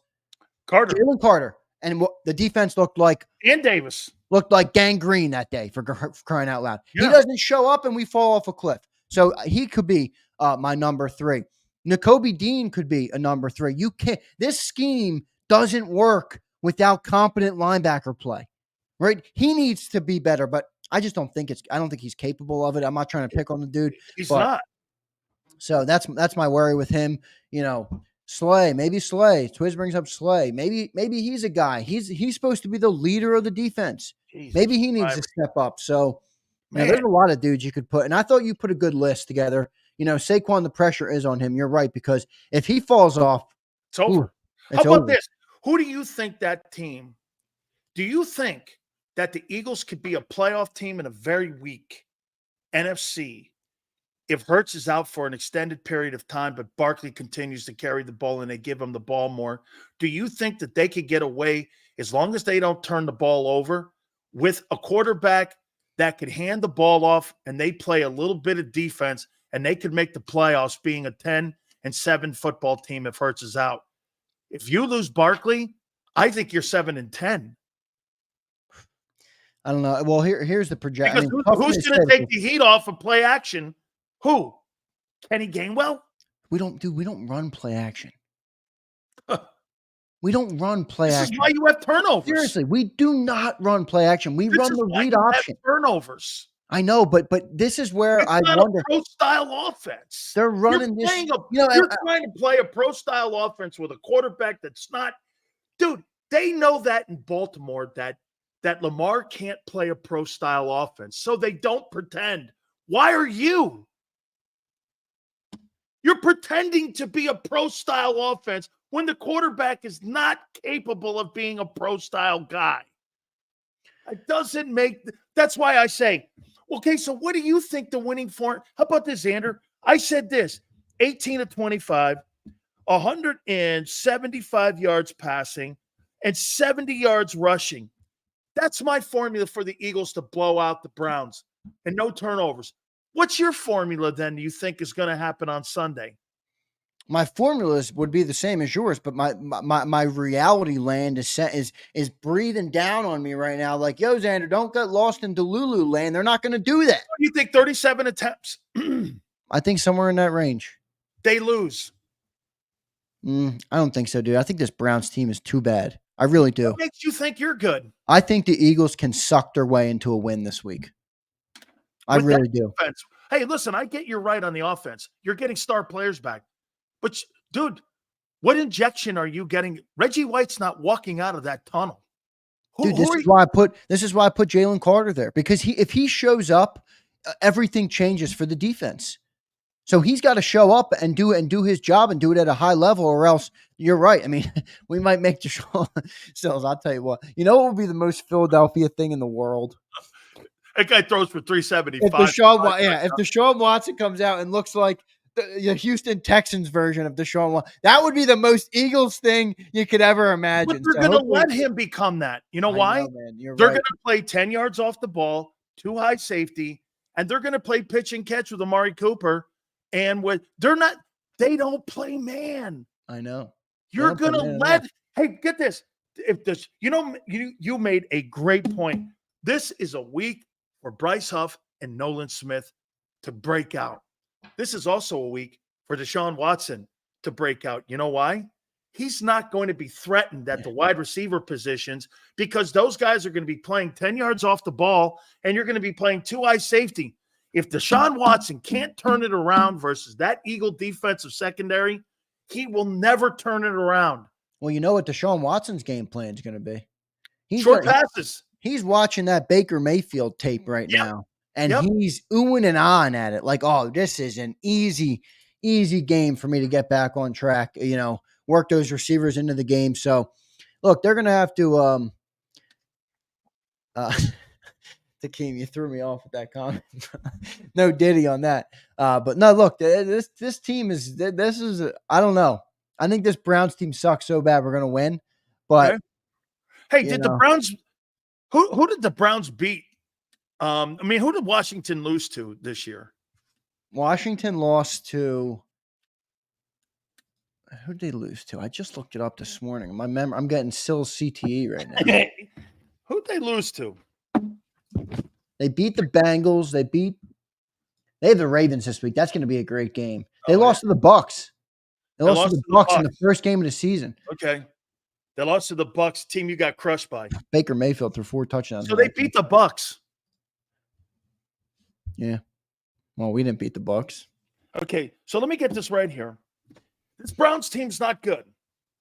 Carter. Jalen Carter. And the defense looked like and Davis looked like gangrene that day for crying out loud. Yeah. He doesn't show up and we fall off a cliff. So he could be my number 3. Nakobe Dean could be a number 3. You can't. This scheme doesn't work without competent linebacker play, right? He needs to be better, but I just don't think I don't think he's capable of it. I'm not trying to pick on the dude. He's not. So that's my worry with him. Slay, maybe Slay. Twiz brings up Slay. Maybe he's a guy. He's supposed to be the leader of the defense. Jesus, maybe he needs to step up. So there's a lot of dudes you could put. And I thought you put a good list together. Saquon, the pressure is on him. You're right, because if he falls off, it's over. How about this? Who do you think that team? Do you think that the Eagles could be a playoff team in a very weak NFC if Hurts is out for an extended period of time, but Barkley continues to carry the ball and they give him the ball more? Do you think that they could get away, as long as they don't turn the ball over, with a quarterback that could hand the ball off and they play a little bit of defense and they could make the playoffs being a 10-7 football team if Hurts is out? If you lose Barkley, I think you're 7-10. I don't know. Well, here's the projection. Who's going to take the heat off of play action? Who? Kenny Gainwell? We don't run play action. We don't run play action. This is why you have turnovers. Seriously, we do not run play action. We run the read option. Turnovers. I know, but this is where I wonder. A pro-style offense. They're running this. You're trying to play a pro-style offense with a quarterback that's not. Dude, they know that in Baltimore that Lamar can't play a pro-style offense, so they don't pretend. Why are you? You're pretending to be a pro-style offense when the quarterback is not capable of being a pro-style guy. It doesn't make – that's why I say, okay, so what do you think the winning form – how about this, Xander? I said this, 18 of 25, 175 yards passing, and 70 yards rushing. That's my formula for the Eagles to blow out the Browns and no turnovers. What's your formula then, do you think, is going to happen on Sunday? My formulas would be the same as yours, but my reality land is breathing down on me right now. Like, yo, Xander, don't get lost in Delulu land. They're not going to do that. What do you think, 37 attempts? I think somewhere in that range. They lose. I don't think so, dude. I think this Browns team is too bad. I really do. What makes you think you're good? I think the Eagles can suck their way into a win this week. I really do. Defense. Hey, listen, I get you're right on the offense. You're getting star players back. But, dude, what injection are you getting? Reggie White's not walking out of that tunnel. This is why I put Jalen Carter there, because if he shows up, everything changes for the defense. So he's got to show up and do his job and do it at a high level, or else you're right. I mean, we might make Deshaun Sills. I'll tell you what. You know what would be the most Philadelphia thing in the world? That guy throws for 375. If Deshaun Watson comes out and looks like the Houston Texans version of Deshaun Watson, that would be the most Eagles thing you could ever imagine. But they're going to let him become that. You know why? They're going to play 10 yards off the ball, 2 high safety, and they're going to play pitch and catch with Amari Cooper. And they don't play man. I know. You're don't put gonna him in let. enough. Hey, get this. If this, you made a great point. This is a week for Bryce Huff and Nolan Smith to break out. This is also a week for Deshaun Watson to break out. You know why? He's not going to be threatened at the wide receiver positions because those guys are going to be playing 10 yards off the ball and you're going to be playing two-eye safety. If Deshaun Watson can't turn it around versus that Eagle defensive secondary, he will never turn it around. Well, you know what Deshaun Watson's game plan is going to be? Short passes. He's watching that Baker Mayfield tape right now, and he's oohing and ahhing at it like, oh, this is an easy game for me to get back on track, work those receivers into the game. So, look, they're going to have to Takeem, you threw me off with that comment. No Diddy on that. But no, look, this team is I don't know. I think this Browns team sucks so bad we're going to win. But hey, did the Browns who did the Browns beat? Who did Washington lose to this year? Washington lost to who did they lose to? I just looked it up this morning. I'm getting Sil's CTE right now. Who'd they lose to? They beat the Bengals. They have the Ravens this week. That's going to be a great game. They lost to the Bucks. They lost to the Bucks in the first game of the season. Okay. They lost to the Bucks, team you got crushed by. Baker Mayfield threw 4 touchdowns. So they beat the Bucks. Yeah. Well, we didn't beat the Bucks. Okay. So let me get this right here. This Browns team's not good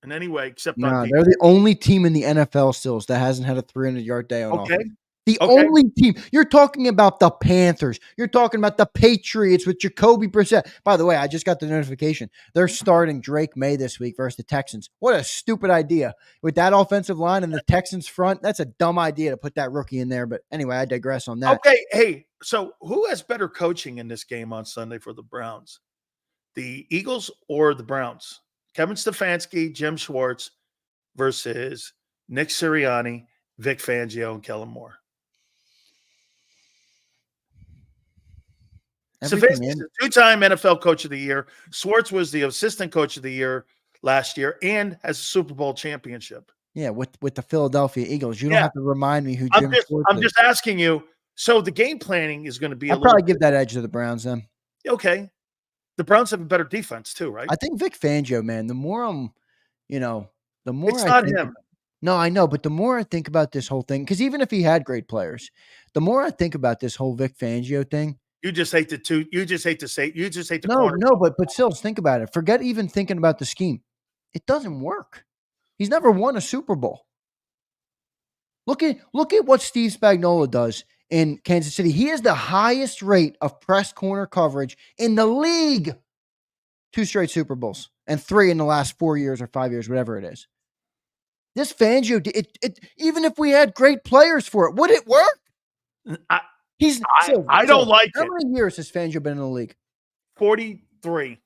in any way except on they're the only team in the NFL still that hasn't had a 300-yard day on offense. The only team. You're talking about the Panthers. You're talking about the Patriots with Jacoby Brissett. By the way, I just got the notification. They're starting Drake May this week versus the Texans. What a stupid idea. With that offensive line and the Texans front, that's a dumb idea to put that rookie in there. But anyway, I digress on that. Okay, hey, so who has better coaching in this game on Sunday for the Browns? The Eagles or the Browns? Kevin Stefanski, Jim Schwartz versus Nick Sirianni, Vic Fangio, and Kellen Moore. Stefanski is a 2-time NFL Coach of the Year. Schwartz was the Assistant Coach of the Year last year and has a Super Bowl championship. Yeah, with the Philadelphia Eagles. You don't have to remind me who Jim Schwartz is. I'm just asking you. So the game planning is going to be I'd probably give that edge to the Browns then. Okay. The Browns have a better defense too, right? I think Vic Fangio, man, the more I'm, the more it's not him. No, I know, but the more I think about this whole thing, because even if he had great players, the more I think about this whole Vic Fangio thing. You just hate the No, but still think about it. Forget even thinking about the scheme. It doesn't work. He's never won a Super Bowl. Look at what Steve Spagnuolo does in Kansas City. He has the highest rate of press corner coverage in the league. 2 straight Super Bowls and 3 in the last 4 years or 5 years, whatever it is. This Fangio, even if we had great players for it, would it work? I don't like it. How many years has Fangio been in the league? 43.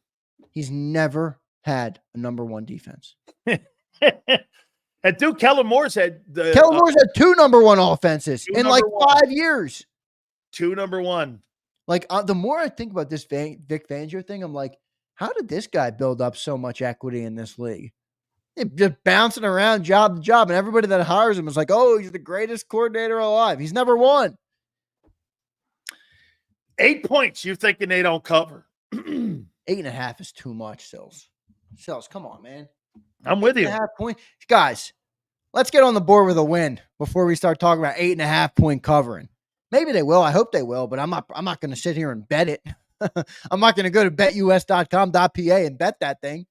He's never had a number 1 defense. And dude, Kellen Moore's had 2 number 1 offenses in like 5 years. 2 number 1. Like the more I think about this Vic Fangio thing, I'm like, how did this guy build up so much equity in this league? Just bouncing around job to job, and everybody that hires him is like, oh, he's the greatest coordinator alive. He's never won. 8 points. You thinking they don't cover? 8.5 is too much, Sills. Sills, come on, man. I'm with you. 8.5 points. Guys, let's get on the board with a win before we start talking about 8.5 point covering. Maybe they will. I hope they will, but I'm not going to sit here and bet it. I'm not going to go to betus.com.pa and bet that thing.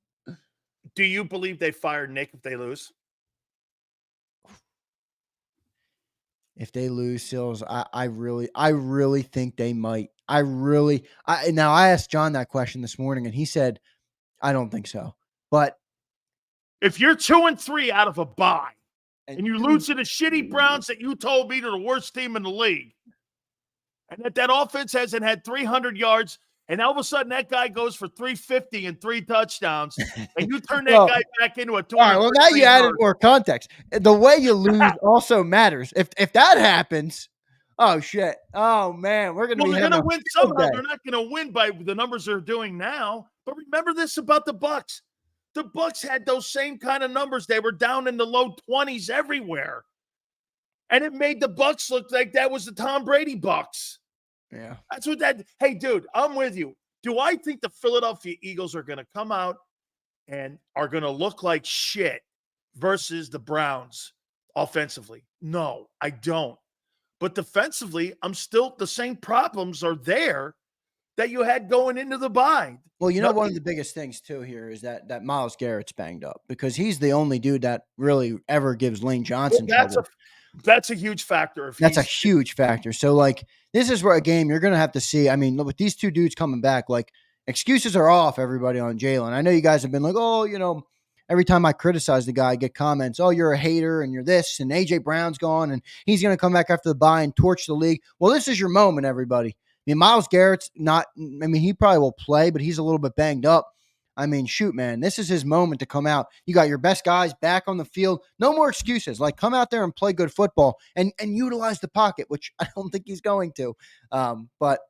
Do you believe they fire Nick if they lose? If they lose, Sills, I really think they might. Now I asked John that question this morning, and he said, I don't think so. But if you're 2-3 out of a bye, and you lose to the shitty Browns that you told me are the worst team in the league, and that offense hasn't had 300 yards, and all of a sudden that guy goes for 350 and 3 touchdowns, and you turn that guy back into a 2. All right, well, now you added more context. The way you lose also matters. If that happens, oh, shit. Oh, man, we're going to be they're going to win somehow. They're not going to win by the numbers they're doing now. But remember this about the Bucs. The Bucs had those same kind of numbers. They were down in the low 20s everywhere. And it made the Bucs look like that was the Tom Brady Bucs. Yeah. That's what that – hey, dude, I'm with you. Do I think the Philadelphia Eagles are going to come out and are going to look like shit versus the Browns offensively? No, I don't. But defensively, I'm still – the same problems are there that you had going into the bye. Well, you know, one of the biggest things too here is that Myles Garrett's banged up because he's the only dude that really ever gives Lane Johnson trouble. That's a huge factor. That's a huge factor. So, like, this is where a game you're going to have to see. I mean, with these two dudes coming back, like, excuses are off, everybody, on Jalen. I know you guys have been like, oh, you know, every time I criticize the guy, I get comments, oh, you're a hater and you're this, and A.J. Brown's gone and he's going to come back after the bye and torch the league. Well, this is your moment, everybody. I mean, Myles Garrett's not – I mean, he probably will play, but he's a little bit banged up. I mean, shoot, man, this is his moment to come out. You got your best guys back on the field. No more excuses. Like, come out there and play good football and utilize the pocket, which I don't think he's going to. But,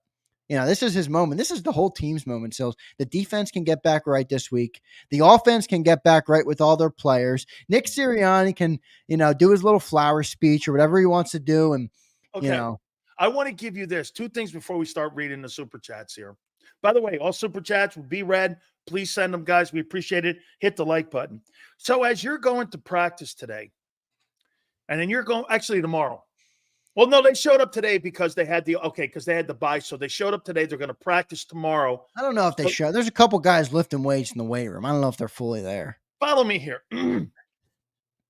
you know, this is his moment. This is the whole team's moment. So the defense can get back right this week. The offense can get back right with all their players. Nick Sirianni can, you know, do his little flower speech or whatever he wants to do. And, you know. I want to give you this. Two things before we start reading the Super Chats here. By the way, all Super Chats will be read. Please send them, guys. We appreciate it. Hit the like button. So as you're going to practice today, and then you're going – actually tomorrow. Well, no, they showed up today because they had because they had the bye. So they showed up today. They're going to practice tomorrow. I don't know if they show. There's a couple guys lifting weights in the weight room. I don't know if they're fully there. Follow me here.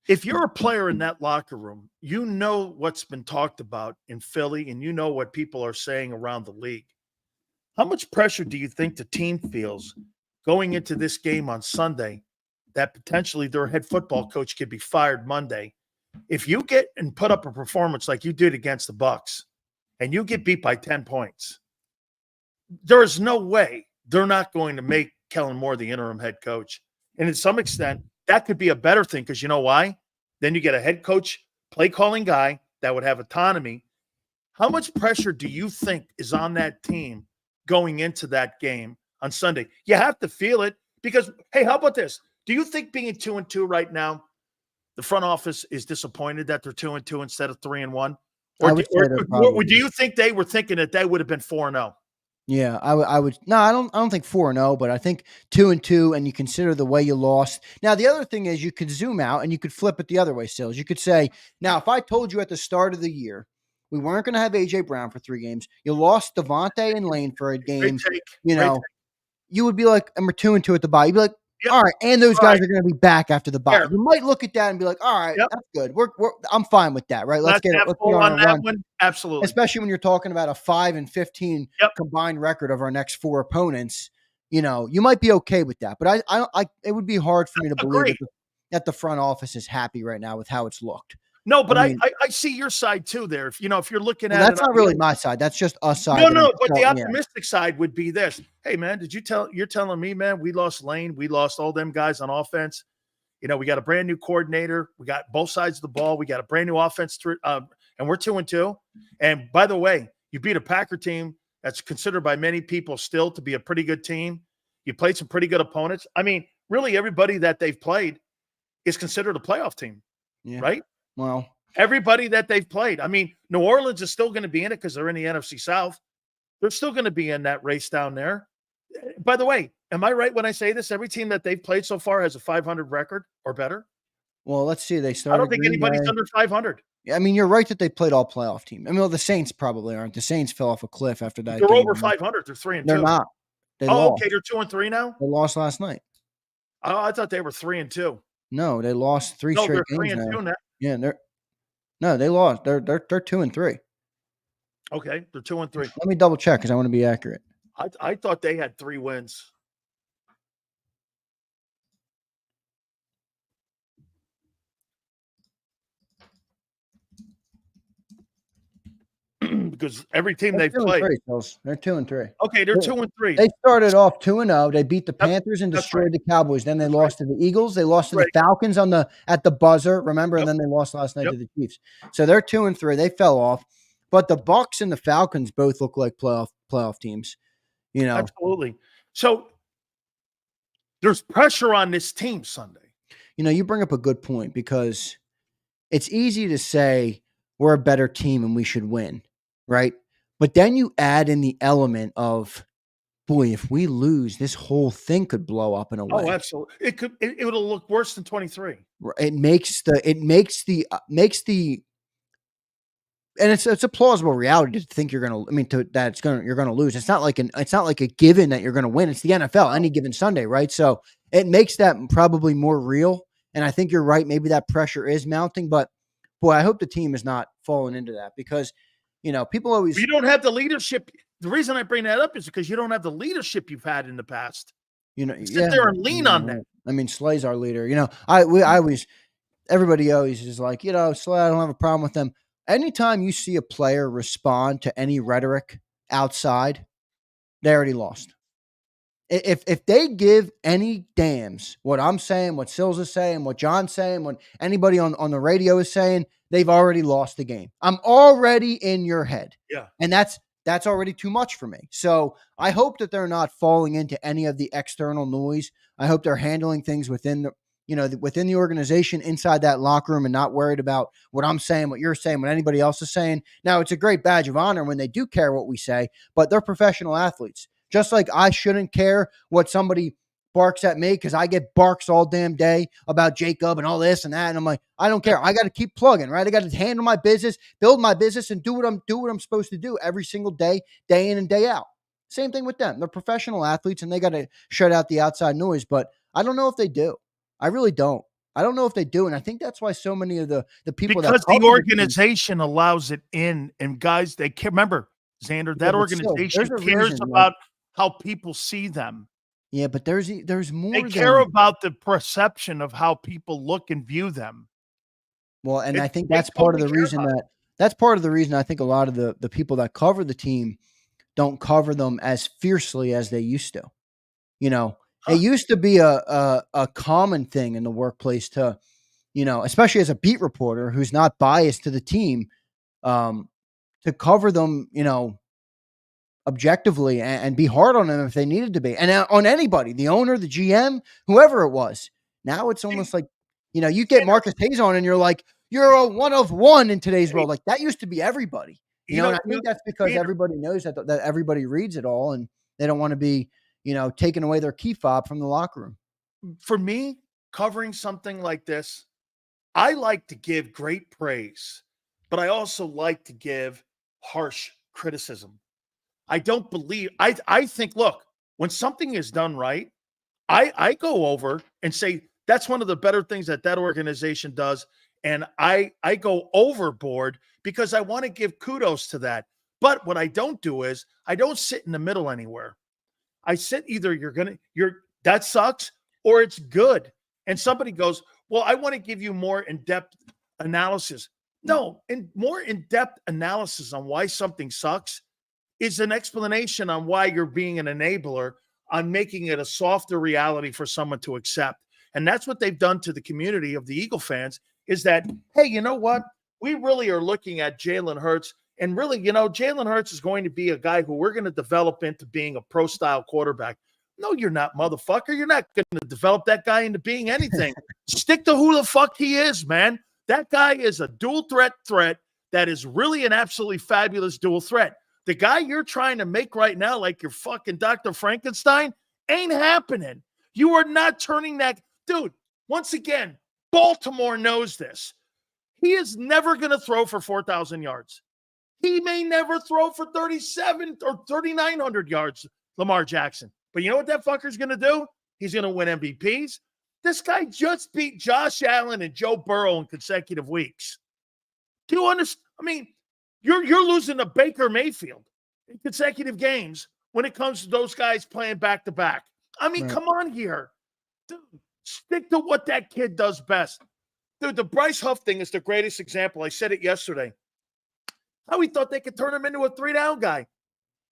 If you're a player in that locker room, you know what's been talked about in Philly, and you know what people are saying around the league. How much pressure do you think the team feels going into this game on Sunday that potentially their head football coach could be fired Monday? If you get and put up a performance like you did against the Bucs and you get beat by 10 points, there is no way they're not going to make Kellen Moore the interim head coach. And to some extent, that could be a better thing because you know why? Then you get a head coach, play calling guy that would have autonomy. How much pressure do you think is on that team going into that game on Sunday? You have to feel it because, hey, how about this? Do you think being 2-2 right now, the front office is disappointed that they're 2-2 instead of 3-1? Or do you think they were thinking that they would have been 4-0? Yeah, I would. No, I don't think 4-0, but I think 2-2, and you consider the way you lost. Now, the other thing is you could zoom out and you could flip it the other way, Sills. You could say, now, if I told you at the start of the year we weren't going to have A.J. Brown for 3 games, you lost Devontae and Lane for a game, you know, you would be like, and we're 2-2 at the bye. You'd be like, all right, and those guys are going to be back after the bye. You might look at that and be like, all right, that's good. I'm fine with that, right? Let's get on that one. Absolutely. Especially when you're talking about a 5-15 combined record of our next 4 opponents. You know, you might be okay with that. But I it would be hard for me to believe that the front office is happy right now with how it's looked. No, but I see your side too there. If you're looking at that's not really my side. That's just us side. No, but the optimistic side would be this. Hey, man, you're telling me, man, we lost Lane. We lost all them guys on offense. You know, we got a brand new coordinator. We got both sides of the ball. We got a brand new offense, and we're 2-2. And by the way, you beat a Packer team that's considered by many people still to be a pretty good team. You played some pretty good opponents. I mean, really everybody that they've played is considered a playoff team, right? Well, everybody that they've played. I mean, New Orleans is still going to be in it because they're in the NFC South. They're still going to be in that race down there. By the way, am I right when I say this? Every team that they've played so far has a 500 record or better. Well, let's see. They started. I don't think anybody's under 500. I mean, you're right that they played all playoff team. I mean, the Saints probably aren't. The Saints fell off a cliff after that. They're over 500. They're 3-2. They're not. They lost. Okay. They're 2-3 now. They lost last night. Oh, I thought they were 3-2. No, they lost 3 straight games. They're 3-2 now. Yeah, they lost. They're 2-3. Okay, they're 2-3. Let me double check because I want to be accurate. I thought they had 3 wins. Because every team they've played, they're 2-3. Okay, they're 2-3. They started off 2-0. They beat the Panthers and destroyed the Cowboys. Then they lost to the Eagles. They lost to the Falcons at the buzzer. Remember, and then they lost last night to the Chiefs. So they're 2-3. They fell off, but the Bucs and the Falcons both look like playoff teams. You know, absolutely. So There's pressure on this team Sunday. You bring up a good point because it's easy to say we're a better team and we should win, right? But then you add in the element of, boy, if we lose, this whole thing could blow up in a way. Oh, absolutely. It would look worse than 23. It makes the and it's a plausible reality to think you're going to, you're going to lose. It's not like a given that you're going to win. It's the NFL any given Sunday, right? So it makes that probably more real. And I think you're right. Maybe that pressure is mounting, but boy, I hope the team is not falling into that because, people always. You don't have the leadership. The reason I bring that up is because you don't have the leadership you've had in the past. Sit there and lean on that. I mean, Slay's our leader. Everybody always is like, Slay, I don't have a problem with them. Anytime you see a player respond to any rhetoric outside, they already lost. If they give any damns what I'm saying, what Sills is saying, what John's saying, what anybody on the radio is saying, they've already lost the game. I'm already in your head. Yeah. And that's already too much for me. So I hope that they're not falling into any of the external noise. I hope they're handling things within the organization, inside that locker room, and not worried about what I'm saying, what you're saying, what anybody else is saying. Now, it's a great badge of honor when they do care what we say, but they're professional athletes. Just like I shouldn't care what somebody barks at me because I get barks all damn day about JAKIB and all this and that. And I'm like, I don't care. I got to keep plugging, right? I got to handle my business, build my business, and do what I'm supposed to do every single day, day in and day out. Same thing with them. They're professional athletes and they got to shut out the outside noise, but I don't know if they do. I really don't. I don't know if they do. And I think that's why so many of the people because the organization allows it in, and guys, they can't remember, Xander, that organization cares about how people see them. Yeah, but there's more. They care about the perception of how people look and view them. Well, and I think that's part of the reason that's part of the reason I think a lot of the people that cover the team don't cover them as fiercely as they used to. It used to be a common thing in the workplace to, especially as a beat reporter who's not biased to the team, to cover them, objectively and be hard on them if they needed to be. And on anybody, the owner, the GM, whoever it was. Now it's almost like, you get Marcus Hayes on and you're like, you're a one of one in today's world. Like that used to be everybody. And I think that's because everybody knows that everybody reads it all and they don't want to be, taking away their key fob from the locker room. For me, covering something like this, I like to give great praise, but I also like to give harsh criticism. I don't believe, I think, look, when something is done right, I go over and say, that's one of the better things that organization does. And I go overboard because I want to give kudos to that. But what I don't do is I don't sit in the middle anywhere. I said either that sucks or it's good. And somebody goes, well, I want to give you more in-depth analysis. No, and more in-depth analysis on why something sucks is an explanation on why you're being an enabler on making it a softer reality for someone to accept. And that's what they've done to the community of the Eagle fans is that, hey, you know what? We really are looking at Jalen Hurts. And really, Jalen Hurts is going to be a guy who we're going to develop into being a pro-style quarterback. No, you're not, motherfucker. You're not going to develop that guy into being anything. Stick to who the fuck he is, man. That guy is a dual threat that is really an absolutely fabulous dual threat. The guy you're trying to make right now, like you're fucking Dr. Frankenstein, ain't happening. You are not turning that. Dude, once again, Baltimore knows this. He is never going to throw for 4,000 yards. He may never throw for 37 or 3,900 yards, Lamar Jackson. But you know what that fucker's going to do? He's going to win MVPs. This guy just beat Josh Allen and Joe Burrow in consecutive weeks. Do you understand? I mean, you're losing to Baker Mayfield in consecutive games when it comes to those guys playing back-to-back. I mean, Come on here. Dude, stick to what that kid does best. Dude, the Bryce Huff thing is the greatest example. I said it yesterday. How he thought they could turn him into a 3-down guy.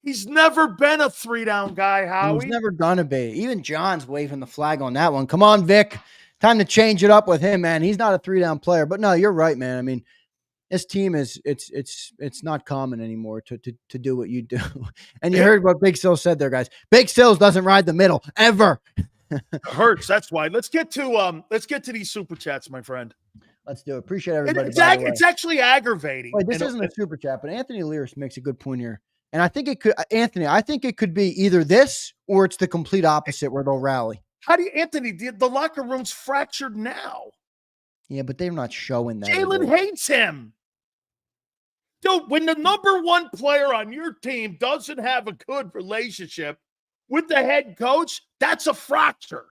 He's never been a 3-down guy, Howie. He's never gonna be. Even John's waving the flag on that one. Come on, Vic. Time to change it up with him, man. He's not a 3-down player. But no, you're right, man. I mean, this team is it's not common anymore to do what you do. And you heard what Big Sills said there, guys. Big Sills doesn't ride the middle ever. Hurts. That's why. Let's get to these super chats, my friend. Let's do it. Appreciate everybody. By the way. It's actually aggravating. Wait, this isn't a super chat, but Anthony Lears makes a good point here. And I think it could, Anthony, I think it could be either this or it's the complete opposite where they'll rally. How do you, Anthony, the locker room's fractured now. Yeah, but they're not showing that. Jalen hates him. Dude, when the number one player on your team doesn't have a good relationship with the head coach, that's a fracture.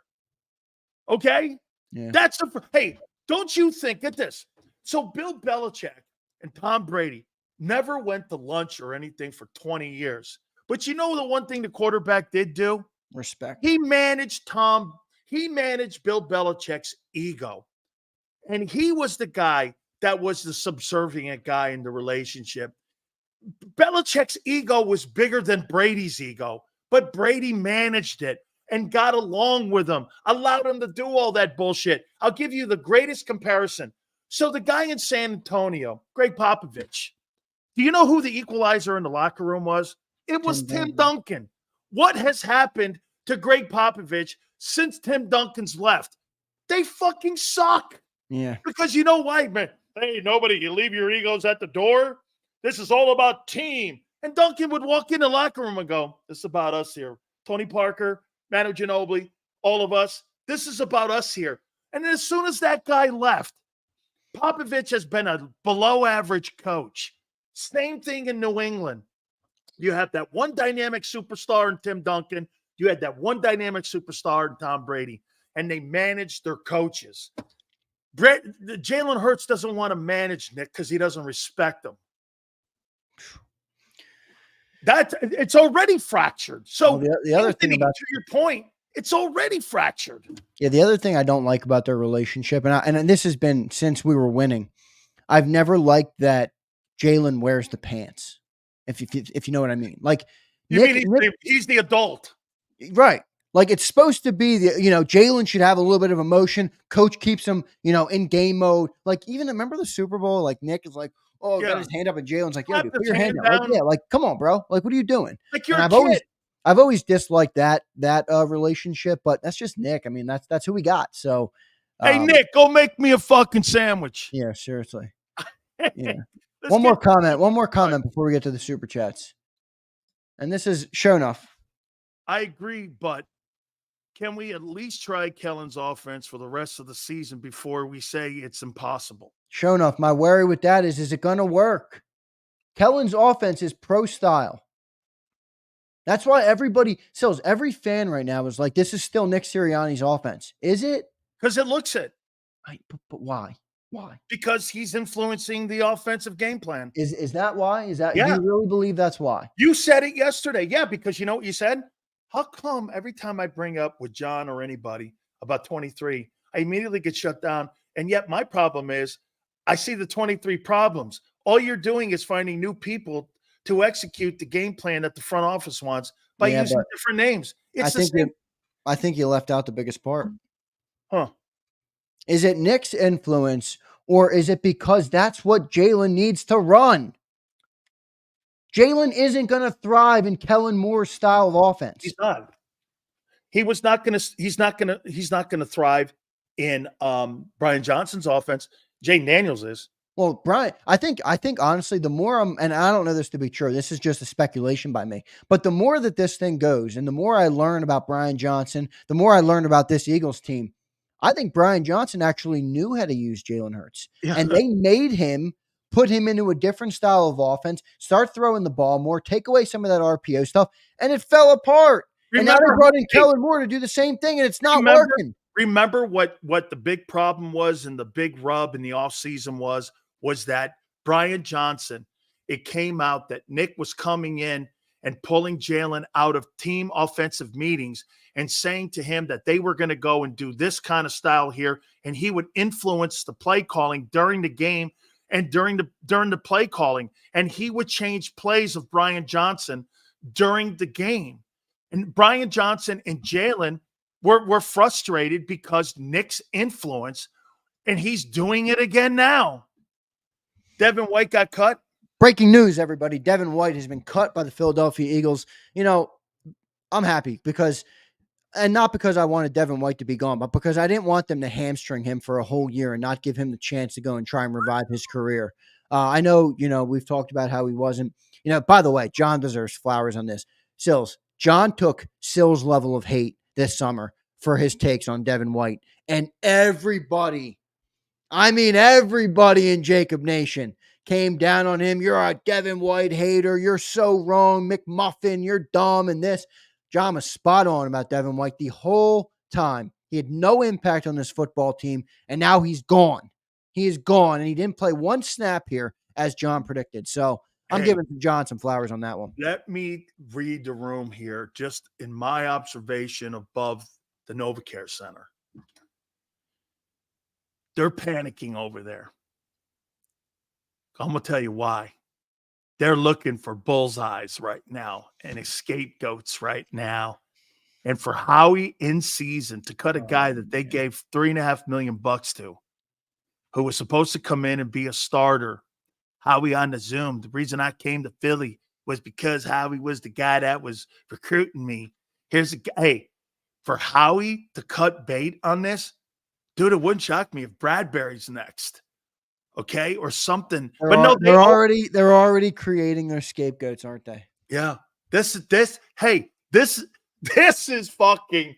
Okay? Yeah. Hey, don't you think, get this. So Bill Belichick and Tom Brady never went to lunch or anything for 20 years. But you know the one thing the quarterback did do? Respect. He managed Bill Belichick's ego. And he was the guy that was the subservient guy in the relationship. Belichick's ego was bigger than Brady's ego, but Brady managed it and got along with him, allowed him to do all that bullshit. I'll give you the greatest comparison. So the guy in San Antonio, Greg Popovich, do you know who the equalizer in the locker room was? It was Tim Duncan. What has happened to Greg Popovich since Tim Duncan's left? They fucking suck. Yeah. Because you know why, man? Hey, nobody, you leave your egos at the door. This is all about team. And Duncan would walk in the locker room and go, this is about us here. Tony Parker, Manu Ginobili, all of us. This is about us here. And then as soon as that guy left, Popovich has been a below average coach. Same thing in New England. You have that one dynamic superstar in Tim Duncan. You had that one dynamic superstar in Tom Brady. And they managed their coaches. Jalen Hurts doesn't want to manage Nick because he doesn't respect him. It's already fractured. So the other thing about, to your point, it's already fractured. Yeah, the other thing I don't like about their relationship, and this has been since we were winning, I've never liked that Jalen wears the pants. If you know what I mean, like Nick, he's the adult, right? Like it's supposed to be Jalen should have a little bit of emotion. Coach keeps him, in game mode. Like even remember the Super Bowl, like Nick is like, oh, got his hand up, and Jalen's like, yo, dude, put your hand down. Like, yeah, like come on, bro. Like, what are you doing? Like you're a kid. I've always disliked that relationship, but that's just Nick. I mean, that's who we got. So, hey Nick, go make me a fucking sandwich. Yeah, seriously. Yeah. One more comment before we get to the super chats. And this is show enough. I agree, but can we at least try Kellen's offense for the rest of the season before we say it's impossible? Show enough. My worry with that is it going to work? Kellen's offense is pro style. That's why every fan right now is like, this is still Nick Sirianni's offense. Is it? Because it looks it. But why? Why? Because he's influencing the offensive game plan. Is that why? Do you really believe that's why? You said it yesterday. Yeah, because you know what you said? How come every time I bring up with John or anybody about 23, I immediately get shut down? And yet my problem is I see the 23 problems. All you're doing is finding new people to execute the game plan that the front office wants by using different names. I think you left out the biggest part. Huh. Is it Nick's influence, or is it because that's what Jalen needs to run? Jalen isn't going to thrive in Kellen Moore's style of offense. He's not. He's not going to thrive in Brian Johnson's offense. Jayden Daniels is. Well, Brian, I think honestly, the more and I don't know this to be true, this is just a speculation by me, but the more that this thing goes and the more I learn about Brian Johnson, the more I learn about this Eagles team, I think Brian Johnson actually knew how to use Jalen Hurts. Yeah. And they made him put him into a different style of offense, start throwing the ball more, take away some of that RPO stuff, and it fell apart. And now they brought in Kellen Moore to do the same thing, and it's not working. Remember what the big problem was and the big rub in the offseason was that Brian Johnson, it came out that Nick was coming in and pulling Jalen out of team offensive meetings and saying to him that they were going to go and do this kind of style here, and he would influence the play calling during the game and during the play calling, and he would change plays of Brian Johnson during the game. And Brian Johnson and Jalen were frustrated because Nick's influence, and he's doing it again now. Devin White got cut. Breaking news, everybody. Devin White has been cut by the Philadelphia Eagles. I'm happy because And not because I wanted Devin White to be gone, but because I didn't want them to hamstring him for a whole year and not give him the chance to go and try and revive his career. I know, we've talked about how he wasn't, by the way, John deserves flowers on this. Sills, John took Sills' level of hate this summer for his takes on Devin White. And everybody in JAKIB Nation came down on him. You're a Devin White hater. You're so wrong. McMuffin, you're dumb and this. John was spot on about Devin White the whole time. He had no impact on this football team, and now he's gone. He is gone, and he didn't play one snap here, as John predicted. So I'm giving John some flowers on that one. Let me read the room here, just in my observation above the NovaCare Center. They're panicking over there. I'm going to tell you why. They're looking for bullseyes right now and scapegoats right now. And for Howie in season to cut a guy that they gave $3.5 million to, who was supposed to come in and be a starter, Howie on the Zoom. The reason I came to Philly was because Howie was the guy that was recruiting me. Here's the guy. Hey, for Howie to cut bait on this, dude, it wouldn't shock me if Bradbury's next. Okay, or something. They're already creating their scapegoats, aren't they? Yeah. This is fucking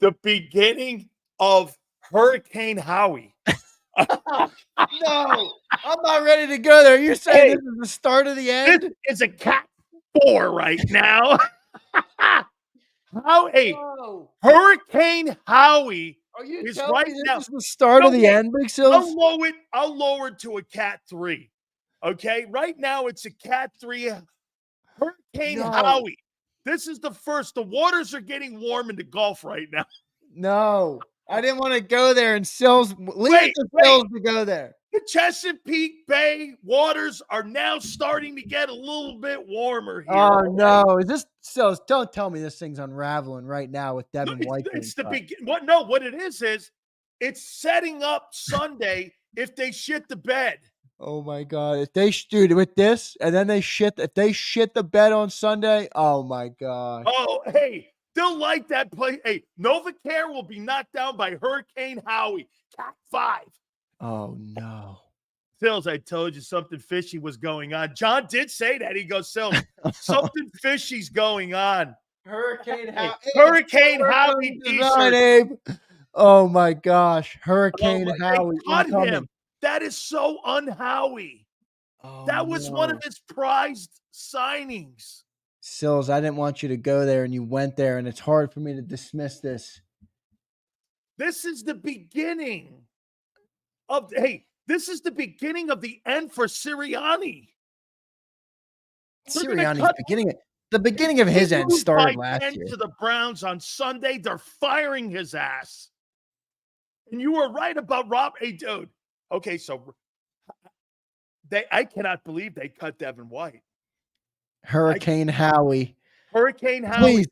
the beginning of Hurricane Howie. No, I'm not ready to go there. You're saying this is the start of the end? This is a Cat 4 right now. Hurricane Howie. Are you is telling right me this now. is the start of the end, Big Sills? I'll lower it to a Cat 3. Okay? Right now, it's a Cat 3. Hurricane Howie. This is the first. The waters are getting warm in the Gulf right now. No. I didn't want to go there, and Sills leave Sills to go there. The Chesapeake Bay waters are now starting to get a little bit warmer here. Oh, no. Is this Sills? Don't tell me this thing's unraveling right now with Devin White. It's the beginning. What it is it's setting up Sunday if they shit the bed. Oh my God. If they with this and then if they shit the bed on Sunday, oh my God. Oh, hey, they'll like that play. Hey, NovaCare will be knocked down by Hurricane Howie. Cat 5. Oh no. Sills, I told you something fishy was going on. John did say that. He goes, Sills, something fishy's going on. Hurricane Howie. Hurricane Howie Abe. Oh my gosh. Hurricane Howie. Cut him. That is so un-Howie. That was one of his prized signings. Sills, I didn't want you to go there, and you went there, and it's hard for me to dismiss this. This is the beginning of this is the beginning of the end for Sirianni. Sirianni's the beginning of his end started last year. To the Browns on Sunday, they're firing his ass. And you were right about Rob. Hey, dude. Okay, so I cannot believe they cut Devin White. Hurricane Howie. Hurricane Howie. Please,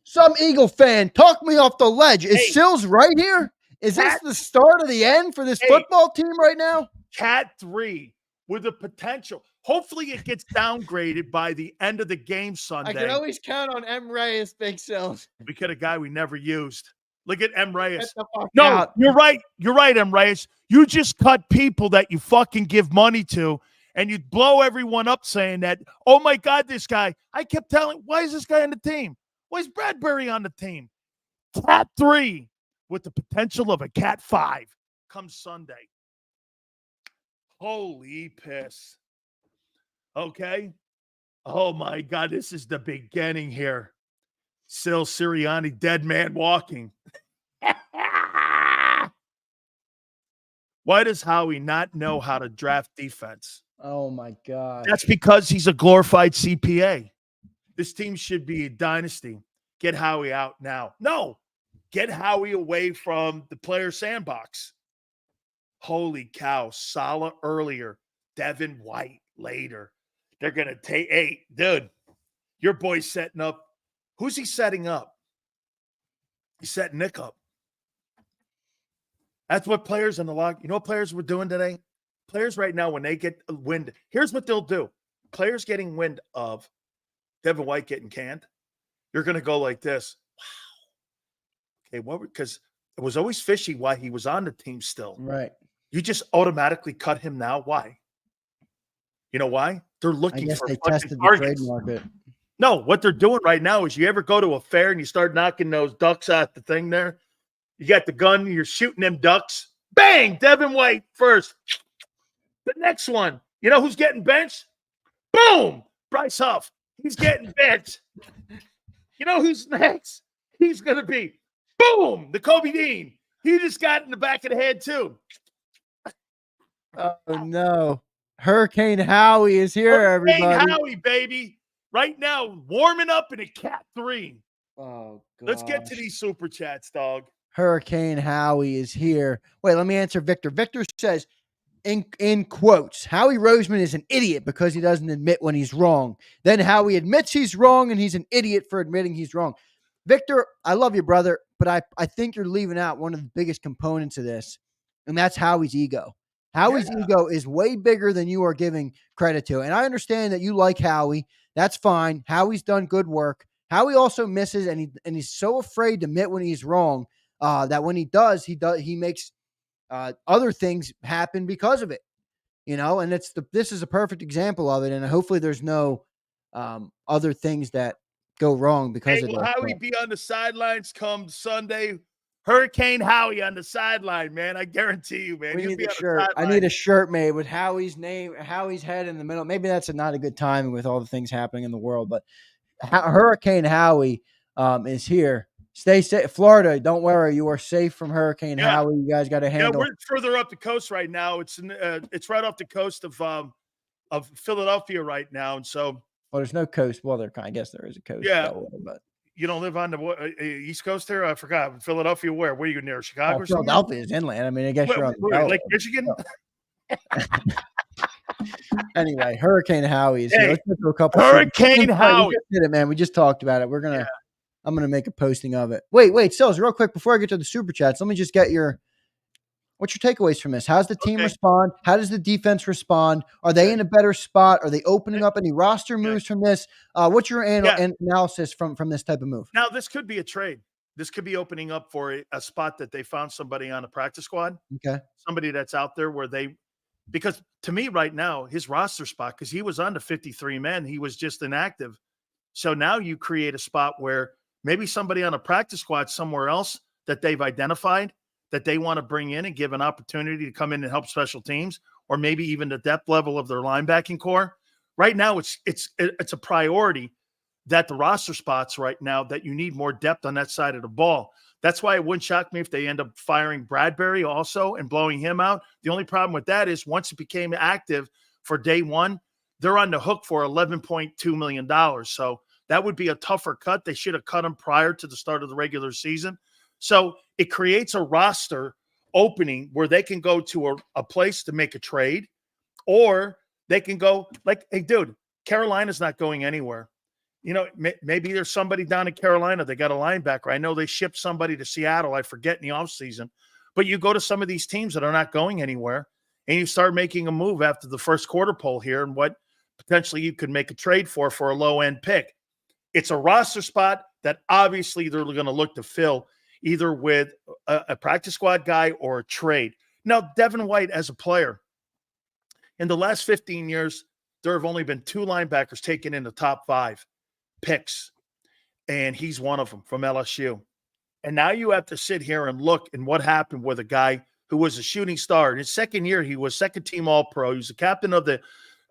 some Eagle fan, talk me off the ledge. Is Sills right here? Is this the start of the end for this football team right now? Cat 3 with the potential. Hopefully it gets downgraded by the end of the game Sunday. I can always count on M. Reyes, Big Sills. We got a guy we never used. Look at M. Reyes. No, you're right. You're right, M. Reyes. You just cut people that you fucking give money to, and you blow everyone up saying that, oh, my God, this guy. I kept telling, why is this guy on the team? Why is Bradbury on the team? Cat 3 with the potential of a Cat 5 comes Sunday. Holy piss. Okay? Oh, my God, this is the beginning here. Sil Sirianni, dead man walking. Why does Howie not know how to draft defense? Oh, my God. That's because he's a glorified CPA. This team should be a dynasty. Get Howie out now. No, get Howie away from the player sandbox. Holy cow. Saleh earlier. Devin White later. They're going to take, hey, dude, your boy's setting up. Who's he setting up? He's setting Nick up. That's what players in the log. You know what players were doing today? Players right now, when they get wind, here's what they'll do. Players getting wind of Devin White getting canned. You're going to go like this. okay, because it was always fishy why he was on the team still. Right. You just automatically cut him now. Why? You know why? They're I looking guess for they fucking tested the trade targets. market. No, what they're doing right now is you ever go to a fair and you start knocking those ducks out the thing there? You got the gun, you're shooting them ducks. Bang! Devin White first. The next one, you know who's getting benched? Boom! Bryce Huff. He's getting benched. You know who's next? He's going to be, boom, the Kobe Dean. He just got in the back of the head, too. Oh, no. Hurricane Howie is here, Hurricane everybody. Howie, baby. Right now, warming up in a Cat 3. Oh, God. Let's get to these super chats, dog. Hurricane Howie is here. Wait, let me answer Victor. Victor says, in quotes, Howie Roseman is an idiot because he doesn't admit when he's wrong. Then Howie admits he's wrong, and he's an idiot for admitting he's wrong. Victor, I love you, brother, but I think you're leaving out one of the biggest components of this, and that's Howie's ego. Howie's ego is way bigger than you are giving credit to. And I understand that you like Howie. That's fine. Howie's done good work. Howie also misses, and he's so afraid to admit when he's wrong that when he does, he makes other things happen because of it. You know, and this is a perfect example of it. And hopefully there's no other things that go wrong because of will this. Howie be on the sidelines come Sunday? Hurricane Howie on the sideline, man. I guarantee you, man. We He'll need be a on shirt. the I need a shirt made with Howie's name, Howie's head in the middle. Maybe that's not a good timing with all the things happening in the world, but Hurricane Howie is here. Stay safe. Florida, don't worry. You are safe from Hurricane Howie. You guys got to handle. Yeah, we're further up the coast right now. It's right off the coast of Philadelphia right now. And so. Well, there's no coast. Well, I guess there is a coast. Yeah. But you don't live on the East Coast there? I forgot. Philadelphia, where? Where are you near? Chicago or something? Philadelphia is inland. I mean, I guess you're on the Lake Michigan? Anyway, Hurricane Howie is here. Let's get to a couple. Hurricane Howie. We just did it, man. We just talked about it. I'm gonna make a posting of it. Wait, Sills, real quick before I get to the super chats, let me just get what's your takeaways from this? How's the team respond? How does the defense respond? Are they in a better spot? Are they opening up any roster moves from this? What's your analysis from this type of move? Now, this could be a trade. This could be opening up for a spot that they found somebody on a practice squad. Okay. Somebody that's out there because to me right now, his roster spot, because he was on the 53 men, he was just inactive. So now you create a spot where maybe somebody on a practice squad somewhere else that they've identified that they want to bring in and give an opportunity to come in and help special teams, or maybe even the depth level of their linebacking core. Right now, it's a priority that the roster spots right now that you need more depth on that side of the ball. That's why it wouldn't shock me if they end up firing Bradbury also and blowing him out. The only problem with that is once it became active for day one, they're on the hook for $11.2 million. So that would be a tougher cut. They should have cut him prior to the start of the regular season. So it creates a roster opening where they can go to a place to make a trade, or they can go like, hey, dude, Carolina's not going anywhere. You know, maybe there's somebody down in Carolina. They got a linebacker. I know they shipped somebody to Seattle. I forget in the offseason. But you go to some of these teams that are not going anywhere, and you start making a move after the first quarter poll here and what potentially you could make a trade for a low-end pick. It's a roster spot that obviously they're going to look to fill either with a practice squad guy or a trade. Now, Devin White as a player, in the last 15 years, there have only been 2 linebackers taken in the top 5 picks, and he's one of them from LSU. And now you have to sit here and look at what happened with a guy who was a shooting star. In his second year, he was second-team All-Pro. He was the captain of the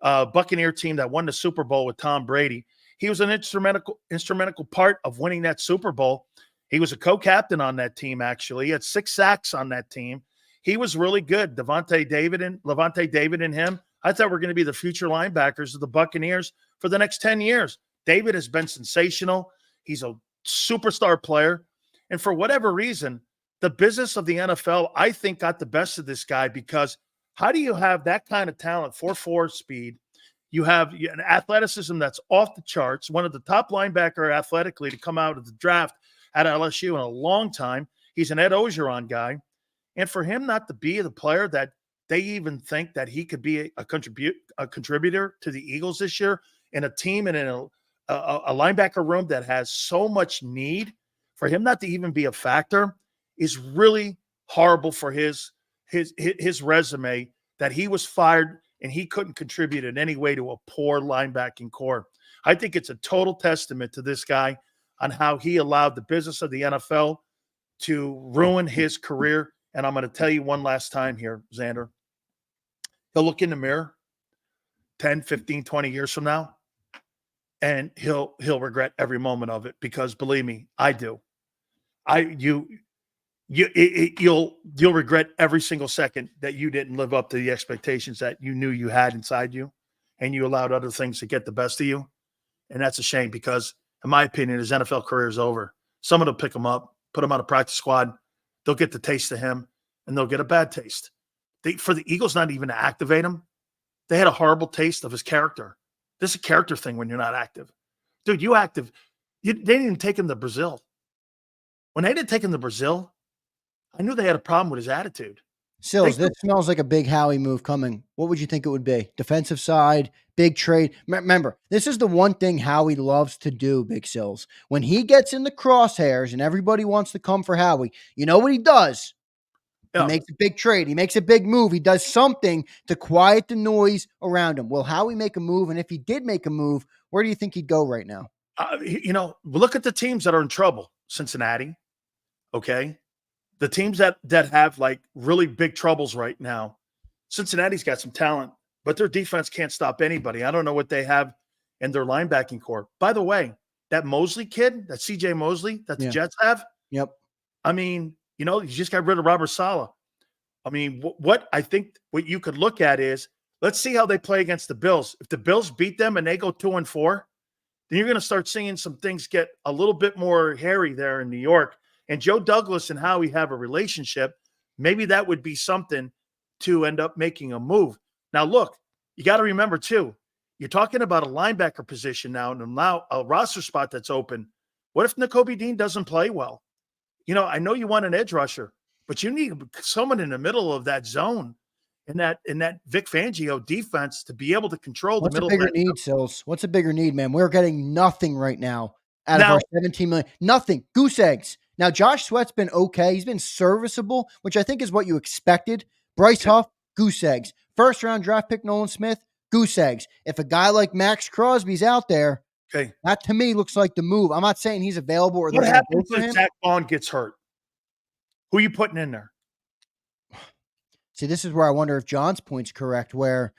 Buccaneer team that won the Super Bowl with Tom Brady. He was an instrumental part of winning that Super Bowl. He was a co-captain on that team, actually. He had 6 sacks on that team. He was really good. Levante David and him, I thought were going to be the future linebackers of the Buccaneers for the next 10 years. David has been sensational. He's a superstar player. And for whatever reason, the business of the NFL, I think, got the best of this guy, because how do you have that kind of talent, 4.4 speed? You have an athleticism that's off the charts, one of the top linebacker athletically to come out of the draft at LSU in a long time. He's an Ed Ogeron guy. And for him not to be the player that they even think that he could be a contributor to the Eagles this year in a team and in a linebacker room that has so much need for him not to even be a factor is really horrible for his resume, that he was fired and he couldn't contribute in any way to a poor linebacking core. I think it's a total testament to this guy on how he allowed the business of the NFL to ruin his career. And I'm going to tell you one last time here, Xander. He'll look in the mirror 10, 15, 20 years from now, and he'll regret every moment of it, because believe me, I do. You'll regret every single second that you didn't live up to the expectations that you knew you had inside you, and you allowed other things to get the best of you. And that's a shame, because in my opinion, his NFL career is over. Someone will pick him up, put him on a practice squad. They'll get the taste of him, and they'll get a bad taste. For the Eagles not even to activate him, they had a horrible taste of his character. This is a character thing when you're not active. Dude, you active. They didn't even take him to Brazil. When they didn't take him to Brazil, I knew they had a problem with his attitude. Sills, this smells like a big Howie move coming. What would you think it would be? Defensive side, big trade. Remember, this is the one thing Howie loves to do, Big Sills. When he gets in the crosshairs and everybody wants to come for Howie, you know what he does? He makes a big trade. He makes a big move. He does something to quiet the noise around him. Will Howie make a move? And if he did make a move, where do you think he'd go right now? Look at the teams that are in trouble. Cincinnati, okay? The teams that have like really big troubles right now. Cincinnati's got some talent, but their defense can't stop anybody. I don't know what they have in their linebacking core. By the way, that Mosley kid, that CJ Mosley that the Jets have. Yep. I mean, you just got rid of Robert Saleh. I mean, what you could look at is, let's see how they play against the Bills. If the Bills beat them and they go 2-4, then you're going to start seeing some things get a little bit more hairy there in New York. And Joe Douglas and Howie have a relationship. Maybe that would be something to end up making a move. Now, look, you got to remember, too, you're talking about a linebacker position now, and now a roster spot that's open. What if Nakobe Dean doesn't play well? I know you want an edge rusher, but you need someone in the middle of that zone in that Vic Fangio defense to be able to control the middle. What's a bigger need, Sills? What's a bigger need, man? We're getting nothing right now out of our $17 million. Nothing. Goose eggs. Now, Josh Sweat's been okay. He's been serviceable, which I think is what you expected. Bryce Huff, goose eggs. First-round draft pick Nolan Smith, goose eggs. If a guy like Max Crosby's out there, that to me looks like the move. I'm not saying he's available. Or what happens if Zach Bond gets hurt? Who are you putting in there? See, this is where I wonder if John's point's correct, where,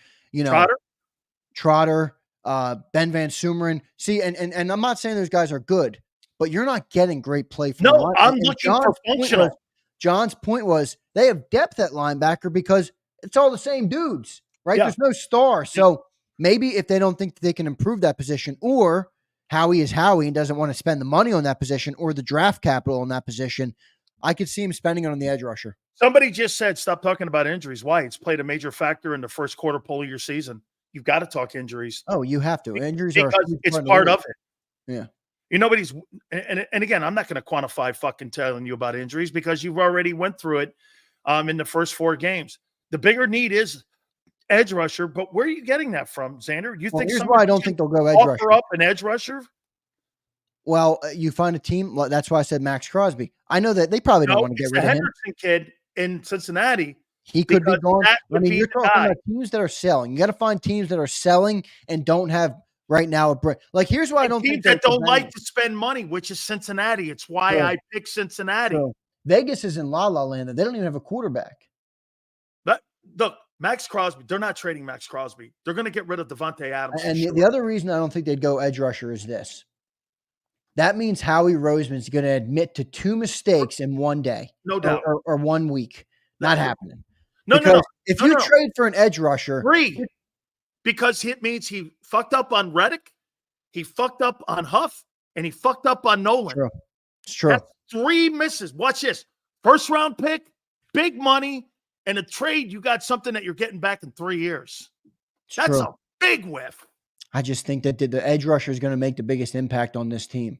Trotter, Ben Van Sumeren. See, and I'm not saying those guys are good, but you're not getting great play from them. No, I'm looking for functional. John's point was they have depth at linebacker because it's all the same dudes, right? Yeah. There's no star. So maybe if they don't think that they can improve that position, or Howie is Howie and doesn't want to spend the money on that position or the draft capital on that position, I could see him spending it on the edge rusher. Somebody just said, stop talking about injuries. Why? It's played a major factor in the first quarter poll of your season. You've got to talk injuries. Oh, you have to. Injuries because it's part of it. Yeah. Nobody's and again, I'm not going to quantify fucking telling you about injuries because you've already went through it in the first 4 games. The bigger need is edge rusher, but where are you getting that from, Xander? You think here's why I don't think they'll go edge rusher. Up an edge rusher? Well, you find a team. That's why I said Max Crosby. I know that they probably don't want to get rid of him. Henderson kid in Cincinnati. He could be gone. I mean, you're talking about teams that are selling. You got to find teams that are selling and don't have right now a break. Like, here's why I don't think that don't like to spend money, which is Cincinnati. It's why I pick Cincinnati. So Vegas is in la la land. They don't even have a quarterback. But look, Max Crosby. They're not trading Max Crosby. They're going to get rid of Devontae Adams. And the other reason I don't think they'd go edge rusher is this. That means Howie Roseman is going to admit to 2 mistakes in one day. No doubt. Or 1 week. Not happening. No. If you trade for an edge rusher. 3. Because it means he fucked up on Reddick, he fucked up on Huff, and he fucked up on Nolan. True. It's true. That's 3 misses. Watch this. First round pick, big money, and a trade, you got something that you're getting back in 3 years. That's a big whiff. I just think that the edge rusher is going to make the biggest impact on this team.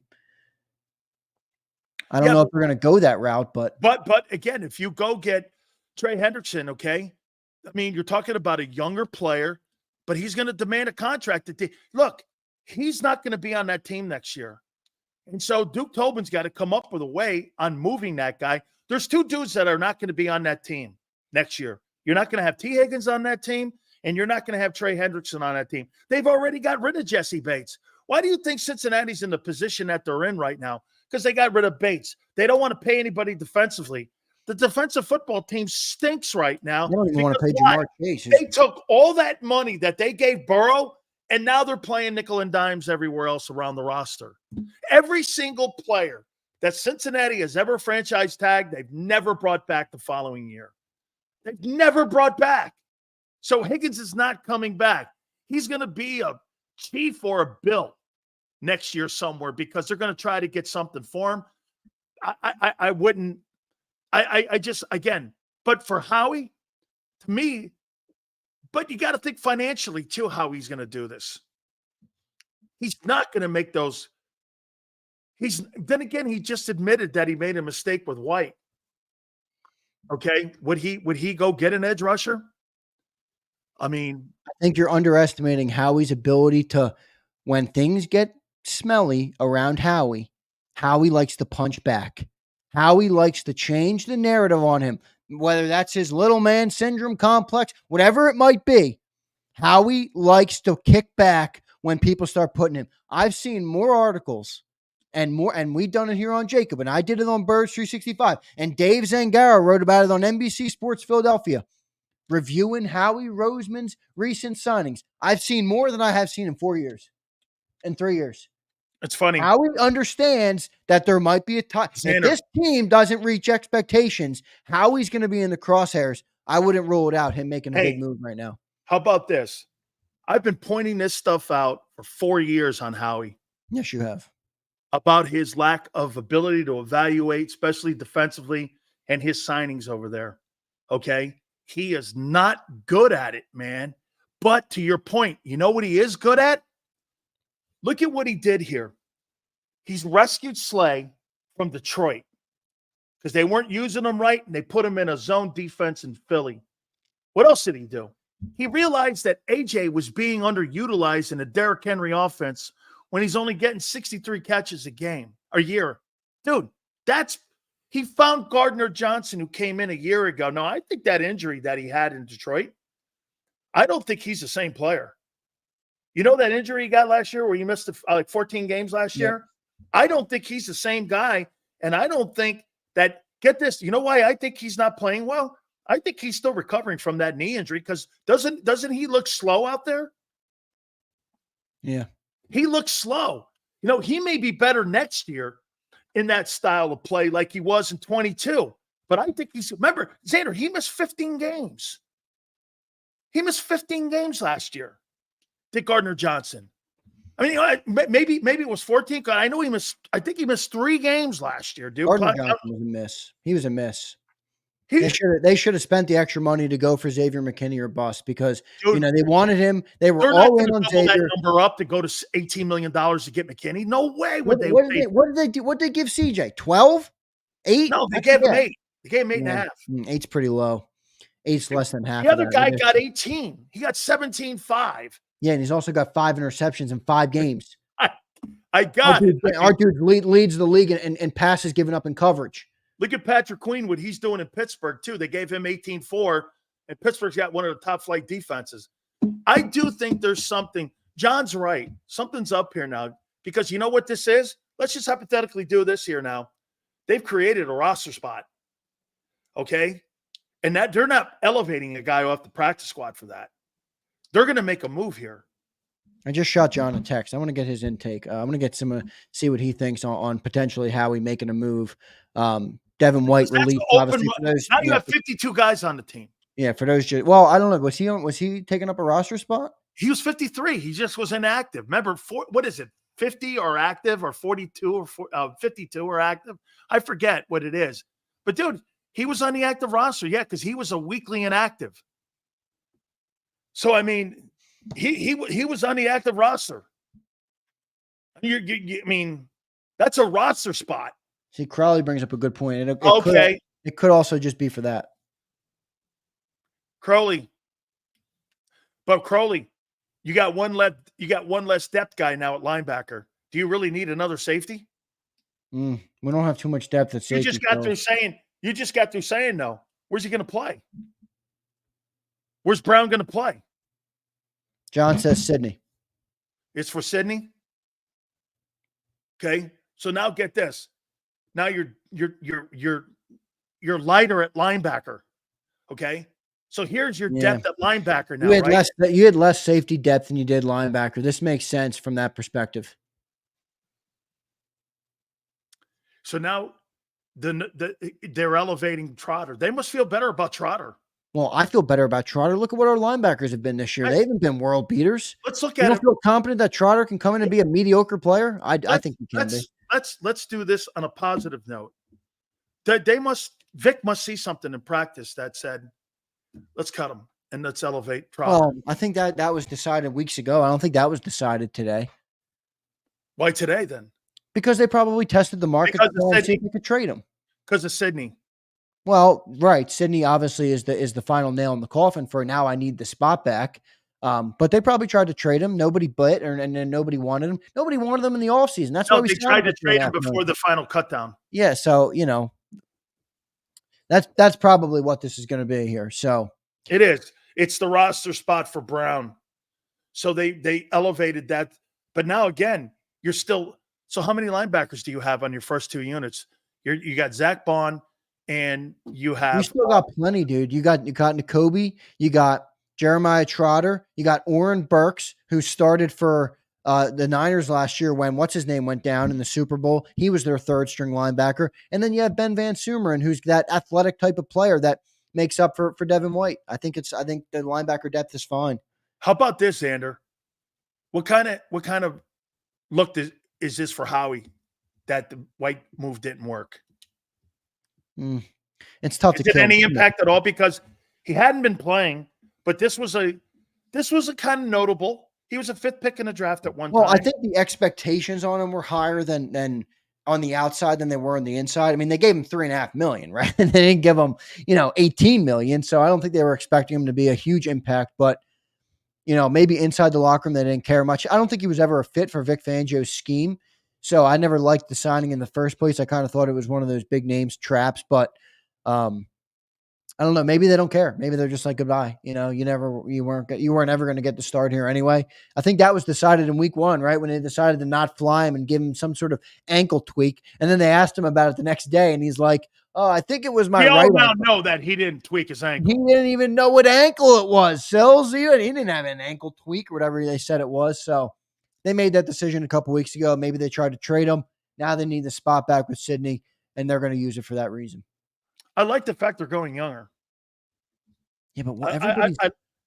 I don't know if we're going to go that route, but again, if you go get Trey Hendrickson, okay, I mean, you're talking about a younger player, but he's going to demand a contract. Look, he's not going to be on that team next year. And so Duke Tobin's got to come up with a way on moving that guy. There's two dudes that are not going to be on that team next year. You're not going to have T. Higgins on that team, and you're not going to have Trey Hendrickson on that team. They've already got rid of Jesse Bates. Why do you think Cincinnati's in the position that they're in right now? Because they got rid of Bates. They don't want to pay anybody defensively. The defensive football team stinks right now. They don't even want to pay Why? Jamar Chase. They took all that money that they gave Burrow, and now they're playing nickel and dimes everywhere else around the roster. Every single player that Cincinnati has ever franchise tagged, they've never brought back the following year. They've never brought back. So Higgins is not coming back. He's going to be a chief or a bill next year somewhere because they're going to try to get something for him. I wouldn't. I just, again, but for Howie, to me, but you got to think financially too, how he's going to do this. He's not going to make those. Then again, he just admitted that he made a mistake with White. Okay. Would he go get an edge rusher? I mean, I think you're underestimating Howie's ability to, when things get smelly around Howie likes to punch back. Howie likes to change the narrative on him, whether that's his little man syndrome complex, whatever it might be. Howie likes to kick back when people start putting him. I've seen more articles and we've done it here on JAKIB, and I did it on Birds 365, and Dave Zangaro wrote about it on NBC Sports Philadelphia, reviewing Howie Roseman's recent signings. I've seen more than I have seen in 4 years, in 3 years. It's funny. Howie understands that there might be a time. If this team doesn't reach expectations, Howie's going to be in the crosshairs. I wouldn't rule it out, him making a big move right now. How about this? I've been pointing this stuff out for 4 years on Howie. Yes, you have. About his lack of ability to evaluate, especially defensively, and his signings over there. Okay? He is not good at it, man. But to your point, you know what he is good at? Look at what he did here. He's rescued Slay from Detroit because they weren't using him right, and they put him in a zone defense in Philly. What else did he do? He realized that AJ was being underutilized in a Derrick Henry offense when he's only getting 63 catches a year. Dude, he found Gardner Johnson, who came in a year ago. Now, I think that injury that he had in Detroit, I don't think he's the same player. You know that injury he got last year where he missed like 14 games last year? I don't think he's the same guy, and I don't think that – get this. You know why I think he's not playing well? I think he's still recovering from that knee injury because doesn't he look slow out there? Yeah. He looks slow. You know, he may be better next year in that style of play like he was in 22. But I think remember, Xander, he missed 15 games. He missed 15 games last year. Did Gardner Johnson. I mean, you know, maybe it was 14. I know I think he missed 3 games last year, dude. Gardner Johnson was a miss. He was a miss. They should have spent the extra money to go for Xavier McKinney or bust because, dude, they wanted him. They were all in on Xavier. That number up to go to $18 million to get McKinney. No way would they. What did they do? What did they give CJ? 12? 8? No, they gave him 8. They gave him 8.5. 8's pretty low. 8's less than half. The other guy got 18. He got 17.5. Yeah, and he's also got 5 interceptions in 5 games. I got it. Our dude leads the league in passes given up in coverage. Look at Patrick Queen, what he's doing in Pittsburgh, too. They gave him 18-4, and Pittsburgh's got one of the top-flight defenses. I do think there's something. John's right. Something's up here now because you know what this is? Let's just hypothetically do this here now. They've created a roster spot, okay? And that they're not elevating a guy off the practice squad for that. They're going to make a move here. I just shot John a text. I want to get his intake. I'm going to get see what he thinks on potentially Howie making a move. Devin White released. Obviously, now you have 52 guys on the team. Yeah, for those. Well, I don't know. Was he taking up a roster spot? He was 53. He just was inactive. Remember, what is it? 50 are active, or 42 or 52 are active. I forget what it is. But dude, he was on the active roster. Yeah, because he was a weekly inactive. So I mean, he was on the active roster. I mean, that's a roster spot. See, Crowley brings up a good point. It could also just be for that. Crowley, you got one less depth guy now at linebacker. Do you really need another safety? We don't have too much depth at You safety. just got through saying no. Where's he going to play? Where's Brown going to play? John says Sydney. It's for Sydney. Okay. So now get this. Now you're lighter at linebacker. Okay. So here's your depth at linebacker now. You had less safety depth than you did linebacker. This makes sense from that perspective. So now they're elevating Trotter. They must feel better about Trotter. Well, I feel better about Trotter. Look at what our linebackers have been this year. They haven't been world beaters. Let's look at it. You don't feel confident that Trotter can come in and be a mediocre player? I think he can be. Let's do this on a positive note. Vic must see something in practice that said, let's cut him and let's elevate Trotter. Well, I think that was decided weeks ago. I don't think that was decided today. Why today then? Because they probably tested the market and see if they could trade him. Because of Sydney. Well, right. Sydney obviously is the final nail in the coffin for now. I need the spot back. But they probably tried to trade him. Nobody bit, and then nobody wanted him. Nobody wanted him in the offseason. That's why they tried to trade him before the final cutdown. Yeah, so that's probably what this is going to be here. So it is. It's the roster spot for Brown. So they elevated that. But now again, you're still. So how many linebackers do you have on your first two units? You got Zach Bond, and you have. You still got plenty, dude. You got Nakobe. You got Jeremiah Trotter. You got Oren Burks, who started for the Niners last year when what's his name went down in the Super Bowl. He was their third string linebacker, and then you have Ben Van Sumeren, who's that athletic type of player that makes up for Devin White. I think the linebacker depth is fine. How about this, Xander? What kind of look is this for Howie that the White move didn't work? It's tough to kill. Did any impact at all? Because he hadn't been playing, but this was a kind of notable. He was a fifth pick in the draft at one time. Well, I think the expectations on him were higher than on the outside than they were on the inside. I mean, they gave him $3.5 million, right? And they didn't give him, $18 million. So I don't think they were expecting him to be a huge impact, but maybe inside the locker room, they didn't care much. I don't think he was ever a fit for Vic Fangio's scheme. So I never liked the signing in the first place. I kind of thought it was one of those big names traps, but I don't know. Maybe they don't care. Maybe they're just like, goodbye. You weren't ever going to get the start here anyway. I think that was decided in week 1, right? When they decided to not fly him and give him some sort of ankle tweak. And then they asked him about it the next day. And he's like, oh, I think it was my right. We all now know that he didn't tweak his ankle. He didn't even know what ankle it was. Sills, he didn't have an ankle tweak or whatever they said it was. So they made that decision a couple weeks ago. Maybe they tried to trade him. Now they need the spot back with Sydney, and they're going to use it for that reason. I like the fact they're going younger. Yeah, but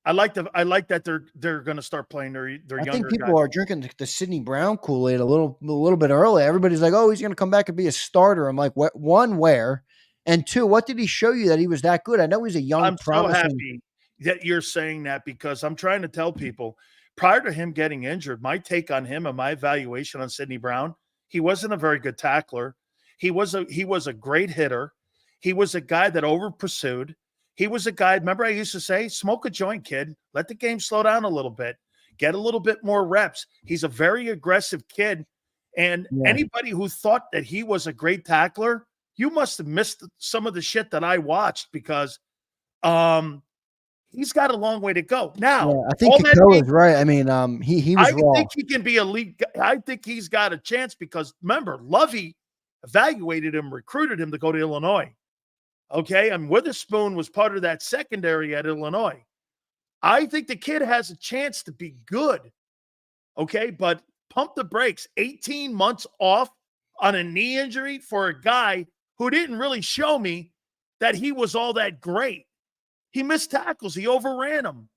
I like that they're going to start playing their younger. I think people are drinking the Sidney Brown Kool-Aid a little bit early. Everybody's like, "Oh, he's going to come back and be a starter." I'm like, "What? One, where? And two, what did he show you that he was that good?" I know he's a young, promising. So happy that you're saying that because I'm trying to tell people prior to him getting injured, my take on him and my evaluation on Sidney Brown, he wasn't a very good tackler. He was a great hitter. He was a guy that over pursued. He was a guy, remember I used to say, smoke a joint, kid. Let the game slow down a little bit. Get a little bit more reps. He's a very aggressive kid. And anybody who thought that he was a great tackler, you must have missed some of the shit that I watched because he's got a long way to go. Now, I think Kiko is right. I mean, he was raw. I think he can be a league. I think he's got a chance because, remember, Lovey evaluated him, recruited him to go to Illinois. Okay, and Witherspoon was part of that secondary at Illinois. I think the kid has a chance to be good. Okay, but pump the brakes. 18 months off on a knee injury for a guy who didn't really show me that he was all that great. He missed tackles. He overran them.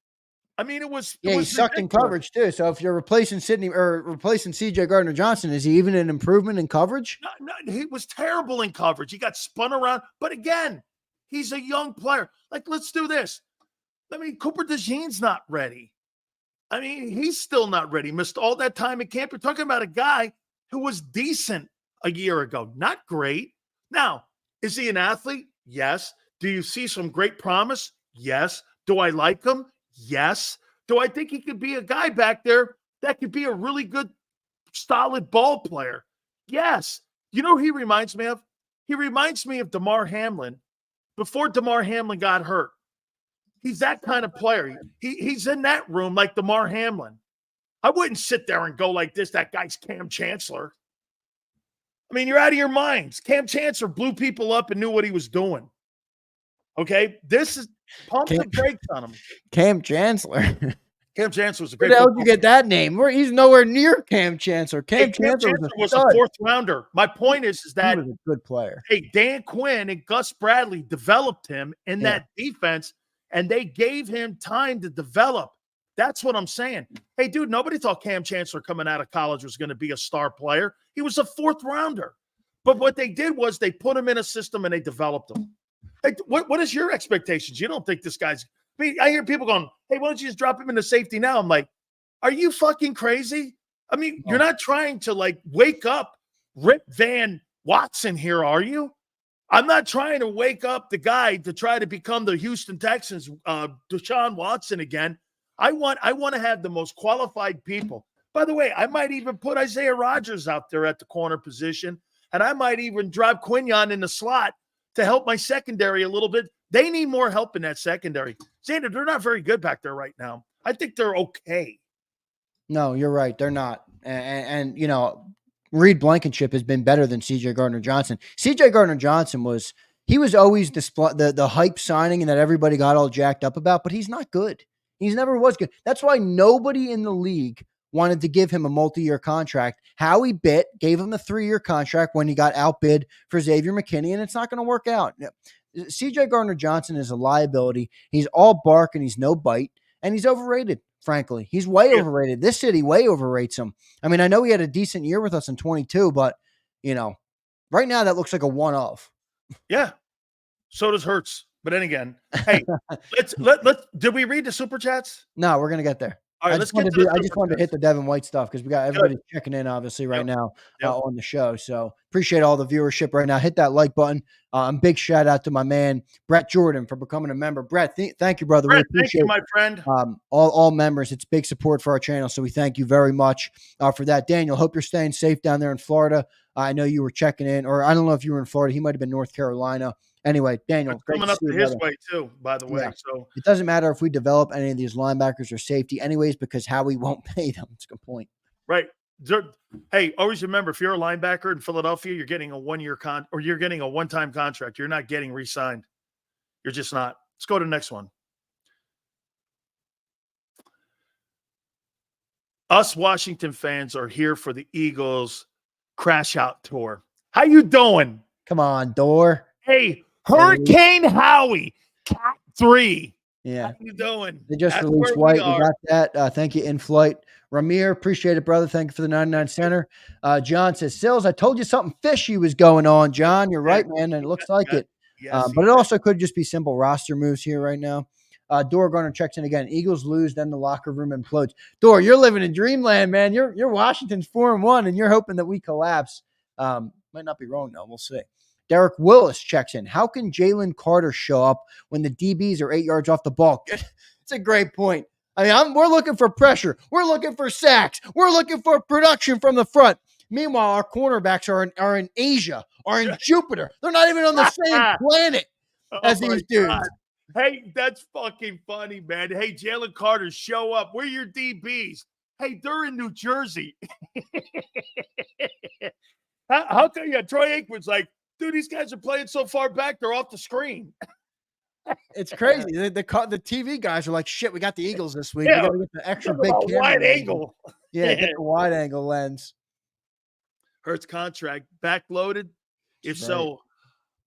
I mean, he sucked in coverage too. So if you're replacing Sydney or replacing CJ Gardner-Johnson, is he even an improvement in coverage? No, he was terrible in coverage. He got spun around. But again, he's a young player. Like, let's do this. I mean, Cooper DeJean's not ready. I mean, he's still not ready. Missed all that time at camp. You're talking about a guy who was decent a year ago. Not great. Now, is he an athlete? Yes. Do you see some great promise? Yes. Do I like him? Yes. Do I think he could be a guy back there that could be a really good, solid ball player? Yes. You know who he reminds me of? He reminds me of DeMar Hamlin before DeMar Hamlin got hurt. He's that kind of player. He's in that room like DeMar Hamlin. I wouldn't sit there and go like this. That guy's Cam Chancellor. I mean, you're out of your minds. Cam Chancellor blew people up and knew what he was doing. Okay? This is pump the brakes on him. Cam Chancellor. Cam Chancellor was a great Where the hell did you get that name? He's nowhere near Cam Chancellor. Cam Chancellor was a fourth rounder. My point is that he was a good player. Hey, Dan Quinn and Gus Bradley developed him in that defense, and they gave him time to develop. That's what I'm saying. Hey, dude, nobody thought Cam Chancellor coming out of college was going to be a star player. He was a fourth rounder. But what they did was they put him in a system and they developed him. Hey, what is your expectations? You don't think this guy's – I mean, I hear people going, hey, why don't you just drop him into safety now? I'm like, are you fucking crazy? I mean, you're not trying to, like, wake up Rip Van Watson here, are you? I'm not trying to wake up the guy to try to become the Houston Texans, Deshaun Watson again. I want to have the most qualified people. By the way, I might even put Isaiah Rodgers out there at the corner position, and I might even drive Quinyon in the slot to help my secondary a little bit. They need more help in that secondary. Xander, they're not very good back there right now. I think they're okay. No, you're right. They're not. And you know, Reed Blankenship has been better than C.J. Gardner-Johnson. C.J. Gardner-Johnson was always the hype signing and that everybody got all jacked up about, but he's not good. He's never was good. That's why nobody in the league wanted to give him a multi-year contract. Howie gave him a 3-year contract when he got outbid for Xavier McKinney, and it's not going to work out. C.J. Gardner-Johnson is a liability. He's all bark and he's no bite, and he's overrated, frankly. He's way overrated. This city way overrates him. I mean, I know he had a decent year with us in 22, but, you know, right now that looks like a one-off. Yeah. So does Hurts. But then again, hey, let's did we read the super chats? No, we're gonna get there. All right, I just wanted to hit the Devin White stuff because we got everybody checking in obviously right now on the show. So appreciate all the viewership right now. Hit that like button. Big shout out to my man Brett Jordan for becoming a member. Brett, thank you, brother. Brett, thank you, my friend. All members. It's big support for our channel, so we thank you very much for that. Daniel, hope you're staying safe down there in Florida. I know you were checking in, or I don't know if you were in Florida. He might have been North Carolina. Anyway, Daniel, coming up to his way too, by the way. So it doesn't matter if we develop any of these linebackers or safety anyways, because Howie won't pay them. It's a good point. Right. Hey, always remember, if you're a linebacker in Philadelphia, you're getting a 1-year or you're getting a one-time contract. You're not getting re-signed. You're just not. Let's go to the next one. Us Washington fans are here for the Eagles crash out tour. How you doing? Come on, Door. Hey, Hurricane Howie, Cat 3. Yeah. How you doing? They just released White. We got that. Thank you, In Flight. Ramir, appreciate it, brother. Thank you for the 99 center. John says, Sills, I told you something fishy was going on, John. You're right, man, and it looks like it. Yes, but it also could just be simple roster moves here right now. Dor Garner checks in again. Eagles lose, then the locker room implodes. Dor, you're living in dreamland, man. You're Washington's 4-1, and you're hoping that we collapse. Might not be wrong, though. We'll see. Derek Willis checks in. How can Jalen Carter show up when the DBs are 8 yards off the ball? It's a great point. I mean, we're looking for pressure. We're looking for sacks. We're looking for production from the front. Meanwhile, our cornerbacks are in Asia, are in Jupiter. They're not even on the same planet as these dudes. God. Hey, that's fucking funny, man. Hey, Jalen Carter, show up. We're your DBs. Hey, they're in New Jersey. How come Troy Aikman's like, dude, these guys are playing so far back, they're off the screen. It's crazy. The TV guys are like, shit, we got the Eagles this week. We got to get the extra big camera. Wide angle. Yeah, get the wide angle lens. Hurts contract backloaded. If so,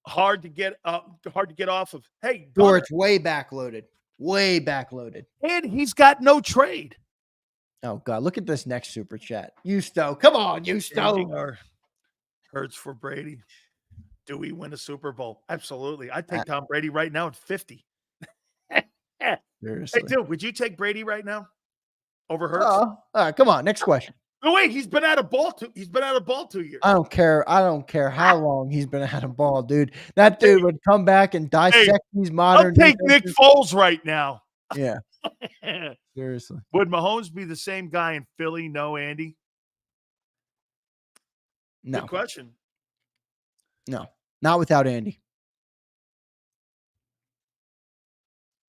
hard to get off of. Hey, or it's way backloaded. Way backloaded. And he's got no trade. Oh, God. Look at this next super chat. Eusto. Come on, Eusto. Hurts for Brady. Do we win a Super Bowl? Absolutely. I'd take Tom Brady right now at 50. Seriously. Hey, dude, would you take Brady right now over Hurts? All right, come on. Next question. No, wait, he's been out of ball 2 years. I don't care how long he's been out of ball, dude. That dude would come back and dissect these modern. I'll take Nick Foles right now. Yeah. Seriously. Would Mahomes be the same guy in Philly? No, Andy. No. Good question. No, not without Andy.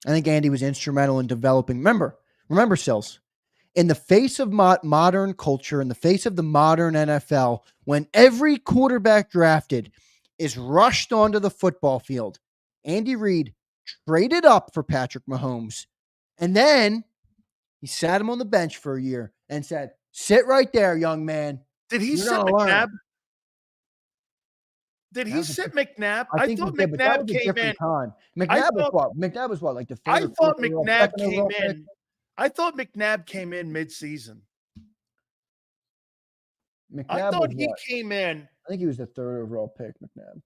I think Andy was instrumental in developing. Remember, Sills, in the face of modern culture, in the face of the modern NFL, when every quarterback drafted is rushed onto the football field, Andy Reid traded up for Patrick Mahomes. And then he sat him on the bench for a year and said, sit right there, young man. Did he You're sit gonna learn." McNabb? Did That he was a sit McNabb? I I think he thought did, but that McNabb was a came in. different time. I McNabb was thought what? McNabb was what? Like the third I or fourth thought overall, McNabb second came overall pick? in. I thought McNabb came in mid-season. I McNabb thought was he what? came in. I think he was the third overall pick, McNabb,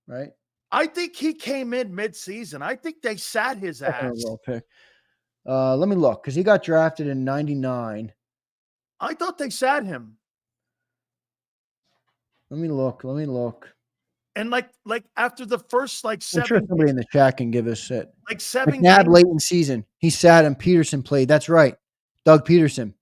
right? I think he came in mid-season. I think they sat his Second ass. overall pick. Let me look, because he got drafted in 99. I thought they sat him. Let me look. And like after the first I'm sure somebody in the chat can give us it. seven McNabb games, late in season. He sat and Peterson played. That's right. Doug Peterson.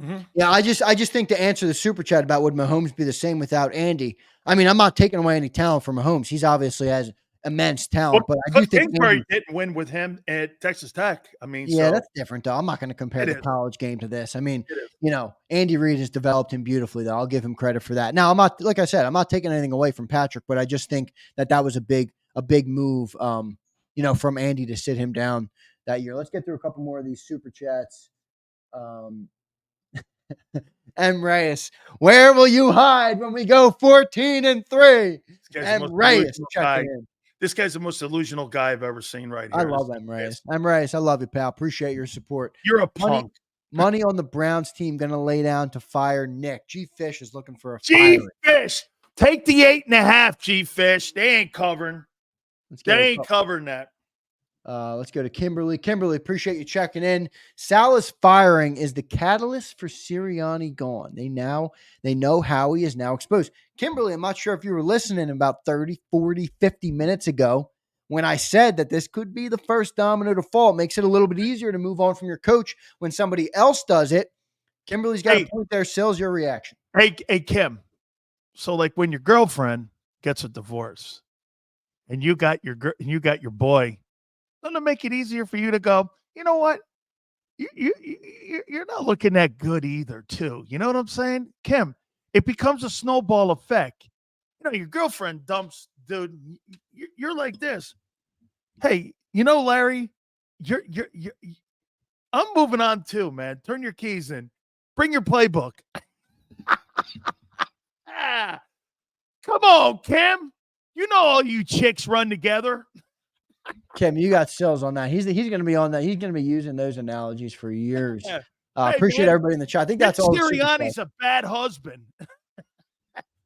Mhm. Yeah, I just think to answer the super chat about would Mahomes be the same without Andy. I mean, I'm not taking away any talent from Mahomes. He's obviously has immense talent, but I do Cliff think Kingsbury Andy, didn't win with him at Texas Tech. I mean, yeah, so that's different though. I'm not going to compare it the is. college game to this. I mean, It is. Andy Reid has developed him beautifully though. I'll give him credit for that. Now, I'm not, like I said, I'm not taking anything away from Patrick, but I just think that was a big move, from Andy to sit him down that year. Let's get through a couple more of these super chats. M. Reyes, where will you hide when we go 14-3? M. Reyes checking in. This guy's the most delusional guy I've ever seen right here. I love M. Reyes. M. Reyes, I love you, pal. Appreciate your support. You're a punk. Money on the Browns team going to lay down to fire Nick. G. Fish is looking for a G. firing. Fish, take the 8.5, G. Fish. They ain't covering. They ain't covering that. Let's go to Kimberly. Kimberly, appreciate you checking in. Salah's firing is the catalyst for Sirianni gone. They know Howie is now exposed. Kimberly, I'm not sure if you were listening about 30, 40, 50 minutes ago when I said that this could be the first domino to fall. It makes it a little bit easier to move on from your coach when somebody else does it. Kimberly's got a point there. Sills, your reaction. Hey, Kim. So like when your girlfriend gets a divorce and you got your boy, doesn't it make it easier for you to go, you know what? You're not looking that good either, too. You know what I'm saying? Kim, it becomes a snowball effect. Your girlfriend dumps, dude. You're like this. Hey, Larry, you're I'm moving on too, man. Turn your keys in. Bring your playbook. Come on, Kim. You know all you chicks run together. Kim, you got Sills on that. He's going to be on that. He's going to be using those analogies for years. Hey, appreciate everybody in the chat. I think that's all. Sirianni's a bad husband.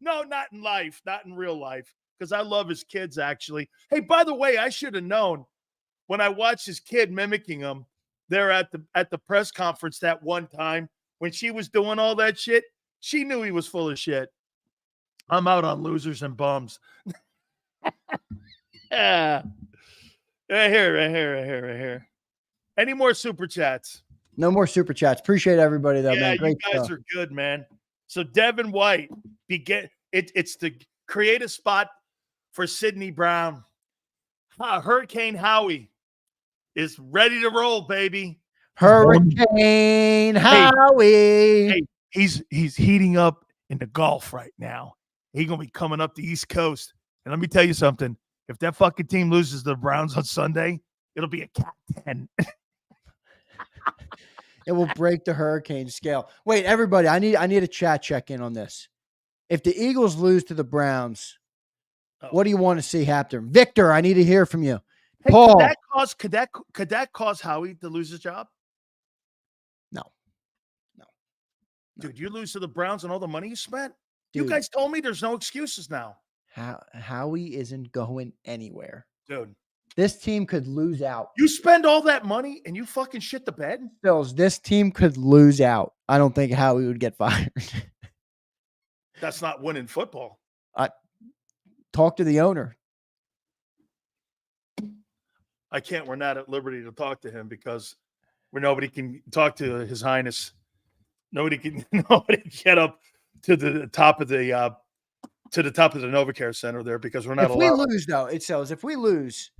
No, not in life, not in real life, because I love his kids, actually. Hey, by the way, I should have known when I watched his kid mimicking him there at the press conference that one time when she was doing all that shit. She knew he was full of shit. I'm out on losers and bums. Yeah. Right here. Any more super chats? No more super chats. Appreciate everybody, though, man. Great you guys are good, man. So Devin White, it's to create a spot for Sidney Brown. Hurricane Howie is ready to roll, baby. Hurricane Howie. Hey, he's heating up in the Gulf right now. He's gonna be coming up the East Coast. And let me tell you something. If that fucking team loses to the Browns on Sunday, it'll be a cat 10. It will break the hurricane scale. Wait, everybody, I need a chat check in on this. If the Eagles lose to the Browns, what do you want to see happen? Victor, I need to hear from you. Hey, Paul, could that cause Howie to lose his job? No. Dude, you lose to the Browns and all the money you spent? Dude, you guys told me there's no excuses now. Howie isn't going anywhere. Dude. This team could lose out. You spend all that money and you fucking shit the bed? Bills, this team could lose out. I don't think Howie would get fired. That's not winning football. Talk to the owner. We're not at liberty to talk to him because nobody can talk to His Highness. Nobody can get up to the top of the to the top of the NovaCare Center there because we're not If we allowed. lose, though, it sells. If we lose,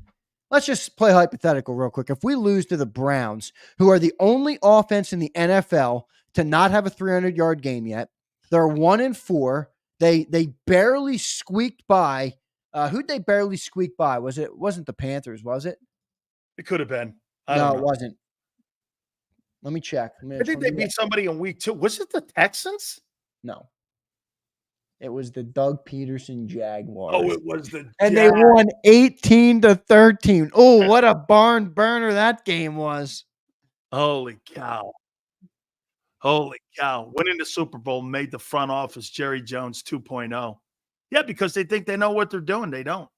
let's just play hypothetical real quick. If we lose to the Browns, who are the only offense in the NFL to not have a 300-yard game yet, they're 1-4. They barely squeaked by. Who'd they barely squeak by? Wasn't the Panthers, was it? It could have been. No, it wasn't. Let me check. I think they beat somebody in week 2. Was it the Texans? No. It was the Doug Peterson Jaguars. Oh, it was the and they won 18-13. Oh, what a barn burner that game was. Holy cow. Holy cow. Winning the Super Bowl made the front office Jerry Jones 2.0. Yeah, because they think they know what they're doing. They don't.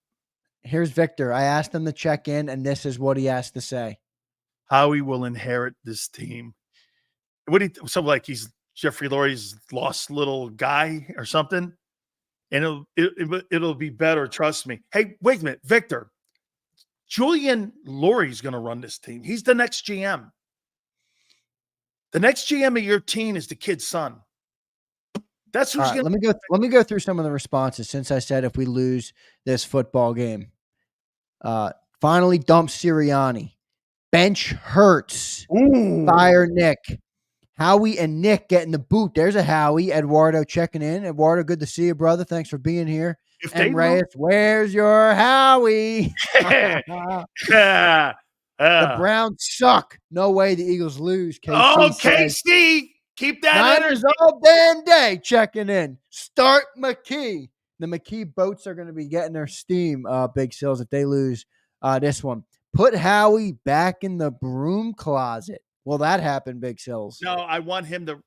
Here's Victor. I asked him to check in, and this is what he has to say. Howie will inherit this team. Something like he's Jeffrey Lurie's lost little guy or something. And it'll be better. Trust me. Hey, wait a minute, Victor. Julian Lurie's going to run this team. He's the next GM. The next GM of your team is the kid's son. That's who's going to. Let me go through some of the responses since I said if we lose this football game. Finally, dump Sirianni. Bench Hurts. Ooh. Fire Nick. Howie and Nick getting the boot. There's a Howie. Eduardo checking in. Eduardo, good to see you, brother. Thanks for being here. And Reyes, where's your Howie? The Browns suck. No way the Eagles lose. KC KC. Keep that Niners all damn day checking in. Start McKee. The McKee boats are going to be getting their steam, Big Sills, if they lose this one. Put Howie back in the broom closet. Will that happen, Big Sills? No, I want him to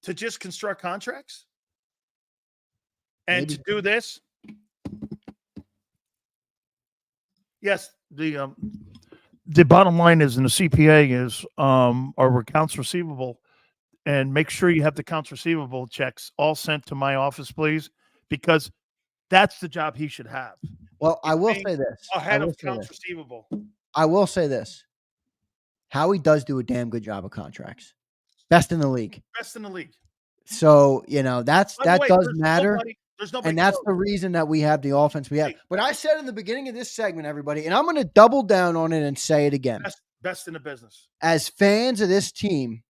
to just construct contracts and to do this. Yes, the bottom line is in the CPA is our accounts receivable, and make sure you have the accounts receivable checks all sent to my office, please, because that's the job he should have. Well, I will say this. Ahead of accounts receivable. I will say this. Howie does do a damn good job of contracts. Best in the league. Best in the league. So, that does matter. There's nobody and that's the reason that we have the offense we have. But I said in the beginning of this segment, everybody, and I'm going to double down on it and say it again. Best in the business. As fans of this team,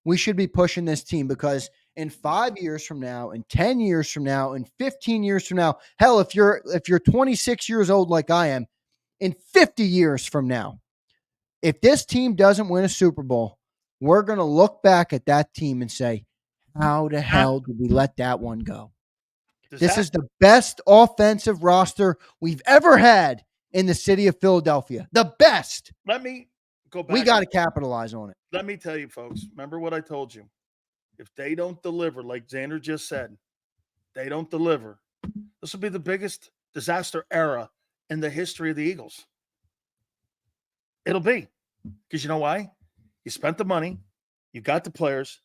we should be pushing this team because in 5 years from now, in 10 years from now, in 15 years from now, hell, if you're 26 years old like I am, in 50 years from now, if this team doesn't win a Super Bowl, we're going to look back at that team and say, how the hell did we let that one go? This is the best offensive roster we've ever had in the city of Philadelphia. The best. Let me go back. We got to capitalize on it. Let me tell you, folks, remember what I told you. If they don't deliver, like Xander just said, they don't deliver, this will be the biggest disaster era in the history of the Eagles. It'll be. Because you know why? You spent the money, you got the players,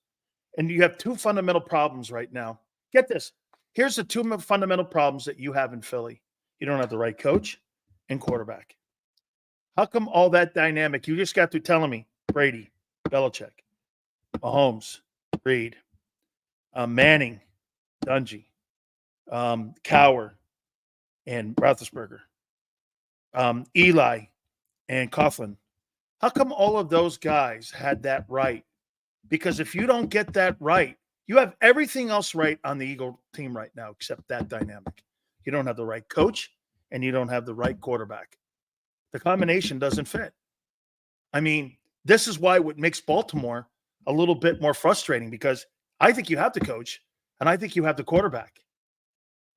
and you have two fundamental problems right now. Get this. Here's the two fundamental problems that you have in Philly. You don't have the right coach and quarterback. How come all that dynamic? You just got through telling me Brady, Belichick, Mahomes, Reed, Manning, Dungy, Cowher, and Roethlisberger, Eli, and Coughlin. How come all of those guys had that right? Because if you don't get that right, you have everything else right on the Eagle team right now except that dynamic. You don't have the right coach, and you don't have the right quarterback. The combination doesn't fit. I mean, this is why what makes Baltimore a little bit more frustrating, because I think you have the coach, and I think you have the quarterback.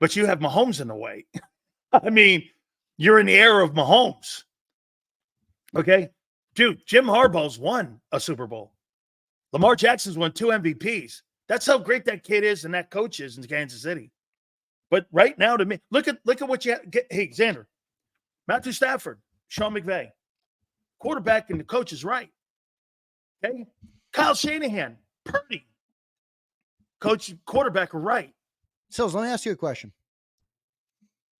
But you have Mahomes in the way. I mean, you're in the era of Mahomes. Okay? Dude, Jim Harbaugh's won a Super Bowl. Lamar Jackson's won 2 MVPs. That's how great that kid is and that coach is in Kansas City. But right now, to me, look at what you get. Hey, Xander, Matthew Stafford, Sean McVay, quarterback and the coach is right. Okay, Kyle Shanahan, Purdy, coach, quarterback are right. So let me ask you a question,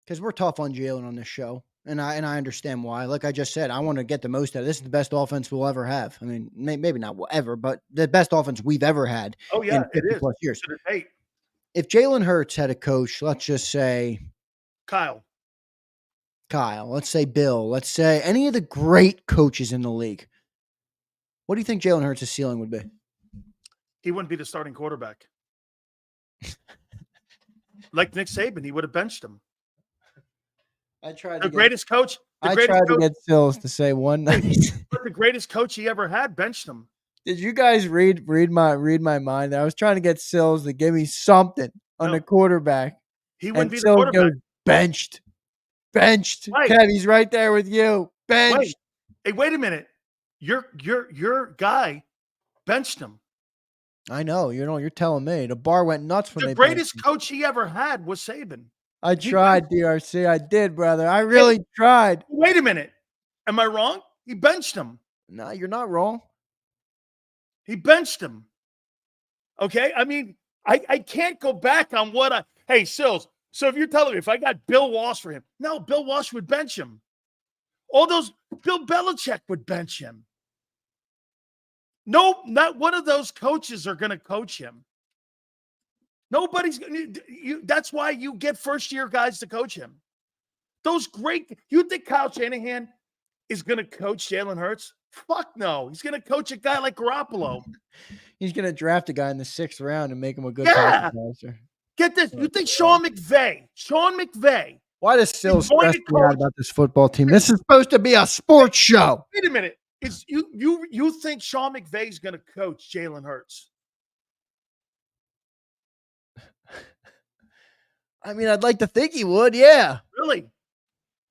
because we're tough on Jalen on this show, and I understand why. Like I just said, I want to get the most out of this. Is the best offense we'll ever have. I mean, maybe not ever, but the best offense we've ever had. Oh yeah, in 50 it is. plus years. if Jalen Hurts had a coach, let's just say Kyle. Let's say Bill, let's say any of the great coaches in the league, what do you think Jalen Hurts' ceiling would be? He wouldn't be the starting quarterback. Like Nick Saban, he would have benched him. I tried The greatest coach. I tried to get Sills to say one night. But the greatest coach he ever had benched him. Did you guys read my mind? I was trying to get Sills to give me something on the quarterback. He wouldn't be the Sills quarterback. goes, benched. Right. Kev, he's right there with you. Benched. Hey, wait a minute. Your guy benched him. I know. You're telling me. The bar went nuts when the greatest coach he ever had was Saban. I tried, DRC. I did, brother. I really tried. Wait a minute. Am I wrong? He benched him. No, you're not wrong. He benched him. Okay? I mean, I can't go back on what hey, Sills, so if you're telling me if I got Bill Walsh for him, no, Bill Walsh would bench him. All those, Bill Belichick would bench him. No, not one of those coaches are going to coach him. Nobody's going to. That's why you get first-year guys to coach him. Those great. You think Kyle Shanahan is going to coach Jalen Hurts? Fuck no. He's going to coach a guy like Garoppolo. He's going to draft a guy in the 6th round and make him a good passer. Get this. You think Sean McVay. Why does Still stress me out about this football team? This is supposed to be a sports show. Wait a minute. You think Sean McVay is going to coach Jalen Hurts? I mean, I'd like to think he would, yeah. Really?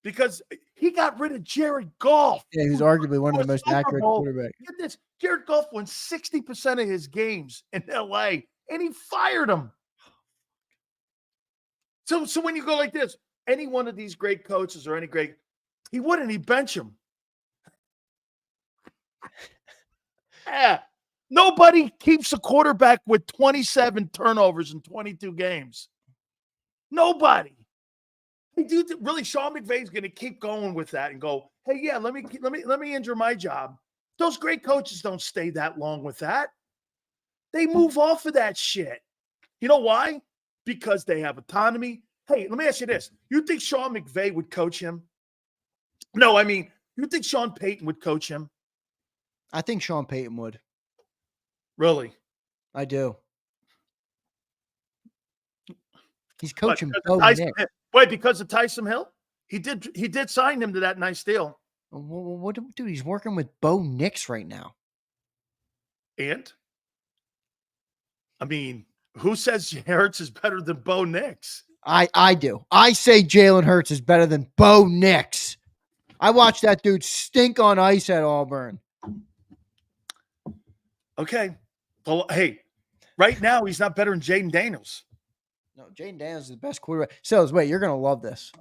Because he got rid of Jared Goff. Yeah, he's arguably one of the most accurate quarterbacks. Get this. Jared Goff won 60% of his games in L.A., and he fired him. So when you go like this, any one of these great coaches or he wouldn't. He'd bench him. Yeah. Nobody keeps a quarterback with 27 turnovers in 22 games. Nobody. Hey, dude, really, Sean McVay's going to keep going with that and go, hey, yeah, let me injure my job. Those great coaches don't stay that long with that. They move off of that shit. You know why? Because they have autonomy. Hey, let me ask you this. You think Sean McVay would coach him? No, I mean, you think Sean Payton would coach him? I think Sean Payton would. Really? I do. He's coaching Bo Nix. Wait, because of Taysom Hill? He did sign him to that nice deal. What dude? He's working with Bo Nix right now. And? I mean, who says Hurts is better than Bo Nix? I do. I say Jalen Hurts is better than Bo Nix. I watched that dude stink on ice at Auburn. Okay. Well, hey, right now he's not better than Jaden Daniels. No, Jaden Daniels is the best quarterback. So, wait, you're going to love this.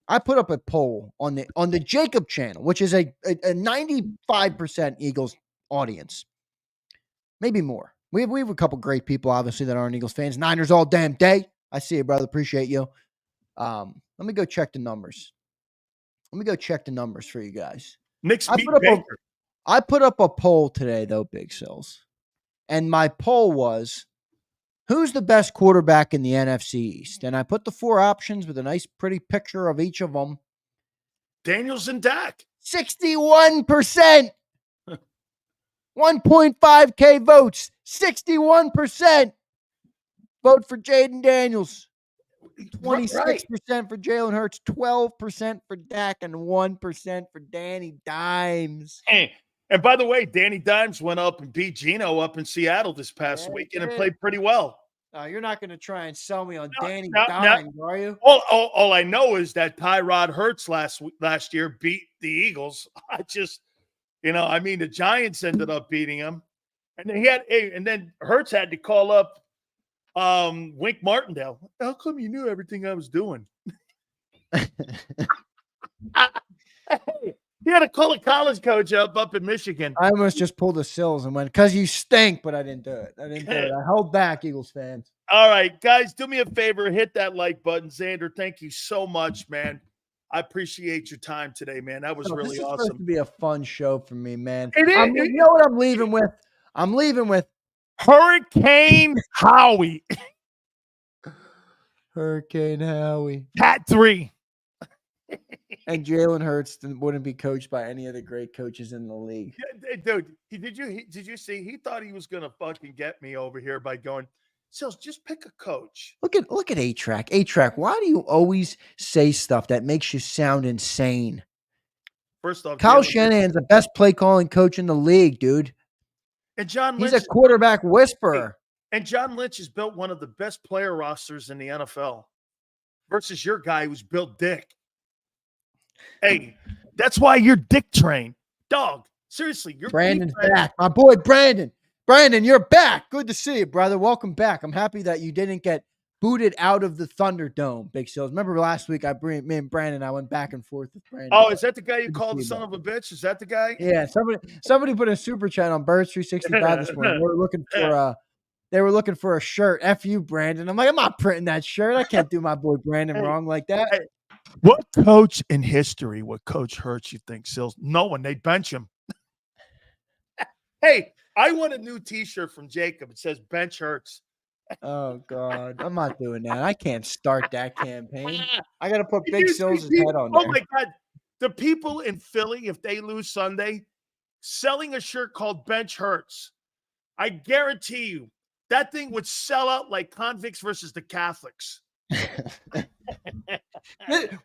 I put up a poll on the JAKIB channel, which is a 95% Eagles audience. Maybe more. We have a couple great people, obviously, that aren't Eagles fans. Niners all damn day. I see you, brother. Appreciate you. Let me go check the numbers. Let me go check the numbers for you guys. Knicks beat Baker. I put up a poll today, though, Big Sills. And my poll was, who's the best quarterback in the NFC East? And I put the 4 options with a nice, pretty picture of each of them. Daniels and Dak. 61%. 1.5K votes. 61%. Vote for Jaden Daniels. 26% for Jalen Hurts. 12% for Dak. And 1% for Danny Dimes. Hey. And by the way, Danny Dimes went up and beat Geno up in Seattle this past weekend and played pretty well. You're not going to try and sell me on Danny Dimes, are you? All I know is that Tyrod Hurts last year beat the Eagles. The Giants ended up beating him, and then Hurts had to call up Wink Martindale. How come you knew everything I was doing? He had to call a college coach up in Michigan. I almost just pulled the Sills and went, because you stink, but I didn't do it. I held back, Eagles fans. All right, guys, do me a favor. Hit that like button. Xander, thank you so much, man. I appreciate your time today, man. That was really awesome. It's supposed to be a fun show for me, man. It is. You know what I'm leaving with? I'm leaving with Hurricane Howie. Hurricane Howie. Cat 3. And Jalen Hurts wouldn't be coached by any of the great coaches in the league. Yeah, dude, did you see? He thought he was gonna fucking get me over here by going, Sills, just pick a coach. Look at A-Track. A-Track, why do you always say stuff that makes you sound insane? First off, Kyle Jalen, Shanahan's the best play calling coach in the league, dude. and John He's Lynch a quarterback whisperer. and John Lynch has built one of the best player rosters in the NFL versus your guy who's built dick. Hey, that's why you're dick trained. Dog, seriously, you're Brandon's back. My boy Brandon. Brandon, you're back. Good to see you, brother. Welcome back. I'm happy that you didn't get booted out of the Thunderdome, Big Sills. Remember last week, me and Brandon, I went back and forth with Brandon. Oh, is that the guy you called the son of a bitch? Is that the guy? Yeah, somebody put a super chat on Birds 365 this morning. They were looking for a shirt. F you, Brandon. I'm like, I'm not printing that shirt. I can't do my boy Brandon wrong like that. Hey, what coach in history would Coach Hurts, you think, Sills? No one. They'd bench him. Hey, I want a new T-shirt from JAKIB. It says Bench Hurts. Oh, God. I'm not doing that. I can't start that campaign. I got to put Big Sills' head on there. Oh, my God. The people in Philly, if they lose Sunday, selling a shirt called Bench Hurts. I guarantee you that thing would sell out like convicts versus the Catholics.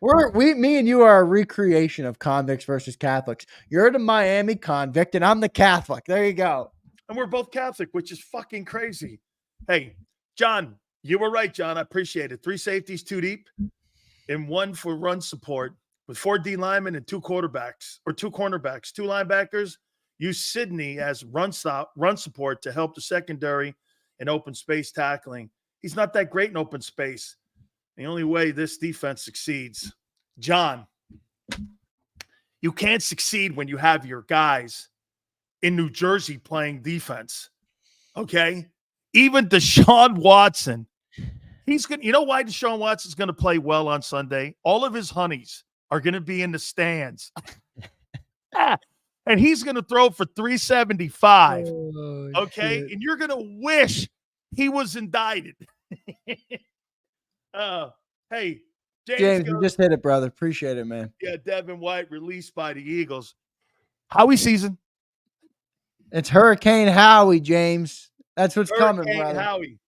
Me and you are a recreation of convicts versus Catholics. You're the Miami convict, and I'm the Catholic. There you go. And we're both Catholic, which is fucking crazy. Hey, John, you were right, John. I appreciate it. 3 safeties, 2 deep, and 1 for run support with 4 D linemen and 2 quarterbacks or 2 cornerbacks, 2 linebackers. Use Sidney as run support to help the secondary in open space tackling. He's not that great in open space. The only way this defense succeeds, John, you can't succeed when you have your guys in New Jersey playing defense. Okay? Even Deshaun Watson, he's going to, you know why Deshaun Watson's going to play well on Sunday? All of his honeys are going to be in the stands. And he's going to throw for 375. Okay? Shit. And you're going to wish he was indicted. Hey, James, you just hit it, brother. Appreciate it, man. Yeah, Devin White released by the Eagles. Howie season. It's Hurricane Howie, James. That's what's coming, brother. Howie.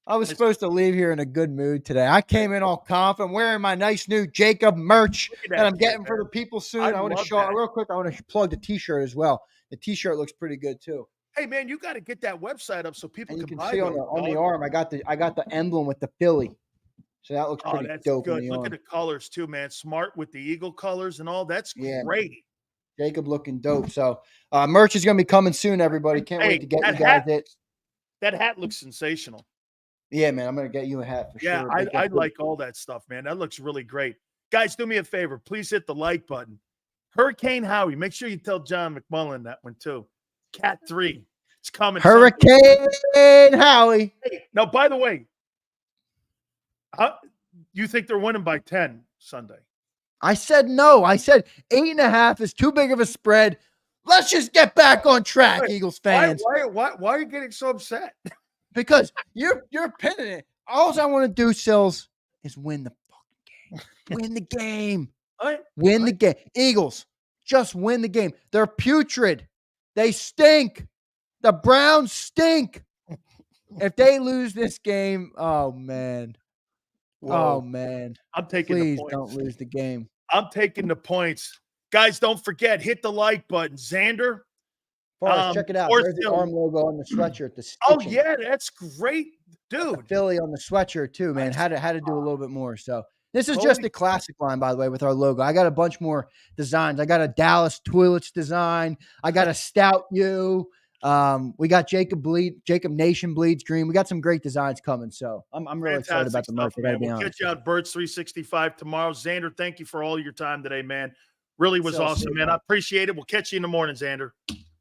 I was supposed to leave here in a good mood today. I came in all confident, wearing my nice new JAKIB merch that I'm getting for the people soon. I want to show real quick. I want to plug the T-shirt as well. The T-shirt looks pretty good too. Hey man, you got to get that website up so people can buy see on the arm. I got the emblem with the Philly. So that looks pretty dope. Good. Look at the colors too, man. Smart with the eagle colors and all. That's great. JAKIB looking dope. So merch is going to be coming soon, everybody. Can't wait to get you guys it. That hat looks sensational. Yeah, man. I'm going to get you a hat for sure. Yeah, I like all that stuff, man. That looks really great. Guys, do me a favor. Please hit the like button. Hurricane Howie. Make sure you tell John McMullen that one too. Cat 3. It's coming. Hurricane Howie. Hey, now, by the way, you think they're winning by 10 Sunday? I said no. I said 8.5 is too big of a spread. Let's just get back on track, Eagles fans. Why are you getting so upset? Because you're pinning it. All I want to do, Sills, is win the fucking game. Win the game. Win the game. Eagles, just win the game. They're putrid. They stink. The Browns stink. If they lose this game, oh, man. Whoa. Oh, man. I'm taking Please the points. Don't lose the game. I'm taking the points. Guys, don't forget, hit the like button. Xander. Check it out. There's the arm logo on the sweatshirt. Oh, yeah, that's great. Dude. Philly on the sweatshirt, too, man. Had to do a little bit more. So this is just a classic line, by the way, with our logo. I got a bunch more designs. I got a Dallas Toilets design. I got a Stout U. We got JAKIB Nation bleeds green. We got some great designs coming. So I'm really excited about the merch. We'll get you on Birds 365 tomorrow. Xander, thank you for all your time today, man. Really was awesome, man. I appreciate it. We'll catch you in the morning, Xander.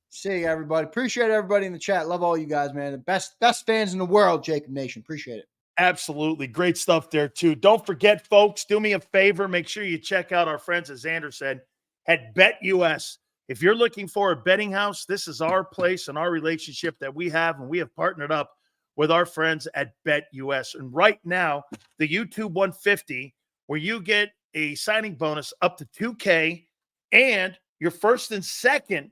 See you, everybody. Appreciate everybody in the chat. Love all you guys, man. The best fans in the world, JAKIB Nation. Appreciate it. Absolutely. Great stuff there, too. Don't forget, folks, do me a favor. Make sure you check out our friends, as Xander said, at BetUS. If you're looking for a betting house, this is our place and our relationship that we have, and we have partnered up with our friends at BetUS. And right now, the YouTube 150, where you get a signing bonus up to $2K, and your first and second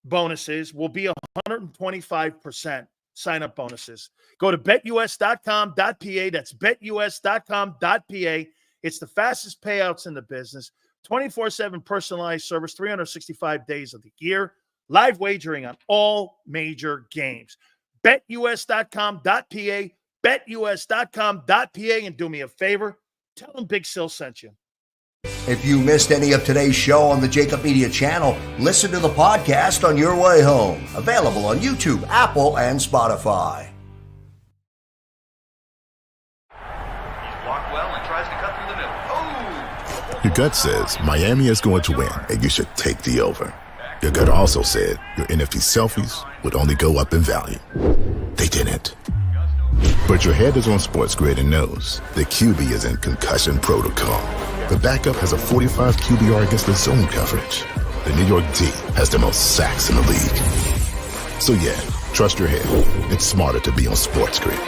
bonuses will be 125% sign-up bonuses. Go to betus.com.pa. That's betus.com.pa. It's the fastest payouts in the business. 24/7 personalized service, 365 days of the year. Live wagering on all major games. betus.com.pa. betus.com.pa. And do me a favor, tell them Big Sil sent you. If you missed any of today's show on the JAKIB Media channel, listen to the podcast on your way home. Available on YouTube, Apple, and Spotify. He's blocked well and tries to cut through the middle. Oh! Your gut says Miami is going to win, and you should take the over. Your gut also said your NFT selfies would only go up in value. They didn't. But your head is on Sports Grid and knows the QB is in concussion protocol. The backup has a 45 QBR against the zone coverage. The New York D has the most sacks in the league. So yeah, trust your head. It's smarter to be on Sports Grid.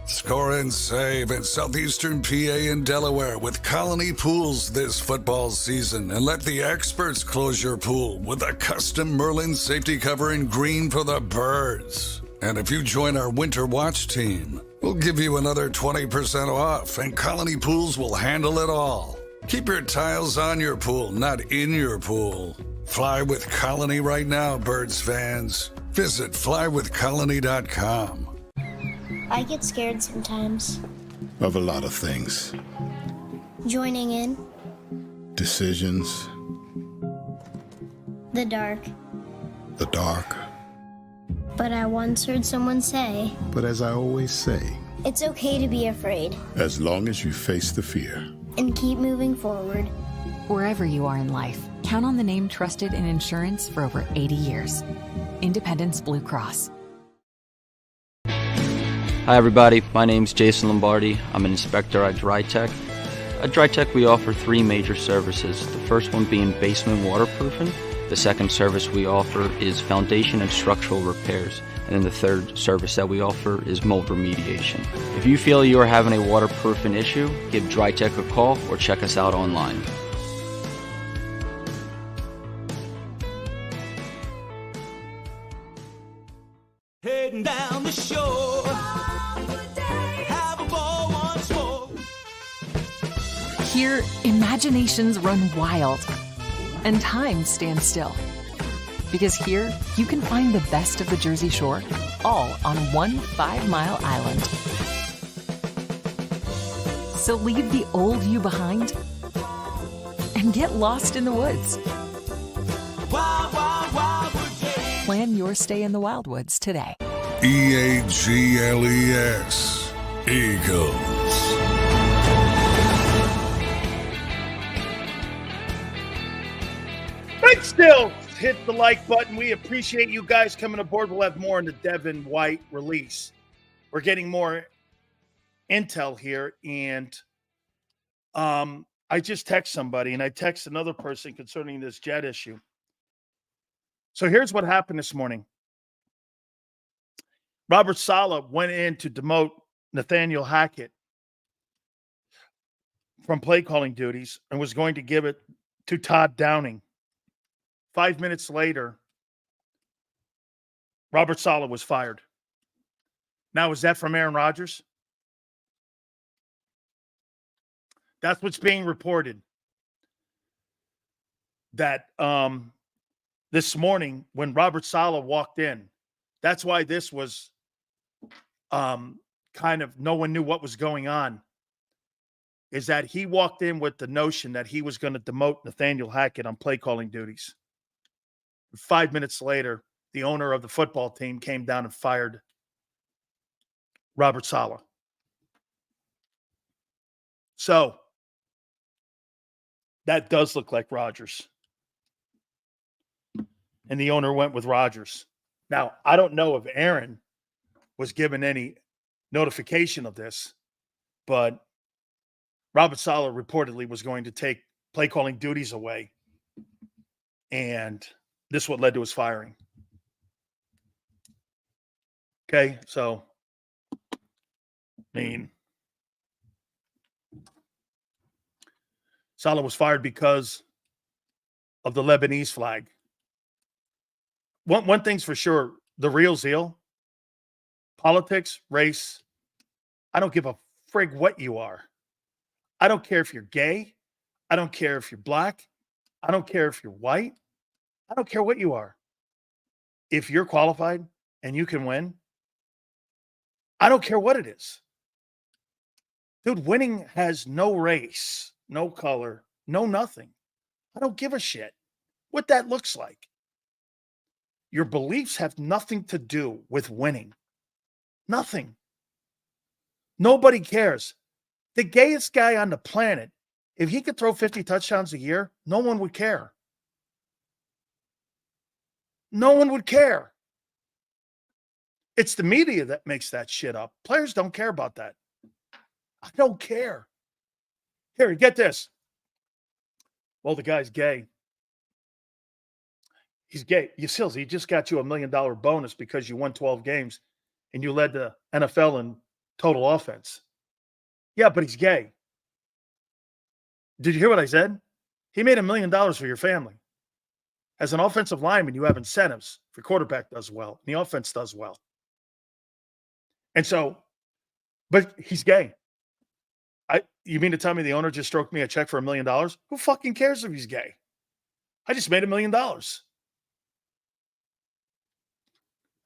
Score and save in Southeastern PA and Delaware with Colony Pools this football season, and let the experts close your pool with a custom Merlin safety cover in green for the birds. And if you join our Winter Watch team, we'll give you another 20% off, and Colony Pools will handle it all. Keep your tiles on your pool, not in your pool. Fly with Colony right now, birds fans. Visit flywithcolony.com. I get scared sometimes. Of a lot of things. Joining in. Decisions. The dark. The dark. But I once heard someone say, But as I always say, it's okay to be afraid. as long as you face the fear. And keep moving forward. Wherever you are in life, count on the name trusted in insurance for over 80 years. Independence Blue Cross. Hi everybody, my name's Jason Lombardi. I'm an inspector at DryTech. At DryTech we offer three major services. The first one being basement waterproofing. The second service we offer is foundation and structural repairs. And then the third service that we offer is mold remediation. If you feel you are having a waterproofing issue, give DryTech a call or check us out online. Heading down the shore. Have a ball once more. Here, imaginations run wild and time stands still. Because here, you can find the best of the Jersey Shore, all on one 5-mile island. So leave the old you behind and get lost in the woods. Wild, wild, wildwood. Plan your stay in the Wildwoods today. EAGLES. Eagles. Big Still, hit the like button. We appreciate you guys coming aboard. We'll have more on the Devin White release. We're getting more intel here, and I just text somebody, and I text another person concerning this jet issue. So here's what happened this morning. Robert Saleh went in to demote Nathaniel Hackett from play calling duties and was going to give it to Todd Downing. 5 minutes later, Robert Saleh was fired. Now, is that from Aaron Rodgers? That's what's being reported. That this morning when Robert Saleh walked in, that's why this was kind of no one knew what was going on, is that he walked in with the notion that he was going to demote Nathaniel Hackett on play calling duties. 5 minutes later, the owner of the football team, came down and fired Robert Saleh. So that does look like Rodgers. And the owner went with Rodgers. Now, I don't know if Aaron was given any notification of this, but Robert Saleh reportedly was going to take play calling duties away. And this is what led to his firing. Okay, so, I mean, Saleh was fired because of the Lebanese flag. One thing's for sure, the real zeal, politics, race, I don't give a frig what you are. I don't care if you're gay. I don't care if you're black. I don't care if you're white. I don't care what you are. If you're qualified and you can win, I don't care what it is. Dude, winning has no race, no color, no nothing. I don't give a shit what that looks like. Your beliefs have nothing to do with winning. Nothing. Nobody cares. The gayest guy on the planet, if he could throw 50 touchdowns a year, no one would care. No one would care. It's the media that makes that shit up. Players don't care about that. I don't care. Here, get this. Well, the guy's gay. He's gay. You sills, he just got you $1 million bonus because you won 12 games and you led the NFL in total offense. Yeah, but he's gay. Did you hear what I said? He made $1 million for your family. As an offensive lineman, you have incentives. If your quarterback does well, and the offense does well. And so, but he's gay. You mean to tell me the owner just stroked me a check for $1 million? Who fucking cares if he's gay? I just made $1 million. I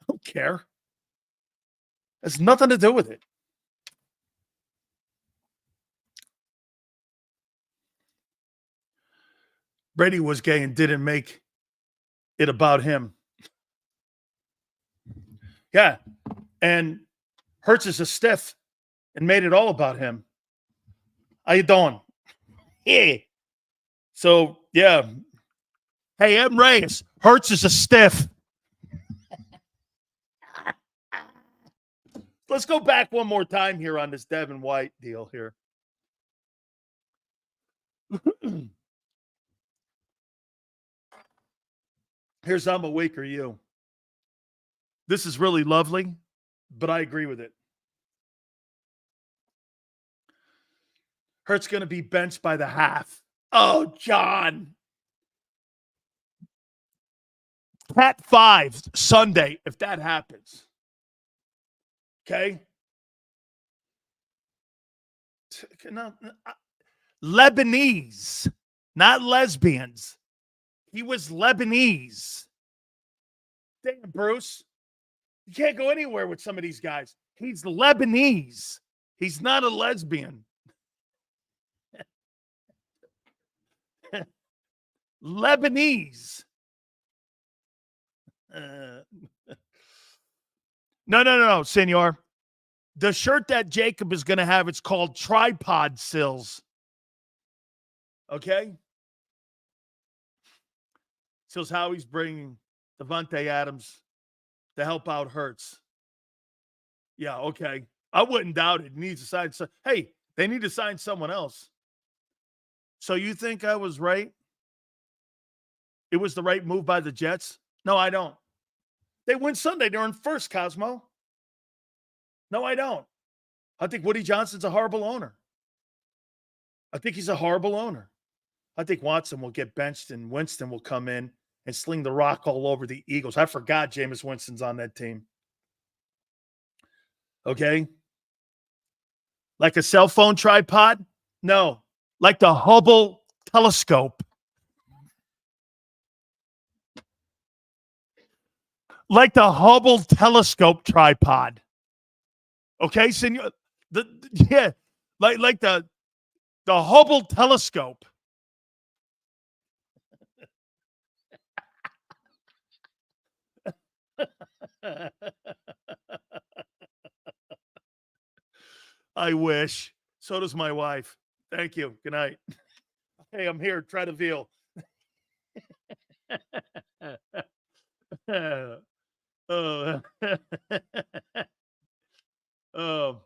don't care. Has nothing to do with it. Brady was gay and didn't make it about him. Yeah. And Hurts is a stiff and made it all about him. How you doing? Yeah. So, yeah. Hey, M. Reyes. Hurts is a stiff. Let's go back one more time here on this Devin White deal here. Here's I'm awake or you. This is really lovely, but I agree with it. Hurts going to be benched by the half. Oh, John. Cat 5 Sunday, if that happens. Okay? No, Lebanese, not lesbians. He was Lebanese. Damn, Bruce. You can't go anywhere with some of these guys. He's Lebanese. He's not a lesbian. Lebanese. No, senor. The shirt that JAKIB is going to have, it's called Tripod Sills. Okay? Sills Howie's bringing Devontae Adams to help out Hurts. Yeah, okay. I wouldn't doubt it. He needs to sign. Hey, they need to sign someone else. So you think I was right? It was the right move by the Jets? No, I don't. They win Sunday. They're in first, Cosmo. No, I don't. I think Woody Johnson's a horrible owner. I think he's a horrible owner. I think Watson will get benched and Winston will come in and sling the rock all over the Eagles. I forgot Jameis Winston's on that team. Okay? Like a cell phone tripod? No. Like the Hubble telescope. Like the Hubble telescope tripod. Okay, senor? Like the Hubble telescope. I wish. So does my wife. Thank you. Good night. Hey, I'm here. Try the veal. Oh. Oh.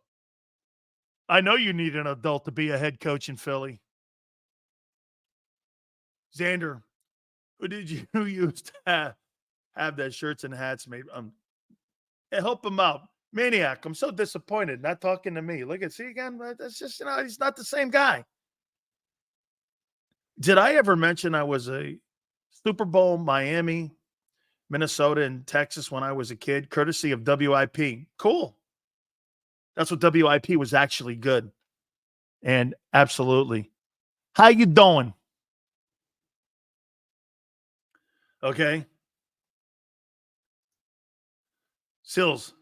I know you need an adult to be a head coach in Philly. Xander, who did you use to have that shirts and hats made? Help him out. Maniac, I'm so disappointed. Not talking to me. Look at, see again? That's just, he's not the same guy. Did I ever mention I was a Super Bowl, Miami, Minnesota, and Texas when I was a kid, courtesy of WIP? Cool. That's what WIP was actually good. And absolutely. How you doing? Okay. Sills.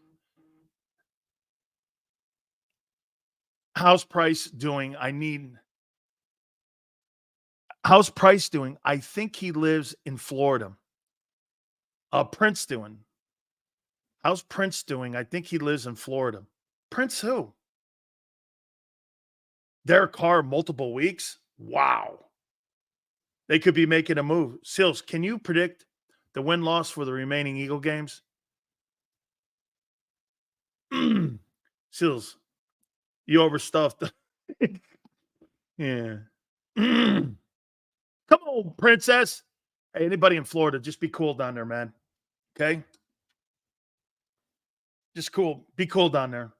How's Price doing? How's Price doing? I think he lives in Florida. Prince doing? How's Prince doing? I think he lives in Florida. Prince who? Derek Carr multiple weeks? Wow. They could be making a move. Sills, can you predict the win-loss for the remaining Eagle games? Sills, you overstuffed. Yeah. Come on, princess. Hey, anybody in Florida, just be cool down there, man. Okay? Just cool. Be cool down there.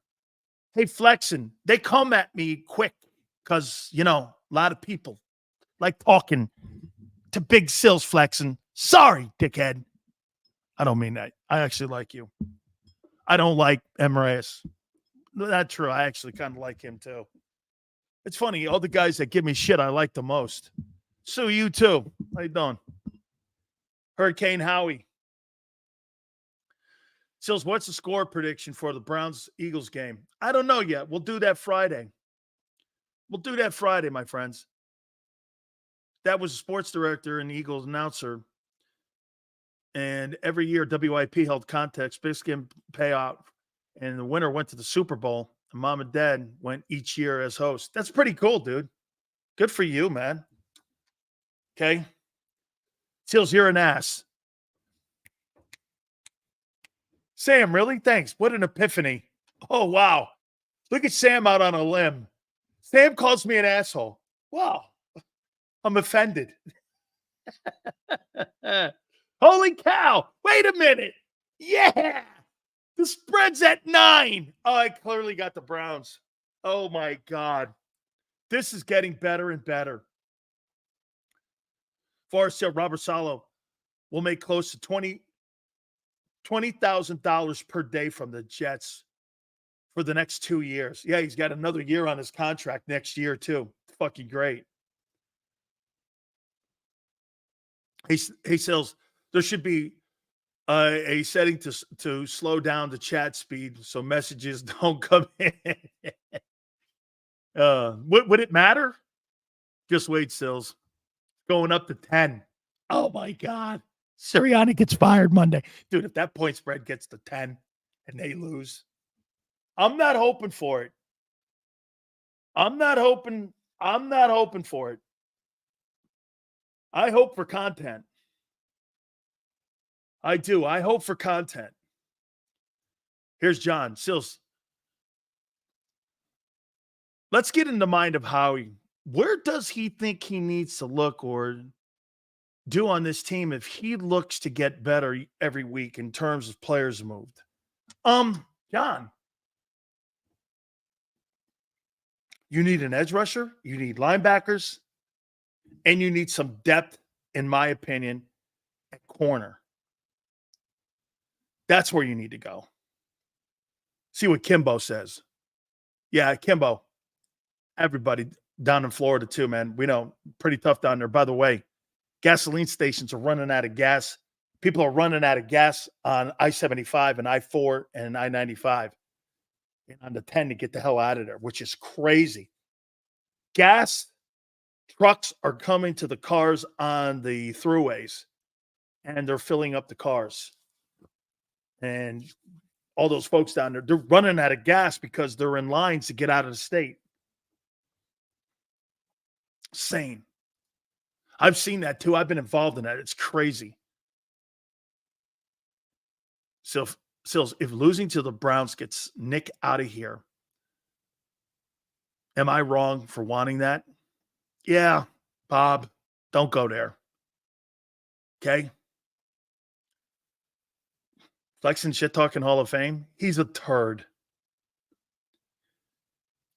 Hey, Flexin, they come at me quick because, a lot of people like talking to Big Sills Flexin. Sorry, dickhead. I don't mean that. I actually like you. I don't like Emirates. Not true. I actually kind of like him, too. It's funny. All the guys that give me shit, I like the most. Sue, you, too. How you doing? Hurricane Howie. Sills, what's the score prediction for the Browns-Eagles game? I don't know yet. We'll do that Friday. My friends. That was a sports director and Eagles announcer. And every year, WIP held contests, big skin payout, and the winner went to the Super Bowl. And Mom and Dad went each year as hosts. That's pretty cool, dude. Good for you, man. Okay? Sills, you're an ass. Sam, really? Thanks. What an epiphany. Oh, wow. Look at Sam out on a limb. Sam calls me an asshole. Wow. I'm offended. Holy cow. Wait a minute. Yeah. The spread's at 9. Oh, I clearly got the Browns. Oh, my God. This is getting better and better. Forrest said Robert Saleh will make close to $20,000 per day from the Jets for the next 2 years. Yeah, he's got another year on his contract next year, too. Fucking great. Hey, Sills, there should be a setting to slow down the chat speed so messages don't come in. Would it matter? Just wait, Sills. Going up to 10. Oh, my God. Sirianni gets fired Monday. Dude, if that point spread gets to 10 and they lose, I'm not hoping for it. I'm not hoping for it. I hope for content. I do. I hope for content. Here's John. Sills. Let's get in the mind of Howie. Where does he think he needs to look or do on this team if he looks to get better every week in terms of players moved? John, you need an edge rusher, you need linebackers, and you need some depth, in my opinion, at corner. That's where you need to go. See what Kimbo says. Yeah, Kimbo. Everybody down in Florida too, man. We know, pretty tough down there. By the way, gasoline stations are running out of gas. People are running out of gas on I-75 and I-4 and I-95 and on the 10 to get the hell out of there, which is crazy. Gas trucks are coming to the cars on the throughways, and they're filling up the cars. And all those folks down there, they're running out of gas because they're in lines to get out of the state. Sane. I've seen that too. I've been involved in that. It's crazy. So, Sills, if losing to the Browns gets Nick out of here, am I wrong for wanting that? Yeah, Bob, don't go there. Okay? Flexing shit talking Hall of Fame. He's a turd.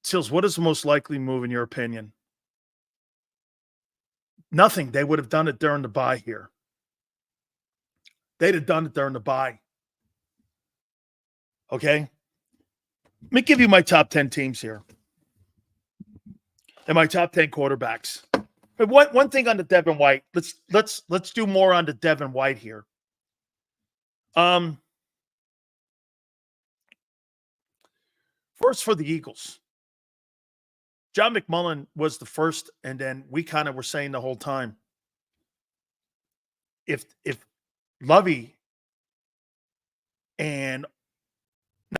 Sills, what is the most likely move in your opinion? Nothing. They would have done it during the bye here. They'd have done it during the bye. Okay? Let me give you my top 10 teams here. And my top 10 quarterbacks. But one thing on the Devin White. Let's do more on the Devin White here. First for the Eagles. John McMullen was the first, and then we kind of were saying the whole time, if Lovey and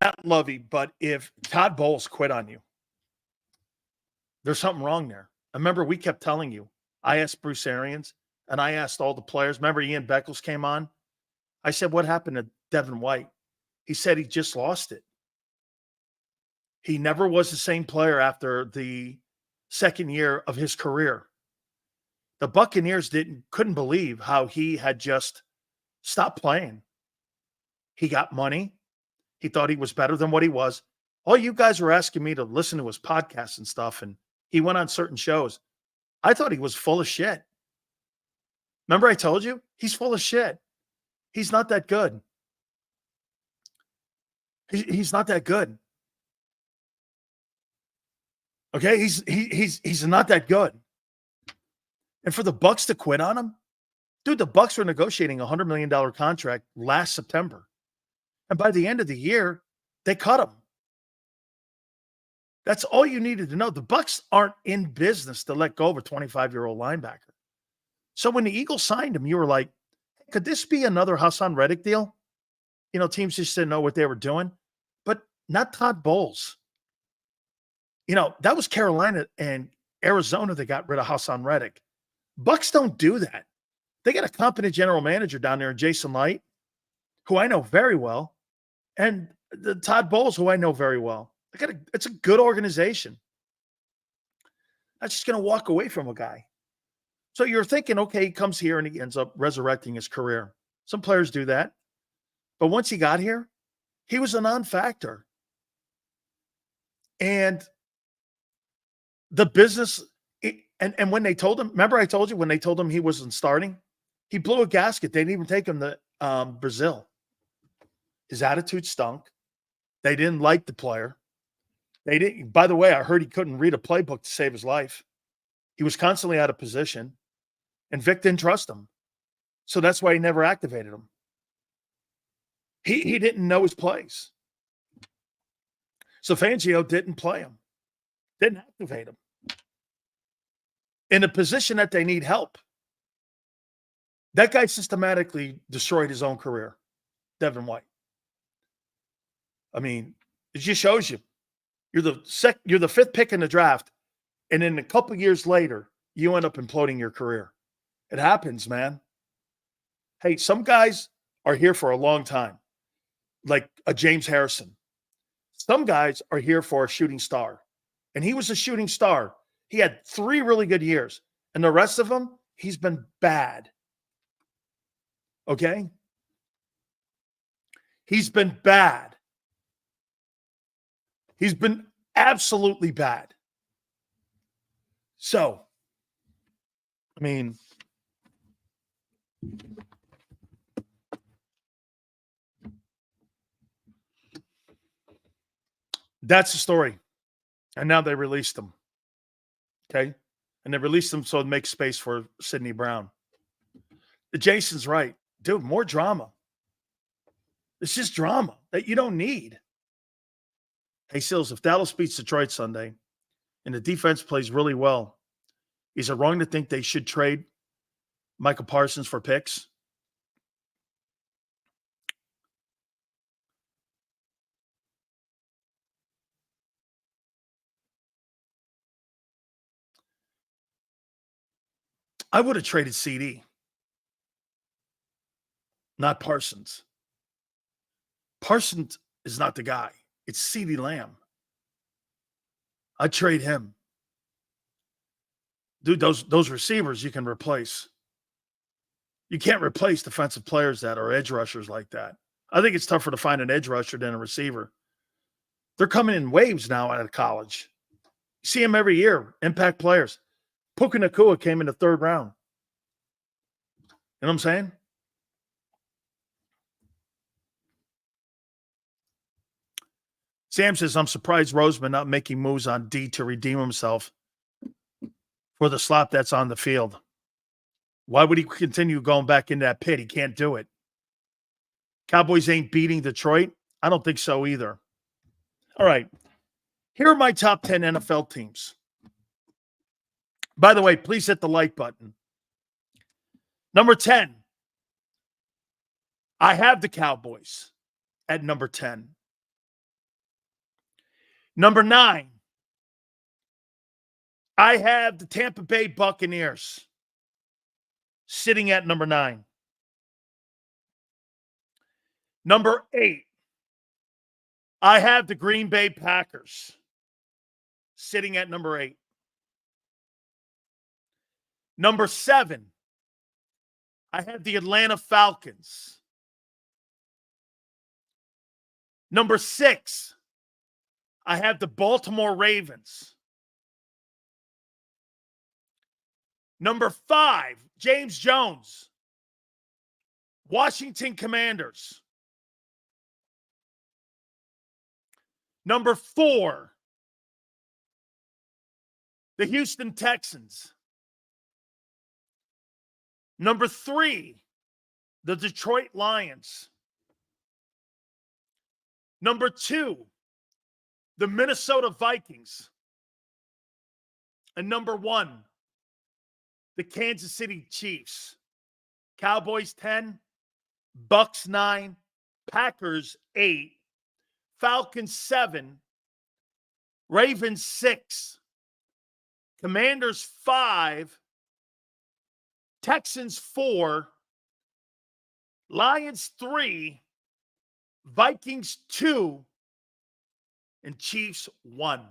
not Lovey, but if Todd Bowles quit on you, there's something wrong there. I remember we kept telling you. I asked Bruce Arians, and I asked all the players. Remember Ian Beckles came on? I said, what happened to Devin White? He said he just lost it. He never was the same player after the second year of his career. The Buccaneers couldn't believe how he had just stopped playing. He got money. He thought he was better than what he was. All you guys were asking me to listen to his podcasts and stuff, and he went on certain shows. I thought he was full of shit. Remember I told you? He's full of shit. He's not that good. He's not that good. Okay, he's not that good. And for the Bucs to quit on him, dude, the Bucs were negotiating a $100 million contract last September. And by the end of the year, they cut him. That's all you needed to know. The Bucs aren't in business to let go of a 25-year-old linebacker. So when the Eagles signed him, you were like, could this be another Hassan Reddick deal? You know, teams just didn't know what they were doing. But not Todd Bowles. You know, that was Carolina and Arizona that got rid of Hassan Reddick. Bucs don't do that. They got a competent general manager down there, Jason Light, who I know very well, and the Todd Bowles, who I know very well. It's a good organization. Not just going to walk away from a guy. So you're thinking, okay, he comes here and he ends up resurrecting his career. Some players do that. But once he got here, he was a non-factor. And the business, and when they told him, remember I told you when they told him he wasn't starting, he blew a gasket. They didn't even take him to Brazil. His attitude stunk. They didn't like the player. They didn't. By the way, I heard he couldn't read a playbook to save his life. He was constantly out of position, and Vic didn't trust him. So that's why he never activated him. He didn't know his plays. So Fangio didn't play him, didn't activate him. In a position that they need help. That guy systematically destroyed his own career, Devin White. I mean, it just shows you. You're the fifth pick in the draft, and then a couple years later, you end up imploding your career. It happens, man. Hey, some guys are here for a long time, like a James Harrison. Some guys are here for a shooting star, and he was a shooting star. He had 3 really good years, and the rest of them, he's been bad. Okay? He's been bad. He's been absolutely bad. So, I mean, that's the story. And now they released him. Okay? And they released him so it makes space for Sidney Brown. Jason's right. Dude, more drama. It's just drama that you don't need. Hey, Sills, if Dallas beats Detroit Sunday and the defense plays really well, is it wrong to think they should trade Michael Parsons for picks? I would have traded CD, not Parsons. Parsons is not the guy. It's CD Lamb. I'd trade him. Dude, those receivers you can replace. You can't replace defensive players that are edge rushers like that. I think it's tougher to find an edge rusher than a receiver. They're coming in waves now out of college. You see them every year, impact players. Puka Nacua came in the third round. You know what I'm saying? Sam says, I'm surprised Roseman not making moves on D to redeem himself for the slop that's on the field. Why would he continue going back into that pit? He can't do it. Cowboys ain't beating Detroit? I don't think so either. All right. Here are my top 10 NFL teams. By the way, please hit the like button. Number 10. I have the Cowboys at number 10. Number 9. I have the Tampa Bay Buccaneers sitting at number 9. Number 8. I have the Green Bay Packers sitting at number 8. Number 7. I have the Atlanta Falcons. Number 6. I have the Baltimore Ravens. Number 5, James Jones, Washington Commanders. Number 4, the Houston Texans. Number 3, the Detroit Lions. Number 2, the Minnesota Vikings. And number 1, the Kansas City Chiefs. Cowboys 10, Bucks 9, Packers 8, Falcons 7, Ravens 6, Commanders 5, Texans 4, Lions 3, Vikings 2, and Chiefs 1.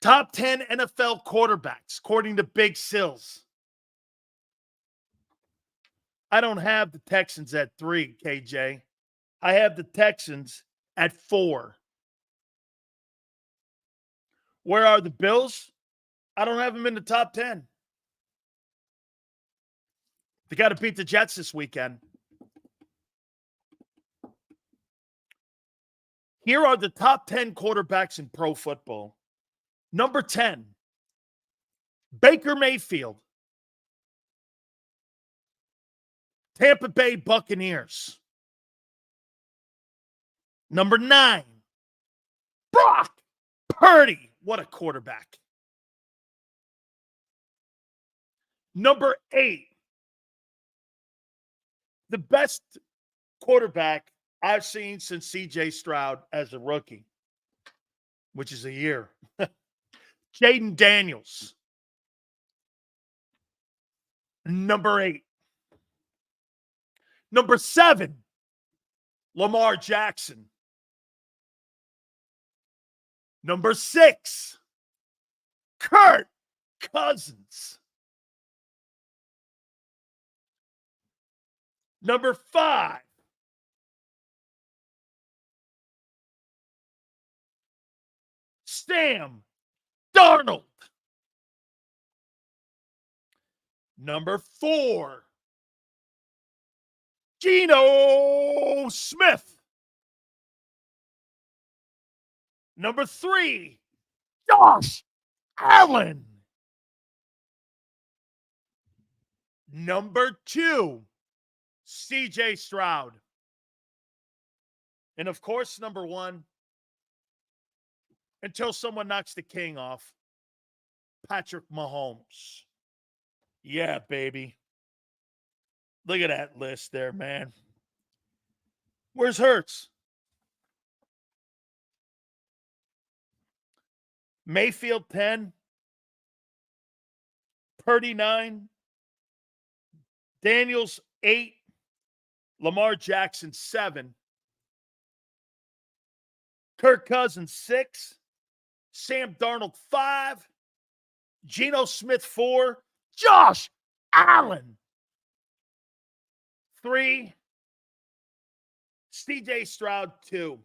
Top 10 NFL quarterbacks, according to Big Sills. I don't have the Texans at 3, KJ. I have the Texans at 4. Where are the Bills? I don't have them in the top 10. They got to beat the Jets this weekend. Here are the top 10 quarterbacks in pro football. Number 10, Baker Mayfield, Tampa Bay Buccaneers. Number 9, Brock Purdy. What a quarterback. Number 8, the best quarterback I've seen since C.J. Stroud as a rookie, which is a year. Jaden Daniels. Number 8. Number 7, Lamar Jackson. Number 6, Kirk Cousins. Number 5, Sam Darnold. Number 4, Geno Smith. Number 3, Josh Allen. Number 2, C.J. Stroud. And of course, number 1, until someone knocks the king off, Patrick Mahomes. Yeah, baby. Look at that list there, man. Where's Hurts? Mayfield 10, Purdy 9, Daniels 8, Lamar Jackson 7, Kirk Cousins 6, Sam Darnold 5, Geno Smith 4, Josh Allen 3, CJ Stroud 2,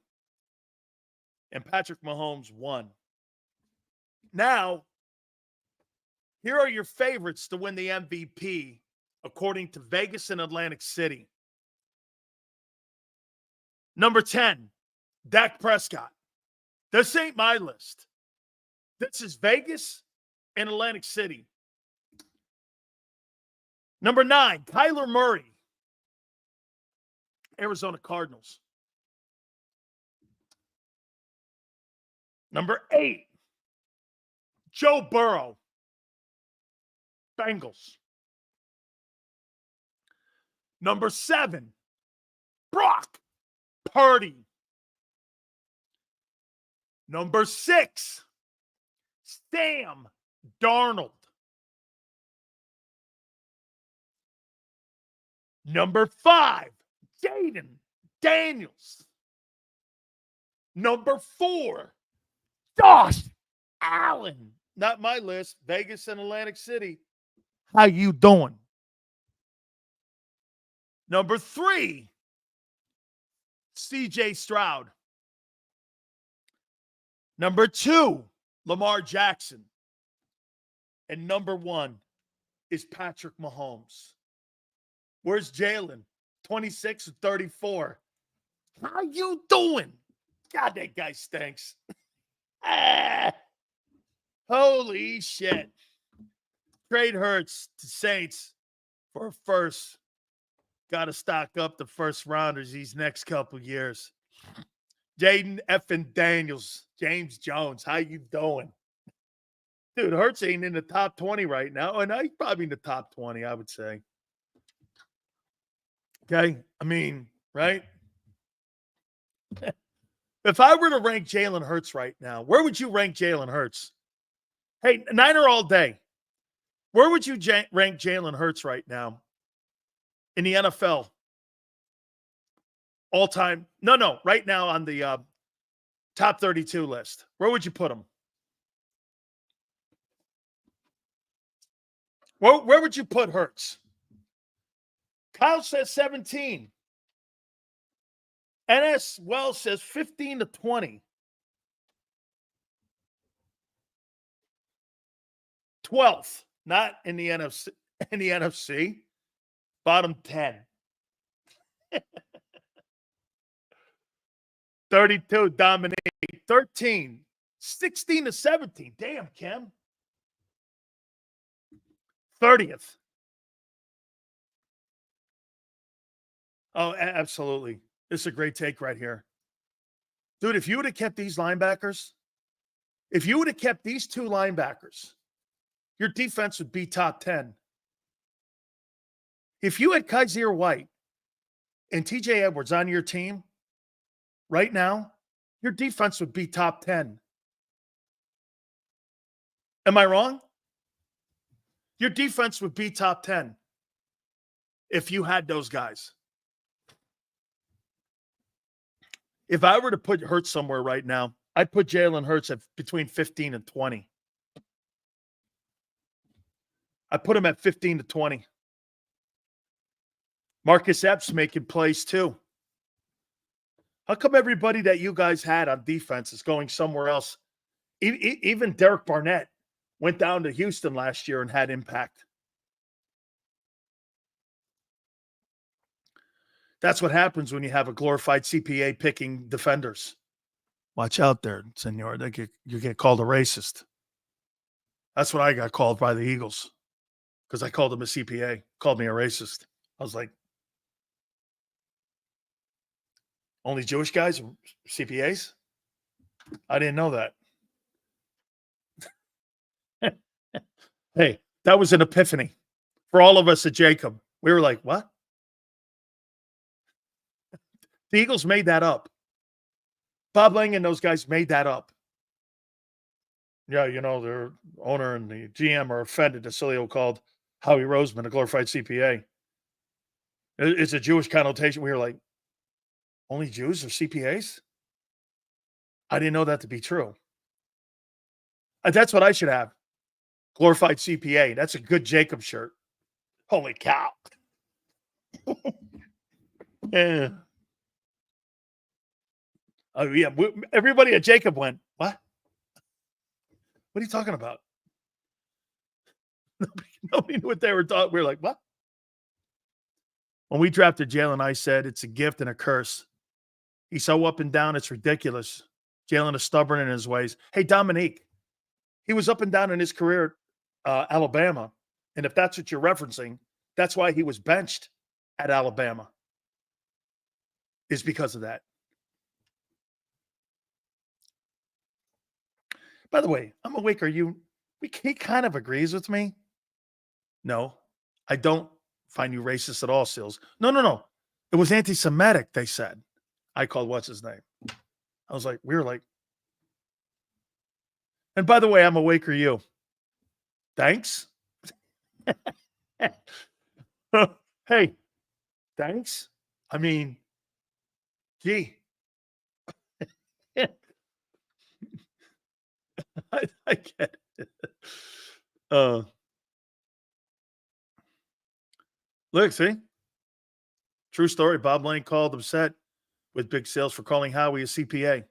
and Patrick Mahomes 1. Now, here are your favorites to win the MVP according to Vegas and Atlantic City. Number 10, Dak Prescott. This ain't my list. This is Vegas and Atlantic City. Number 9, Kyler Murray, Arizona Cardinals. Number 8, Joe Burrow, Bengals. Number 7, Brock Purdy. Number 6, Sam Darnold. Number 5, Jaden Daniels. Number 4, Josh Allen. Not my list. Vegas and Atlantic City. How you doing? Number 3, CJ Stroud. Number 2, Lamar Jackson. And number 1 is Patrick Mahomes. Where's Jalen? 26 and 34. How you doing? God, that guy stinks. Holy shit. Trade Hurts to Saints for a first. Got to stock up the first rounders these next couple years. Jaden effing Daniels. James Jones. How you doing? Dude, Hurts ain't in the top 20 right now. And he's probably in the top 20, I would say. Okay? I mean, right? If I were to rank Jalen Hurts right now, where would you rank Jalen Hurts? Hey, Niner all day. Where would you rank Jalen Hurts right now in the NFL? All time? No. Right now on the top 32 list. Where would you put him? Where would you put Hurts? Kyle says 17. NS Wells says 15 to 20. 12th, not in the NFC. Bottom 10. 32, dominate. 13, 16 to 17. Damn, Kim. 30th. Oh, absolutely. This is a great take right here. Dude, if you would have kept these linebackers, if you would have kept these 2 linebackers, your defense would be top 10. If you had Kaiser White and TJ Edwards on your team right now, your defense would be top 10. Am I wrong? Your defense would be top 10 if you had those guys. If I were to put Hurts somewhere right now, I'd put Jalen Hurts at between 15 and 20. I put him at 15 to 20. Marcus Epps making plays too. How come everybody that you guys had on defense is going somewhere else? Even Derek Barnett went down to Houston last year and had impact. That's what happens when you have a glorified CPA picking defenders. Watch out there, senor. You get called a racist. That's what I got called by the Eagles because I called him a CPA, called me a racist. I was like, only Jewish guys are CPAs? I didn't know that. Hey, that was an epiphany for all of us at JAKIB. We were like, what? The Eagles made that up. Bob Lang and those guys made that up. Yeah, their owner and the GM are offended that Sileo called Howie Roseman a glorified CPA. It's a Jewish connotation. We were like, only Jews are CPAs? I didn't know that to be true. That's what I should have. Glorified CPA. That's a good JAKIB shirt. Holy cow. Yeah. Oh, yeah. Everybody at JAKIB went, what? What are you talking about? Nobody knew what they were talking. We were like, what? When we drafted Jalen, I said it's a gift and a curse. He's so up and down, it's ridiculous. Jalen is stubborn in his ways. Hey, Dominique, he was up and down in his career at Alabama. And if that's what you're referencing, that's why he was benched at Alabama, is because of that. By the way, I'm awake. He kind of agrees with me. No, I don't find you racist at all, Sills. No. It was anti-Semitic, they said. I called what's his name. I was like, we were like, and by the way, I'm awake or you. Thanks. Hey, thanks. I mean, gee. I get it. Look, see? True story. Bob Lane called upset with big sales for calling Howie a CPA.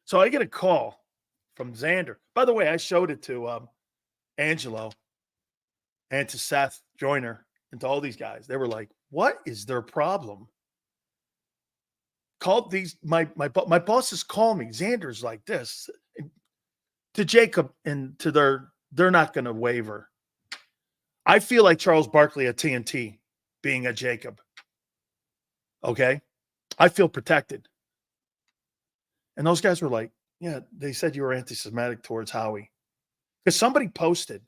So I get a call from Xander. By the way, I showed it to Angelo and to Seth Joyner and to all these guys. They were like, what is their problem? Called these, my bosses call me. Xander's like this. To JAKIB and to they're not going to waver. I feel like Charles Barkley at TNT being a JAKIB. Okay? I feel protected. And those guys were like, yeah, they said you were anti-Semitic towards Howie. Because somebody posted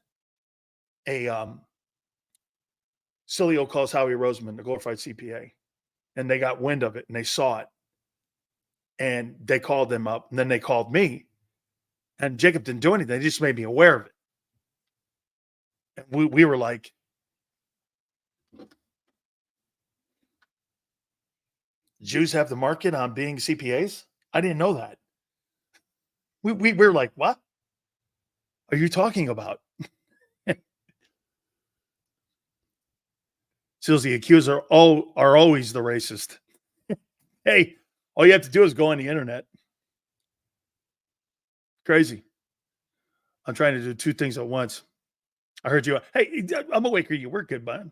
a Sileo calls Howie Roseman the glorified CPA. And they got wind of it and they saw it. And they called them up. And then they called me. And JAKIB didn't do anything. They just made me aware of it. And we were like, Jews have the market on being CPAs? I didn't know that. We were like, what are you talking about? Seals, the accused are always the racist. Hey, all you have to do is go on the internet. Crazy. I'm trying to do two things at once. I heard you. Hey, I'm awake. Are you? We're good, man.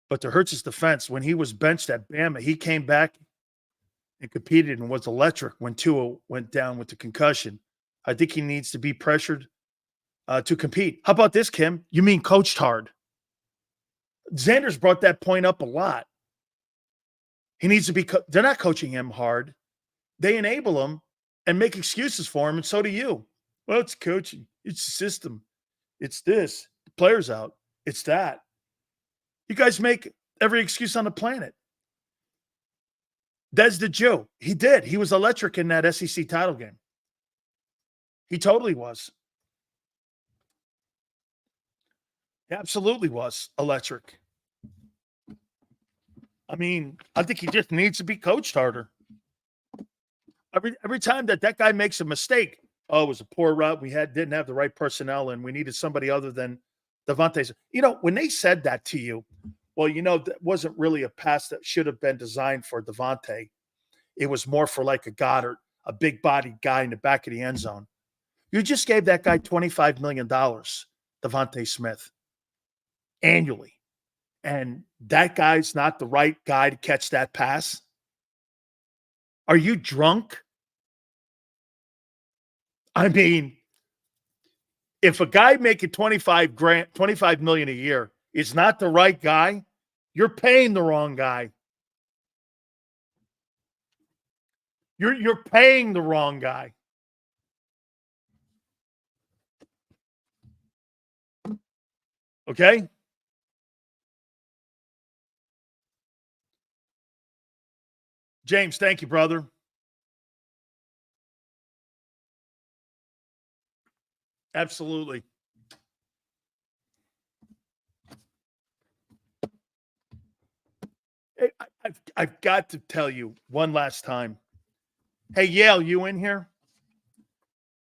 But to Hurts' defense, when he was benched at Bama, he came back and competed and was electric when Tua went down with the concussion. I think he needs to be pressured to compete. How about this, Kim? You mean coached hard? Xander's brought that point up a lot. He needs to be they're not coaching him hard. They enable him and make excuses for him, and so do you. Well, it's coaching. It's the system. It's this. The player's out. It's that. You guys make every excuse on the planet. Des the Jew. He did. He was electric in that SEC title game. He totally was. He absolutely was electric. I mean, I think he just needs to be coached harder. Every time that guy makes a mistake, oh, it was a poor route. We didn't have the right personnel, and we needed somebody other than Devontae. You know, when they said that to you, well, that wasn't really a pass that should have been designed for Devontae. It was more for like a Goddard, a big-bodied guy in the back of the end zone. You just gave that guy $25 million, Devontae Smith, annually. And that guy's not the right guy to catch that pass? Are you drunk? I mean, if a guy making $25 million a year is not the right guy, you're paying the wrong guy. You're paying the wrong guy. Okay? James, thank you, brother. Absolutely. Hey, I've got to tell you one last time. Hey, Yale, you in here?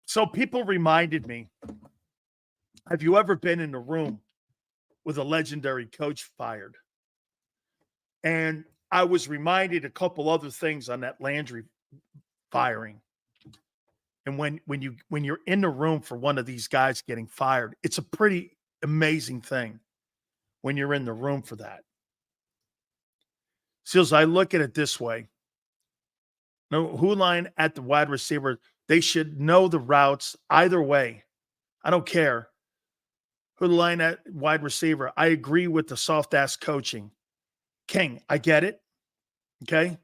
So people reminded me, have you ever been in a room with a legendary coach fired? And I was reminded a couple other things on that Landry firing. And when you're in the room for one of these guys getting fired, it's a pretty amazing thing when you're in the room for that. Seals, I look at it this way. No, who line at the wide receiver, they should know the routes either way. I don't care. Who line at wide receiver, I agree with the soft-ass coaching. King, I get it. Okay?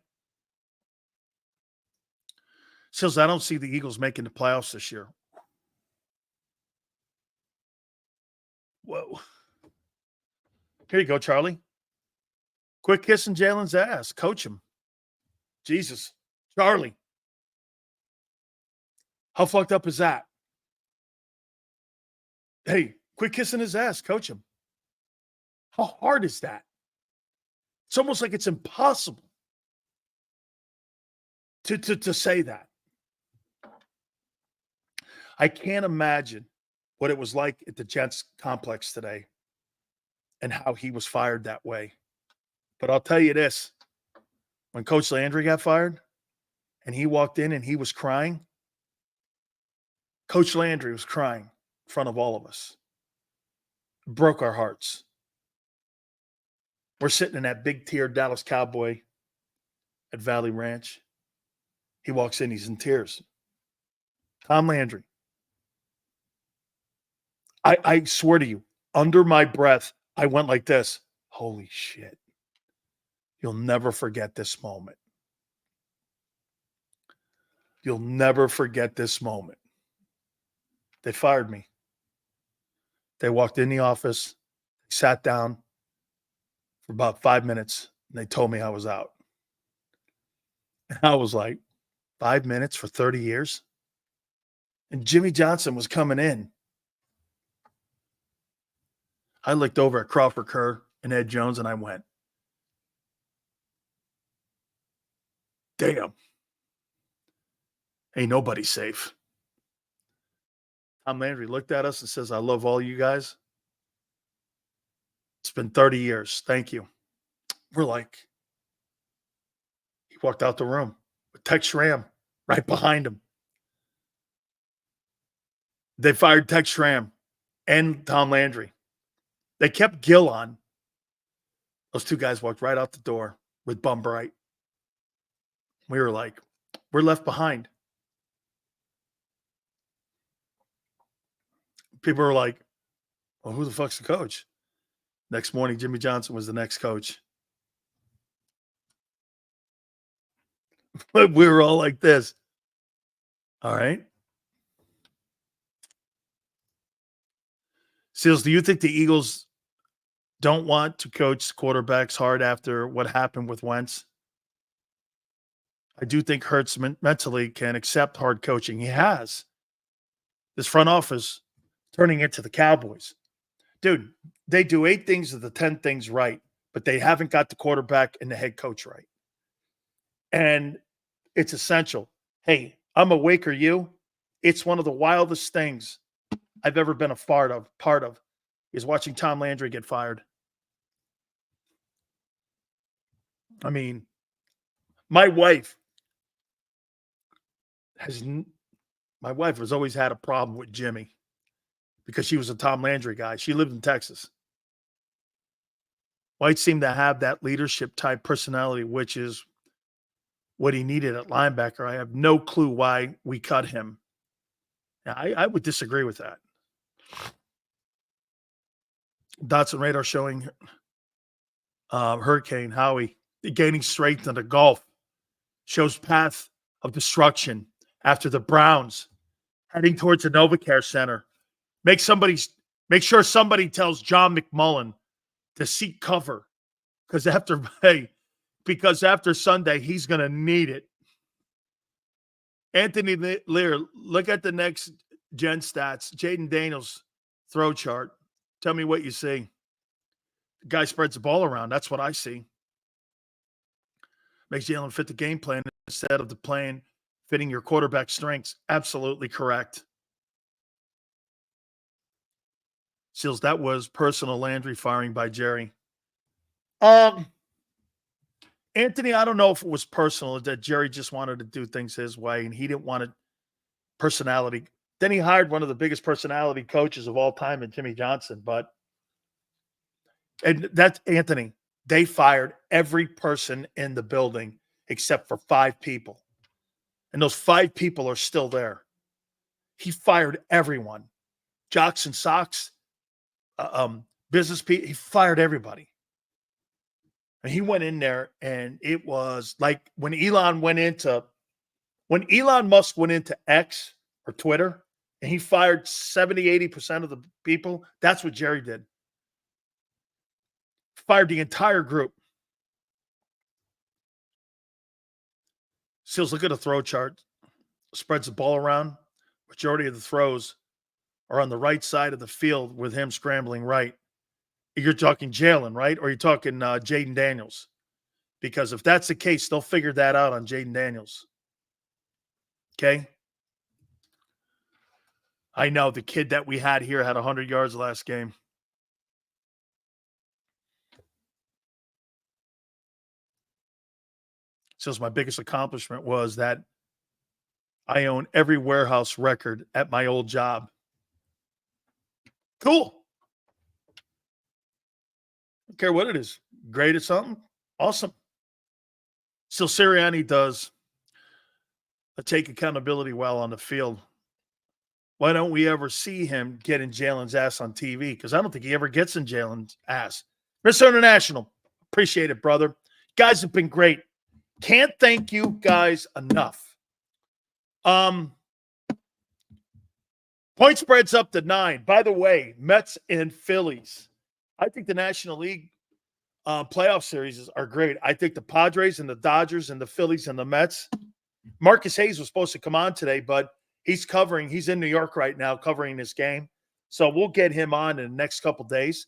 Seals, I don't see the Eagles making the playoffs this year. Whoa. Here you go, Charlie. Quit kissing Jalen's ass. Coach him. Jesus. Charlie. How fucked up is that? Hey, quit kissing his ass. Coach him. How hard is that? It's almost like it's impossible to say that. I can't imagine what it was like at the Jets complex today and how he was fired that way. But I'll tell you this. When Coach Landry got fired and he walked in and he was crying, Coach Landry was crying in front of all of us. It broke our hearts. We're sitting in that big tier Dallas Cowboy at Valley Ranch. He walks in, he's in tears. Tom Landry. I swear to you, under my breath, I went like this. Holy shit. You'll never forget this moment. You'll never forget this moment. They fired me. They walked in the office, sat down for about 5 minutes, and they told me I was out. And I was like, 5 minutes for 30 years? And Jimmy Johnson was coming in. I looked over at Crawford Kerr and Ed Jones, and I went, damn. Ain't nobody safe. Tom Landry looked at us and says, I love all you guys. It's been 30 years. Thank you. We're like, he walked out the room with Tex Schramm right behind him. They fired Tex Schramm and Tom Landry. They kept Gill on. Those two guys walked right out the door with Bum Bright. We were like, we're left behind. People were like, well, who the fuck's the coach? Next morning, Jimmy Johnson was the next coach. We were all like this. All right. Seals, do you think the Eagles don't want to coach quarterbacks hard after what happened with Wentz? I do think Hurts mentally can accept hard coaching. He has. This front office turning into the Cowboys. Dude, they do 8 things of the 10 things right, but they haven't got the quarterback and the head coach right. And it's essential. Hey, I'm awake or you. It's one of the wildest things I've ever been a part of is watching Tom Landry get fired. I mean, my wife has always had a problem with Jimmy because she was a Tom Landry guy. She lived in Texas. White seemed to have that leadership type personality, which is what he needed at linebacker. I have no clue why we cut him. I would disagree with that. Dotson radar showing Hurricane Howie gaining strength into golf. Shows path of destruction after the Browns heading towards the NovaCare Center. Make sure somebody tells John McMullen to seek cover because after Sunday he's going to need it. Anthony Lear, look at the next Gen Stats, Jaden Daniels throw chart. Tell me what you see. The guy spreads the ball around. That's what I see. Makes Jalen fit the game plan instead of the plan fitting your quarterback strengths. Absolutely correct. Seals, that was personal Landry firing by Jerry. Anthony, I don't know if it was personal, that Jerry just wanted to do things his way and he didn't want a personality. Then he hired one of the biggest personality coaches of all time in Jimmy Johnson. And that's Anthony. They fired every person in the building except for 5 people. And those 5 people are still there. He fired everyone. Jocks and socks, business people, he fired everybody. And he went in there, and it was like when Elon Musk went into X or Twitter, and he fired 70, 80% of the people, that's what Jerry did. Fired the entire group. Seals, look at a throw chart. Spreads the ball around. Majority of the throws are on the right side of the field with him scrambling right. You're talking Jalen, right? Or you're talking Jaden Daniels? Because if that's the case, they'll figure that out on Jaden Daniels. Okay? I know the kid that we had here had 100 yards last game. So my biggest accomplishment was that I own every warehouse record at my old job. Cool. Don't care what it is. Great at something? Awesome. So Sirianni does take accountability well on the field. Why don't we ever see him get in Jalen's ass on TV? Because I don't think he ever gets in Jalen's ass. Mr. International, appreciate it, brother. Guys have been great. Can't thank you guys enough. Point spread's up to 9. By the way, Mets and Phillies. I think the National League playoff series are great. I think the Padres and the Dodgers and the Phillies and the Mets. Marcus Hayes was supposed to come on today, but he's in New York right now covering this game. So we'll get him on in the next couple days.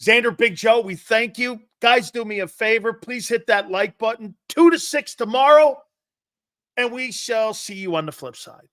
Xander, Big Joe, we thank you. Guys, do me a favor. Please hit that like button. 2 to 6 tomorrow, and we shall see you on the flip side.